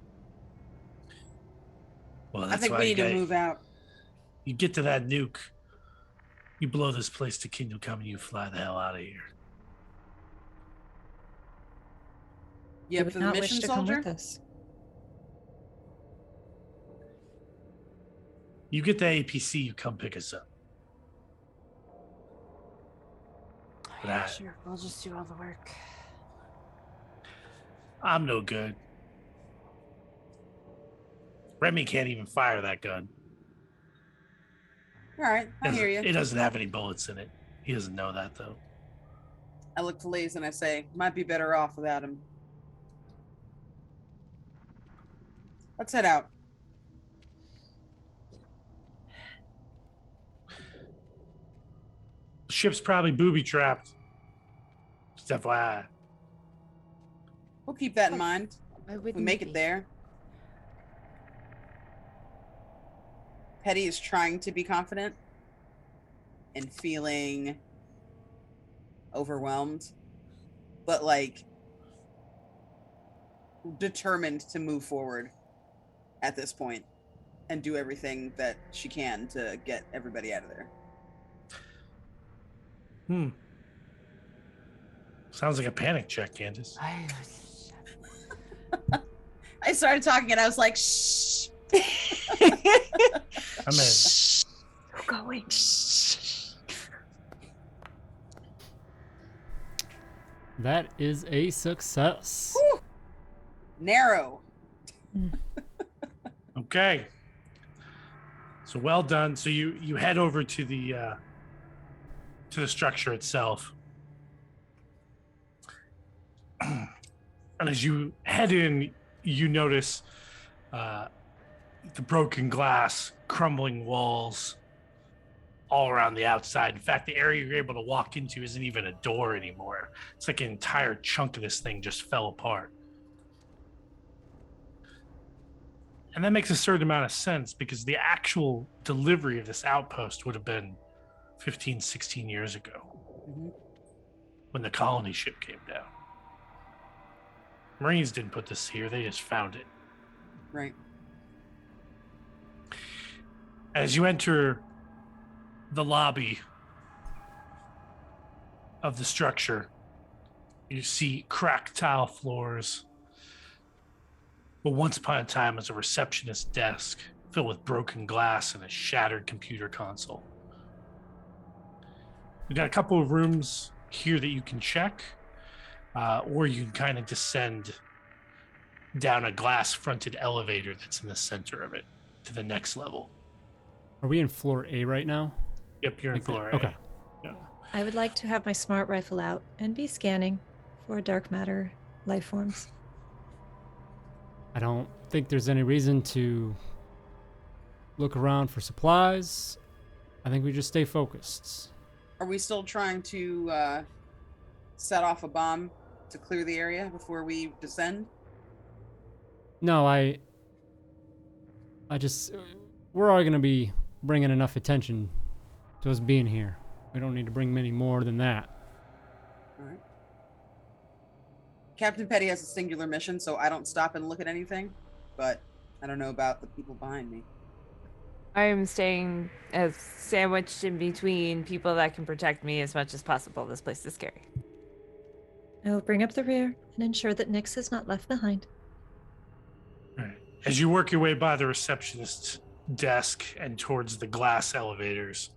Well, I that's think why we need to move out. You get to that nuke, you blow this place to Kingdom Come, and you fly the hell out of here. You You up would for the not wish mission, to come soldier? with us. You get the APC, you come pick us up. But Yeah, sure. We'll just do all the work. I'm no good. Remy can't even fire that gun. All right, I hear you. It doesn't have any bullets in it. He doesn't know that, though. I look to Lase and I say, might be better off without him. Let's head out. The ship's probably booby-trapped. Just FYI. We'll keep that in mind. Why If wouldn't we make it it be? there. Petty is trying to be confident and feeling overwhelmed, but like determined to move forward at this point and do everything that she can to get everybody out of there. Sounds like a panic check, Candace. I started talking and I was like, shh. I'm in. We're going. That is a success. Whew. Narrow. Okay. So well done. So you head over to the structure itself. And as you head in, you notice the broken glass, crumbling walls all around the outside. In fact, the area you're able to walk into isn't even a door anymore. It's like an entire chunk of this thing just fell apart. And that makes a certain amount of sense because the actual delivery of this outpost would have been 15, 16 years ago when the colony ship came down. Marines didn't put this here, they just found it. Right. As you enter the lobby of the structure, you see cracked tile floors. But once upon a time was a receptionist desk filled with broken glass and a shattered computer console. We've got a couple of rooms here that you can check, or you can kind of descend down a glass-fronted elevator that's in the center of it to the next level. Are we in floor A right now? Yep, you're in floor A. Okay. Yeah. I would like to have my smart rifle out and be scanning for dark matter life forms. I don't think there's any reason to look around for supplies. I think we just stay focused. Are we still trying to set off a bomb to clear the area before we descend? No, I just, we're all going to be bringing enough attention to us being here. We don't need to bring many more than that. All right. Captain Petty has a singular mission, so I don't stop and look at anything, but I don't know about the people behind me. I am staying as sandwiched in between people that can protect me as much as possible. This place is scary. I will bring up the rear and ensure that Nyx is not left behind. All right. As you work your way by the receptionist's desk and towards the glass elevators,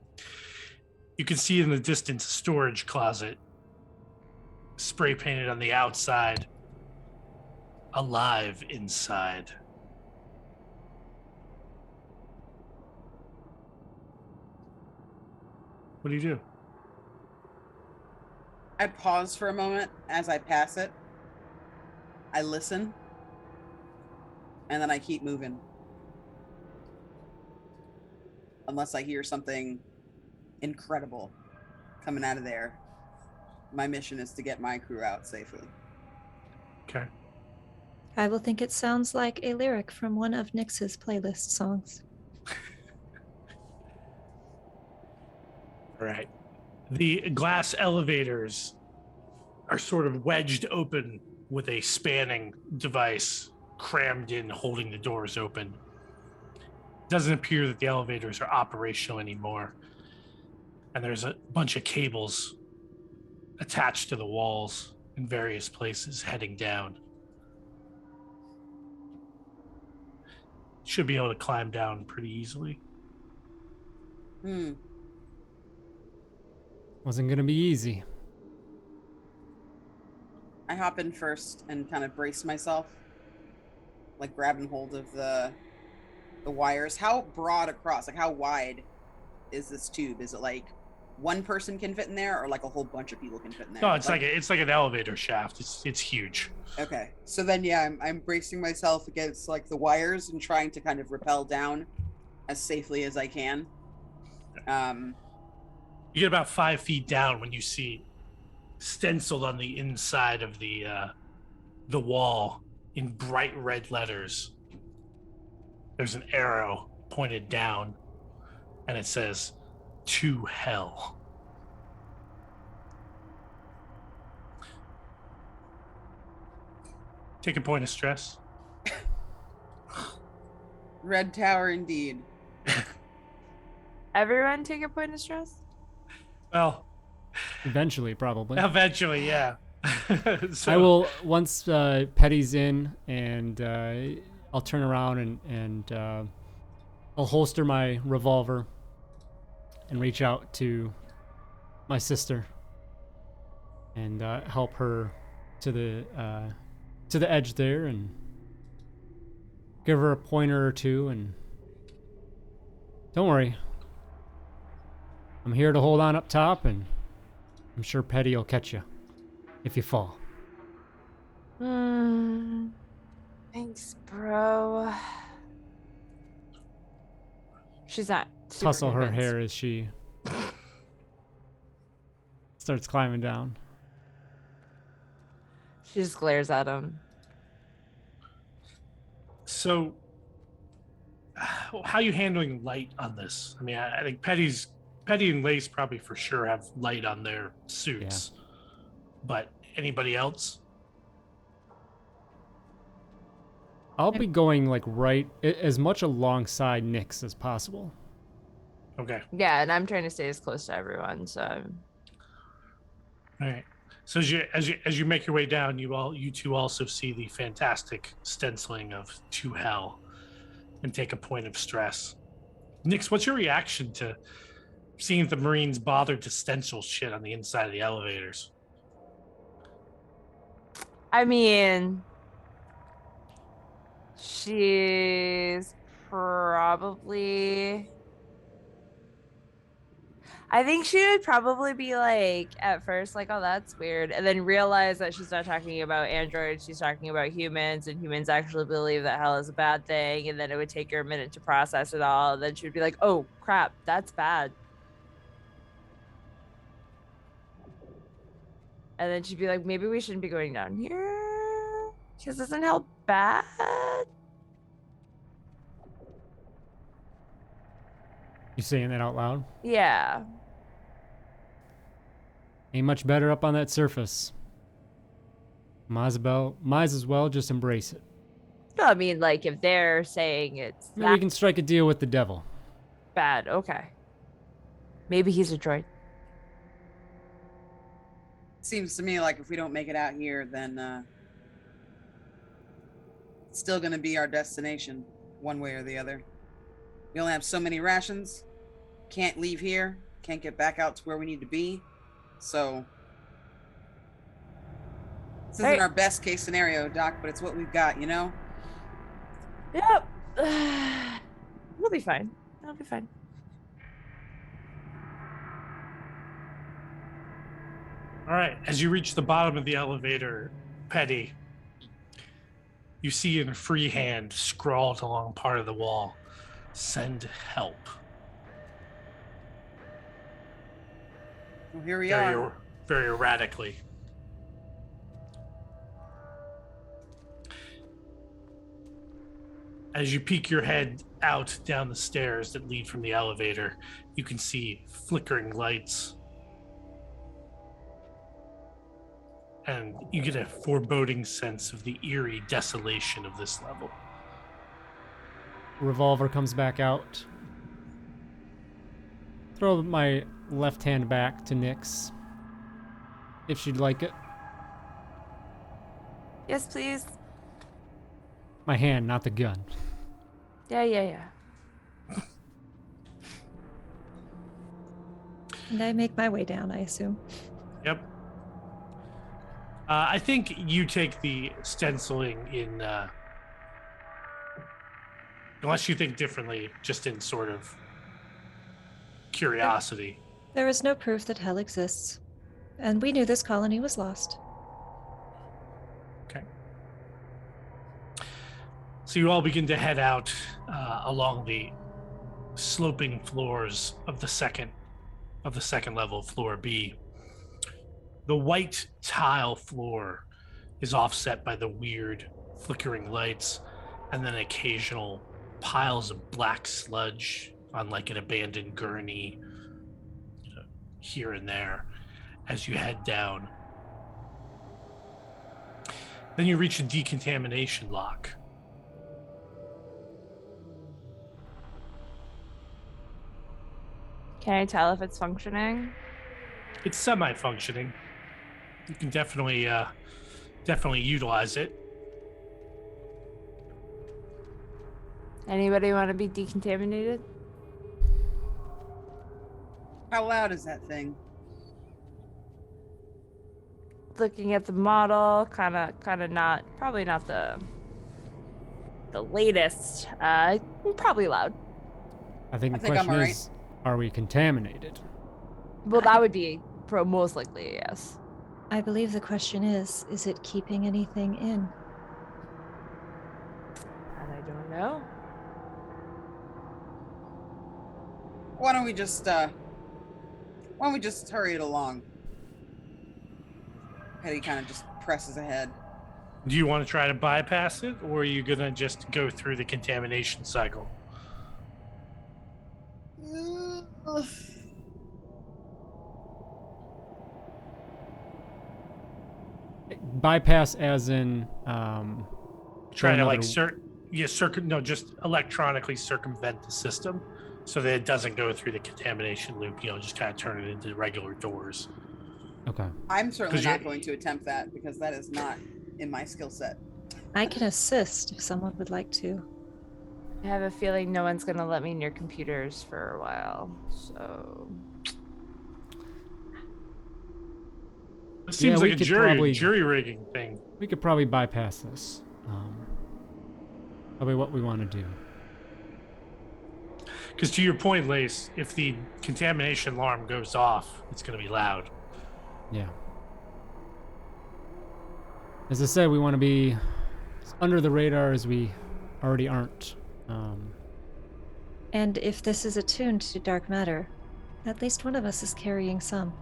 you can see in the distance a storage closet, spray painted on the outside, alive inside. What do you do? I pause for a moment as I pass it. I listen. And then I keep moving. Unless I hear something incredible coming out of there. My mission is to get my crew out safely. Okay. I will think it sounds like a lyric from one of Nyx's playlist songs. All right. The glass elevators are sort of wedged open with a spanning device crammed in, holding the doors open. Doesn't appear that the elevators are operational anymore. And there's a bunch of cables attached to the walls in various places heading down. Should be able to climb down pretty easily. Wasn't gonna be easy. I hop in first and kind of brace myself, like grabbing hold of the the wires. How broad across? Like, how wide is this tube? Is it like one person can fit in there, or like a whole bunch of people can fit in there? No, it's like an elevator shaft. It's huge. Okay, so then yeah, I'm bracing myself against like the wires and trying to kind of rappel down as safely as I can. You get about 5 feet down when you see stenciled on the inside of the wall in bright red letters. There's an arrow pointed down, and it says, "To hell." Take a point of stress. Red Tower indeed. Everyone take a point of stress? Well, Eventually, probably. eventually, yeah. So, I will, once Petty's in, and I'll turn around and I'll holster my revolver and reach out to my sister and help her to the edge there and give her a pointer or two. And don't worry, I'm here to hold on up top, and I'm sure Petty will catch you if you fall. Thanks, bro. She's not super Tussle her convinced. hair as she starts climbing down. She just glares at him. So, how are you handling light on this? I mean, I think Petty and Lase probably for sure have light on their suits. Yeah. But anybody else? I'll be going like right as much alongside Nyx as possible. Okay. Yeah, and I'm trying to stay as close to everyone, so. All right. So as you make your way down, you two also see the fantastic stenciling of "To Hell," and take a point of stress. Nyx, what's your reaction to seeing the Marines bothered to stencil shit on the inside of the elevators? I mean, she's probably. I think she would probably be like, at first, like, oh, that's weird. And then realize that she's not talking about androids. She's talking about humans, and humans actually believe that hell is a bad thing. And then it would take her a minute to process it all. And then she would be like, oh, crap, that's bad. And then she'd be like, maybe we shouldn't be going down here because isn't hell bad? You saying that out loud? Yeah. Ain't much better up on that surface. Might as well just embrace it. No, I mean, like, if they're saying it's Maybe we can strike a deal with the devil. bad, okay. Maybe he's a droid. Seems to me like if we don't make it out here, then it's still going to be our destination, one way or the other. We only have so many rations. Can't leave here. Can't get back out to where we need to be. So this isn't our best case scenario, Doc, but it's what we've got, you know? Yep. We'll be fine. It'll be fine. All right. As you reach the bottom of the elevator, Petty, you see in freehand scrawled along part of the wall, "Send help." Well, here we are. Very erratically. As you peek your head out down the stairs that lead from the elevator, you can see flickering lights. And you get a foreboding sense of the eerie desolation of this level. Revolver comes back out. Throw my left hand back to Nyx, if she'd like it. Yes, please. My hand, not the gun. Yeah. And I make my way down, I assume. Yep. I think you take the stenciling Unless you think differently, just in sort of curiosity. There is no proof that hell exists, and we knew this colony was lost. Okay. So you all begin to head out along the sloping floors of the second level, floor B. The white tile floor is offset by the weird flickering lights, and then occasional piles of black sludge on like an abandoned gurney here and there as you head down. Then you reach a decontamination lock. Can I tell if it's functioning? It's semi-functioning. You can definitely utilize it. Anybody want to be decontaminated? How loud is that thing? Looking at the model, kind of not, probably not the latest. Probably loud. I think the I'm question all right. is, are we contaminated? Well, that would be most likely yes. I believe the question is it keeping anything in? And I don't know. Why don't we just hurry it along? Hetty kind of just presses ahead. Do you want to try to bypass it, or are you gonna just go through the contamination cycle? Bypass as in Try to like another- just electronically circumvent the system so that it doesn't go through the contamination loop. Just kind of turn it into regular doors. Okay. I'm certainly 'Cause not you're- going to attempt that because that is not in my skill set. I can assist if someone would like to. I have a feeling no one's gonna let me near computers for a while. So It seems we like a could jury rigging thing. We could probably bypass this. Probably what we want to do. Because to your point, Lase, if the contamination alarm goes off, it's going to be loud. Yeah. As I said, we want to be as under the radar as we already aren't. And if this is attuned to dark matter, at least one of us is carrying some,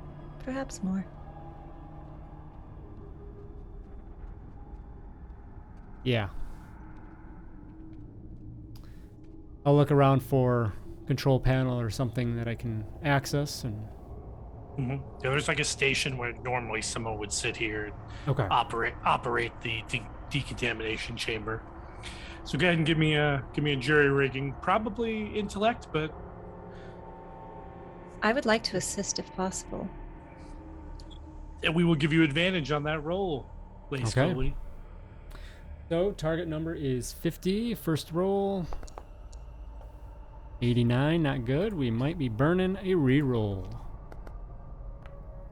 perhaps more. Yeah. I'll look around for control panel or something that I can access and. Mm-hmm. Yeah, there's like a station where normally someone would sit here and Okay. operate the decontamination chamber. So go ahead and give me a jury rigging, probably intellect, but I would like to assist if possible. we will give you advantage on that roll, Lase Okay. Coly. So target number is 50. First roll. 89, not good. We might be burning a reroll.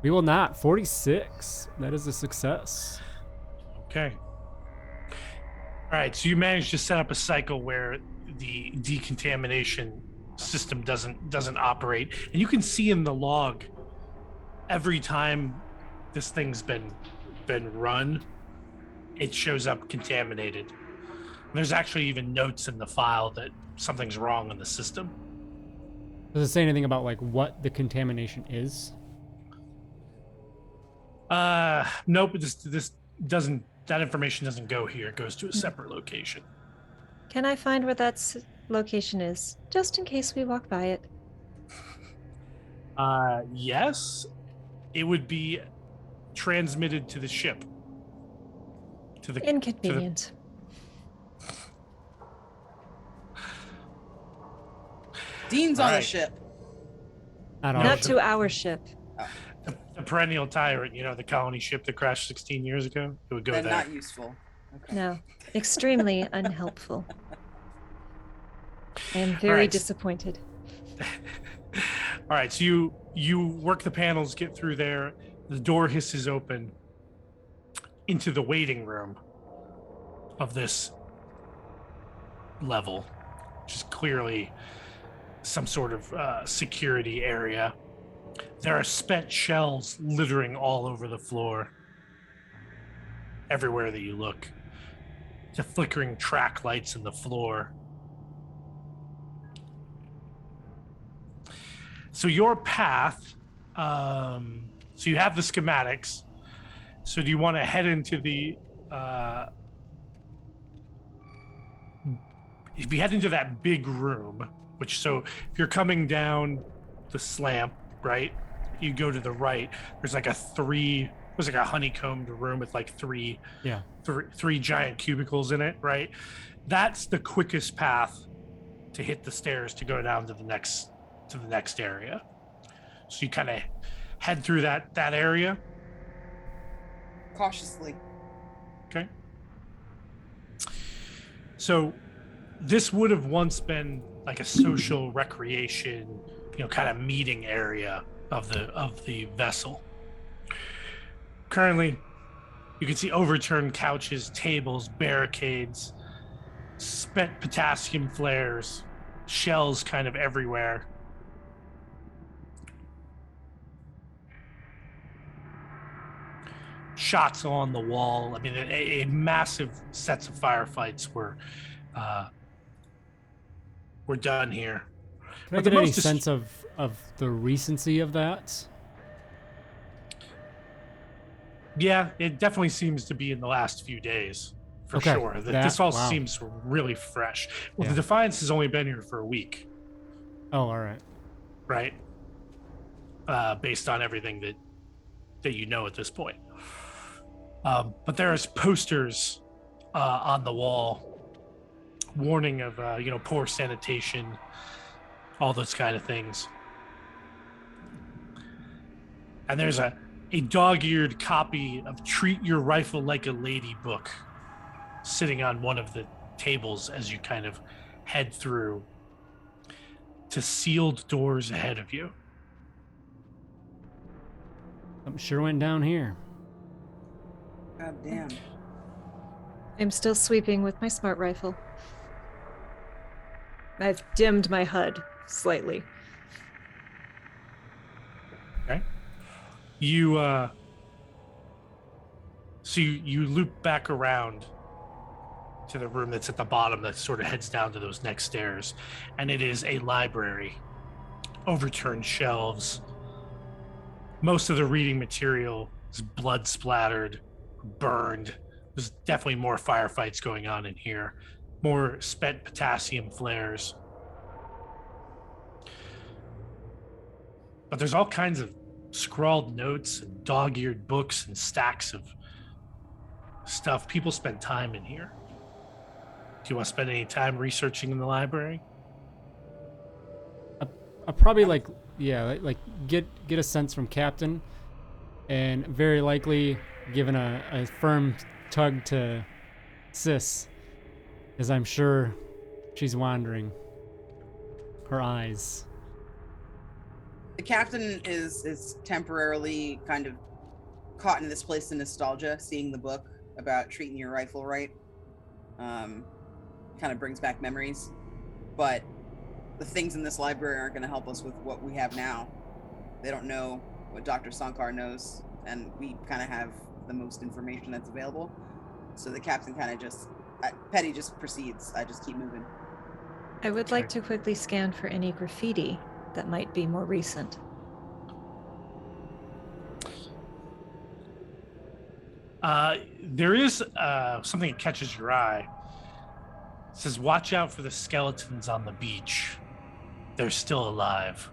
We will not. 46. That is a success. Okay. All right, so you managed to set up a cycle where the decontamination system doesn't operate, and you can see in the log every time this thing's been run, it shows up contaminated. And there's actually even notes in the file that something's wrong in the system. Does it say anything about like what the contamination is? Nope. This doesn't. That information doesn't go here. It goes to a separate location. Can I find where that location is, just in case we walk by it? Yes, it would be transmitted to the ship. Inconvenient. Dean's All on the right. ship. Not to our ship. The perennial tyrant, the colony ship that crashed 16 years ago. It would go Then there. not useful. Okay. No. Extremely unhelpful. I am very right. disappointed. All right, so you work the panels, get through there. The door hisses open into the waiting room of this level. clearly some sort of security area. There are spent shells littering all over the floor, everywhere that you look. The flickering track lights in the floor. So your path, so you have the schematics. So do you want to head into the, if you head into that big room, which, so if you're coming down the slamp, right, you go to the right, there's like a honeycombed room with like three giant cubicles in it, right? That's the quickest path to hit the stairs to go down to the next area. So you kind of head through that area Cautiously. Okay. So this would have once been like a social recreation, kind of meeting area of the vessel. Currently, you can see overturned couches, tables, barricades, spent potassium flares, shells kind of everywhere. Shots on the wall. I mean, a massive sets of firefights were done here. Can I get any sense of the recency of that? Yeah, it definitely seems to be in the last few days, for sure. This all seems really fresh. Well, the Defiance has only been here for a week. Oh, all right. Right? Based on everything that you know at this point. But there's posters on the wall, warning of poor sanitation, all those kind of things. And there's a dog-eared copy of Treat Your Rifle Like a Lady book sitting on one of the tables as you kind of head through to sealed doors ahead of you. Something sure went down here. God damn. I'm still sweeping with my smart rifle. I've dimmed my HUD slightly. Okay. You so you loop back around to the room that's at the bottom that sort of heads down to those next stairs, and it is a library. Overturned shelves. Most of the reading material is blood splattered, burned. There's definitely more firefights going on in here. More spent potassium flares. But there's all kinds of scrawled notes and dog-eared books and stacks of stuff. People spend time in here. Do you want to spend any time researching in the library? I probably like get a sense from Captain, and very likely given a firm tug to Sis, as I'm sure she's wandering. Her eyes. The captain is temporarily kind of caught in this place of nostalgia, seeing the book about treating your rifle right. Kind of brings back memories. But the things in this library aren't going to help us with what we have now. They don't know what Dr. Sankar knows, and we kind of have the most information that's available. So the captain kind of Petty just proceeds. I just keep moving. I would like to quickly scan for any graffiti that might be more recent. There is something that catches your eye. It says, "Watch out for the skeletons on the beach. They're still alive."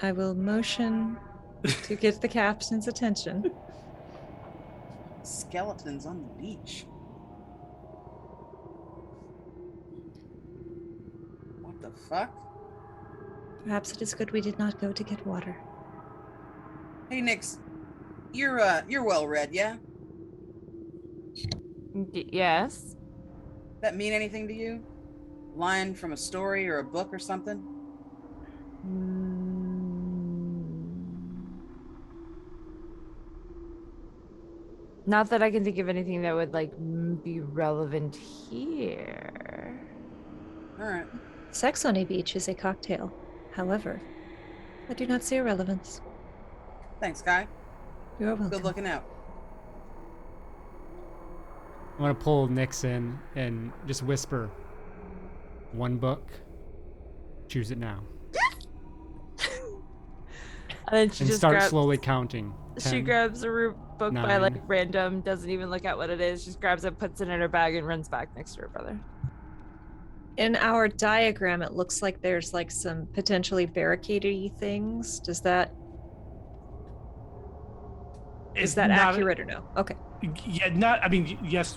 I will motion to get the captain's attention. Skeletons on the beach. What the fuck? Perhaps it is good we did not go to get water. Hey, Nyx, you're well read, yeah? Yes. That mean anything to you? Line from a story or a book or something? Not that I can think of anything that would like be relevant here. All right. Sex on a beach is a cocktail. However, I do not see a relevance. Thanks, Guy. You're welcome. Good looking out. I'm gonna pull Nyx in and just whisper, one book, choose it now. And then she And just start grabs, slowly counting. She 10. grabs a book by like 9. random, doesn't even look at what it is, just grabs it, puts it in her bag, and runs back next to her brother. In our diagram, it looks like there's like some potentially barricadey things. Is that It's not not- accurate or no? Okay. Yeah, not. I mean, yes,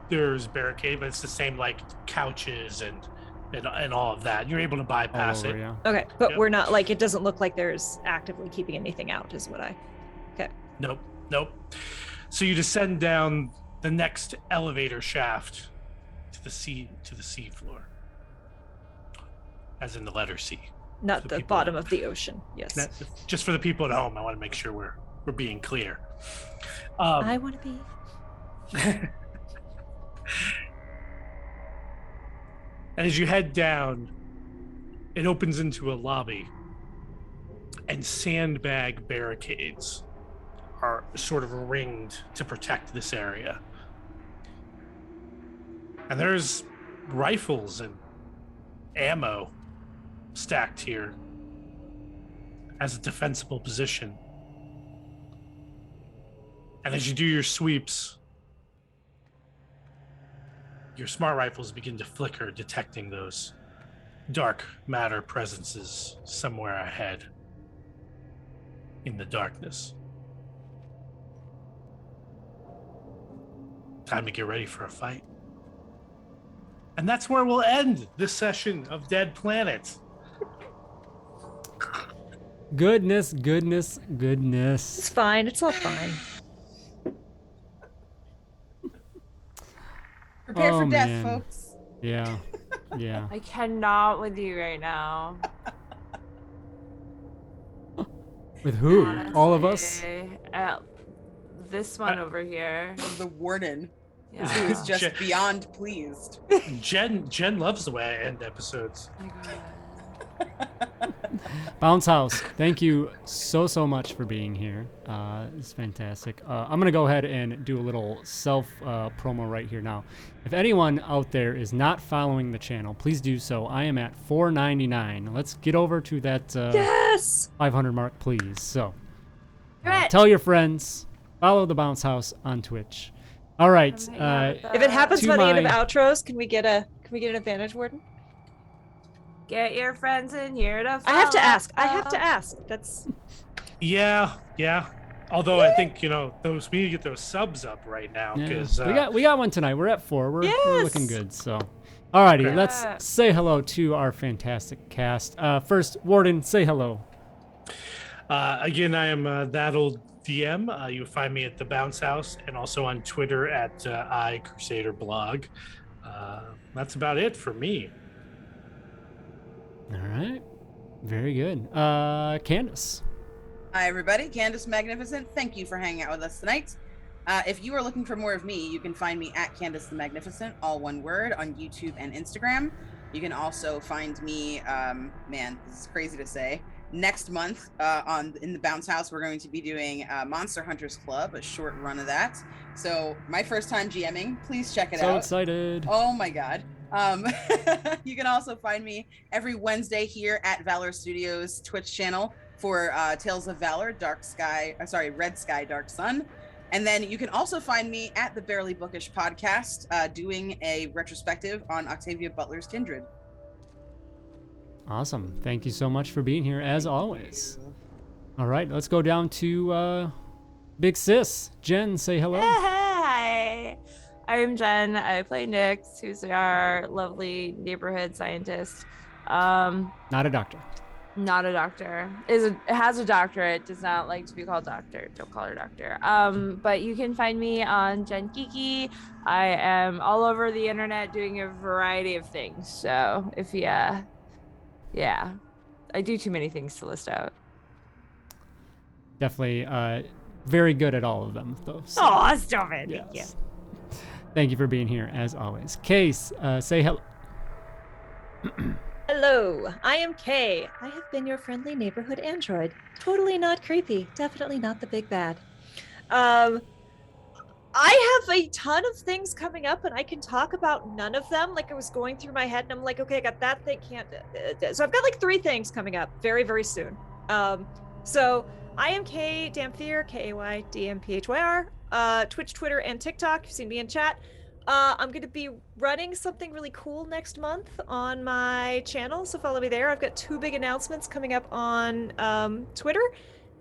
there's barricade, but it's the same like couches and all of that. You're able to All bypass over, it. yeah. Okay, but Yep. we're not like, it doesn't look like there's actively keeping anything out, is what I. Okay. Nope. So you descend down the next elevator shaft to the sea floor, as in the letter C. Not For the people bottom that- of the ocean. Yes. That, just for the people at home, I want to make sure we're being clear. I want to be. And as you head down, it opens into a lobby, and sandbag barricades are sort of ringed to protect this area. And there's rifles and ammo stacked here as a defensible position. And as you do your sweeps, your smart rifles begin to flicker, detecting those dark matter presences somewhere ahead in the darkness. Time to get ready for a fight. And that's where we'll end this session of Dead Planet. Goodness. It's fine. It's all fine. Prepare Oh, for death, man. folks. Yeah. I cannot with you right now. With who? All of us? Honestly. This one over here. The warden, Yeah. who is just Jen- beyond pleased. Jen loves the way I end episodes. Oh my God. Bounce House, thank you so much for being here. It's fantastic. I'm gonna go ahead and do a little self promo right here now. If anyone out there is not following the channel, please do so. I am at 499. Let's get over to that Yes. 500 mark, please. So Do it. tell your friends, follow the Bounce House on Twitch. All right. If it happens To by the end of my- outros, can we get an advantage, Warden? Get your friends in here to I have to follow. ask. I have to ask. That's Yeah. Although I think we need to get those subs up right now Yeah. because we got one tonight. We're at 4. We're looking Yes. good. So, alrighty, Okay. let's say hello to our fantastic cast. First, Warden, say hello. again, I am ThatOldDM. You find me at the Bounce House and also on Twitter at iCrusaderBlog. That's about it for me. All right, very good. Candace. Hi, everybody. CandaceTheMagnificent. Thank you for hanging out with us tonight. If you are looking for more of me, you can find me at CandaceTheMagnificent, all one word, on YouTube and Instagram. You can also find me, man, this is crazy to say. Next month, in the Bounce House, we're going to be doing Monster Hunters Club, a short run of that. So my first time GMing, please check it So out. excited. Oh my God. You can also find me every Wednesday here at Valor Studios Twitch channel for Tales of Valor, Red Sky, Dark Sun. And then you can also find me at the Barely Bookish podcast doing a retrospective on Octavia Butler's Kindred. Awesome. Thank you so much for being here, as always. All right, let's go down to Big Sis. Jen, say hello. Hi, I'm Jen. I play Nyx, who's our lovely neighborhood scientist. Not a doctor. Not a doctor. Has a doctorate. Does not like to be called doctor. Don't call her doctor. But you can find me on JennGeeky. I am all over the internet doing a variety of things. So if I do too many things to list out. Definitely very good at all of them, though. So, Oh, stop it. Thank you. yes. Thank you for being here, as always. Case, say hello. Hello, I am Kay. I have been your friendly neighborhood android. Totally not creepy. Definitely not the big bad. I have a ton of things coming up, and I can talk about none of them. Like, I was going through my head, and I'm like, okay, I got that thing. Can't. So I've got like 3 things coming up very, very soon. So I am Kay Damphyr, KAYDMPHYR. Twitch, Twitter, and TikTok. You've seen me in chat. I'm going to be running something really cool next month on my channel, so follow me there. I've got 2 big announcements coming up on Twitter.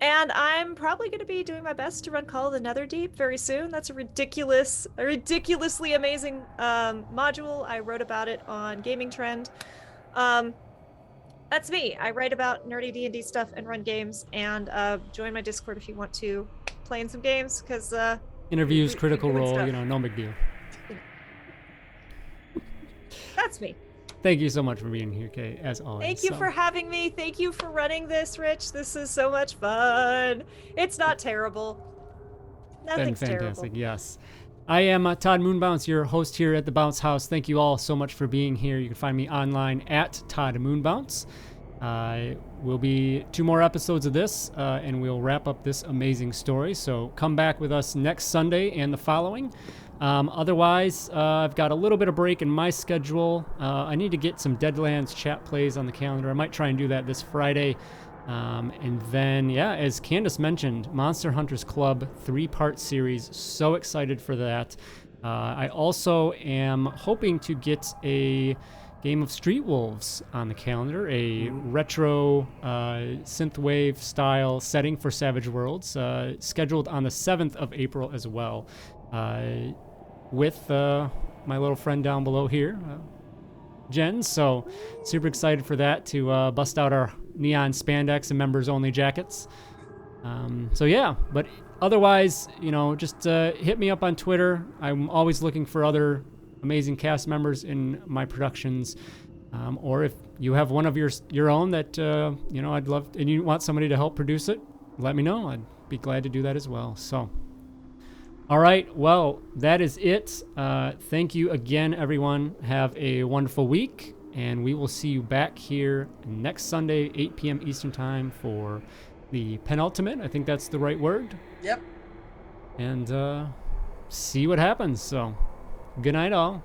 And I'm probably going to be doing my best to run Call of the Netherdeep very soon. That's a ridiculously amazing module. I wrote about it on Gaming Trend. That's me. I write about nerdy D&D stuff and run games. And join my Discord if you want to play in some games, because Interviews, we Critical doing Role, stuff. you know, no big deal. That's me. Thank you so much for being here, Kay, as always. Thank you for having me. Thank you for running this, Rich. This is so much fun. It's not terrible. Nothing's Been fantastic, terrible. yes. I am Todd Moonbounce, your host here at the Bounce House. Thank you all so much for being here. You can find me online at ToddMoonbounce. Will be 2 more episodes of this, and we'll wrap up this amazing story. So come back with us next Sunday and the following. Otherwise, I've got a little bit of break in my schedule. I need to get some Deadlands chat plays on the calendar. I might try and do that this Friday. And then, yeah, as Candace mentioned, Monster Hunters Club 3-part series. So excited for that. I also am hoping to get a game of Street Wolves on the calendar, a retro synthwave style setting for Savage Worlds, scheduled on the 7th of April as well. With my little friend down below here, Jen. So super excited for that, to bust out our neon spandex and members only jackets. So yeah, but otherwise, you know, just hit me up on Twitter. I'm always looking for other amazing cast members in my productions. Or if you have one of your own that, you know, I'd love, and you want somebody to help produce it, let me know. I'd be glad to do that as well. So. All right, well, that is it. Thank you again, everyone. Have a wonderful week, and we will see you back here next Sunday, 8 p.m. Eastern Time, for the penultimate. I think that's the right word. Yep. And see what happens. So, good night, all.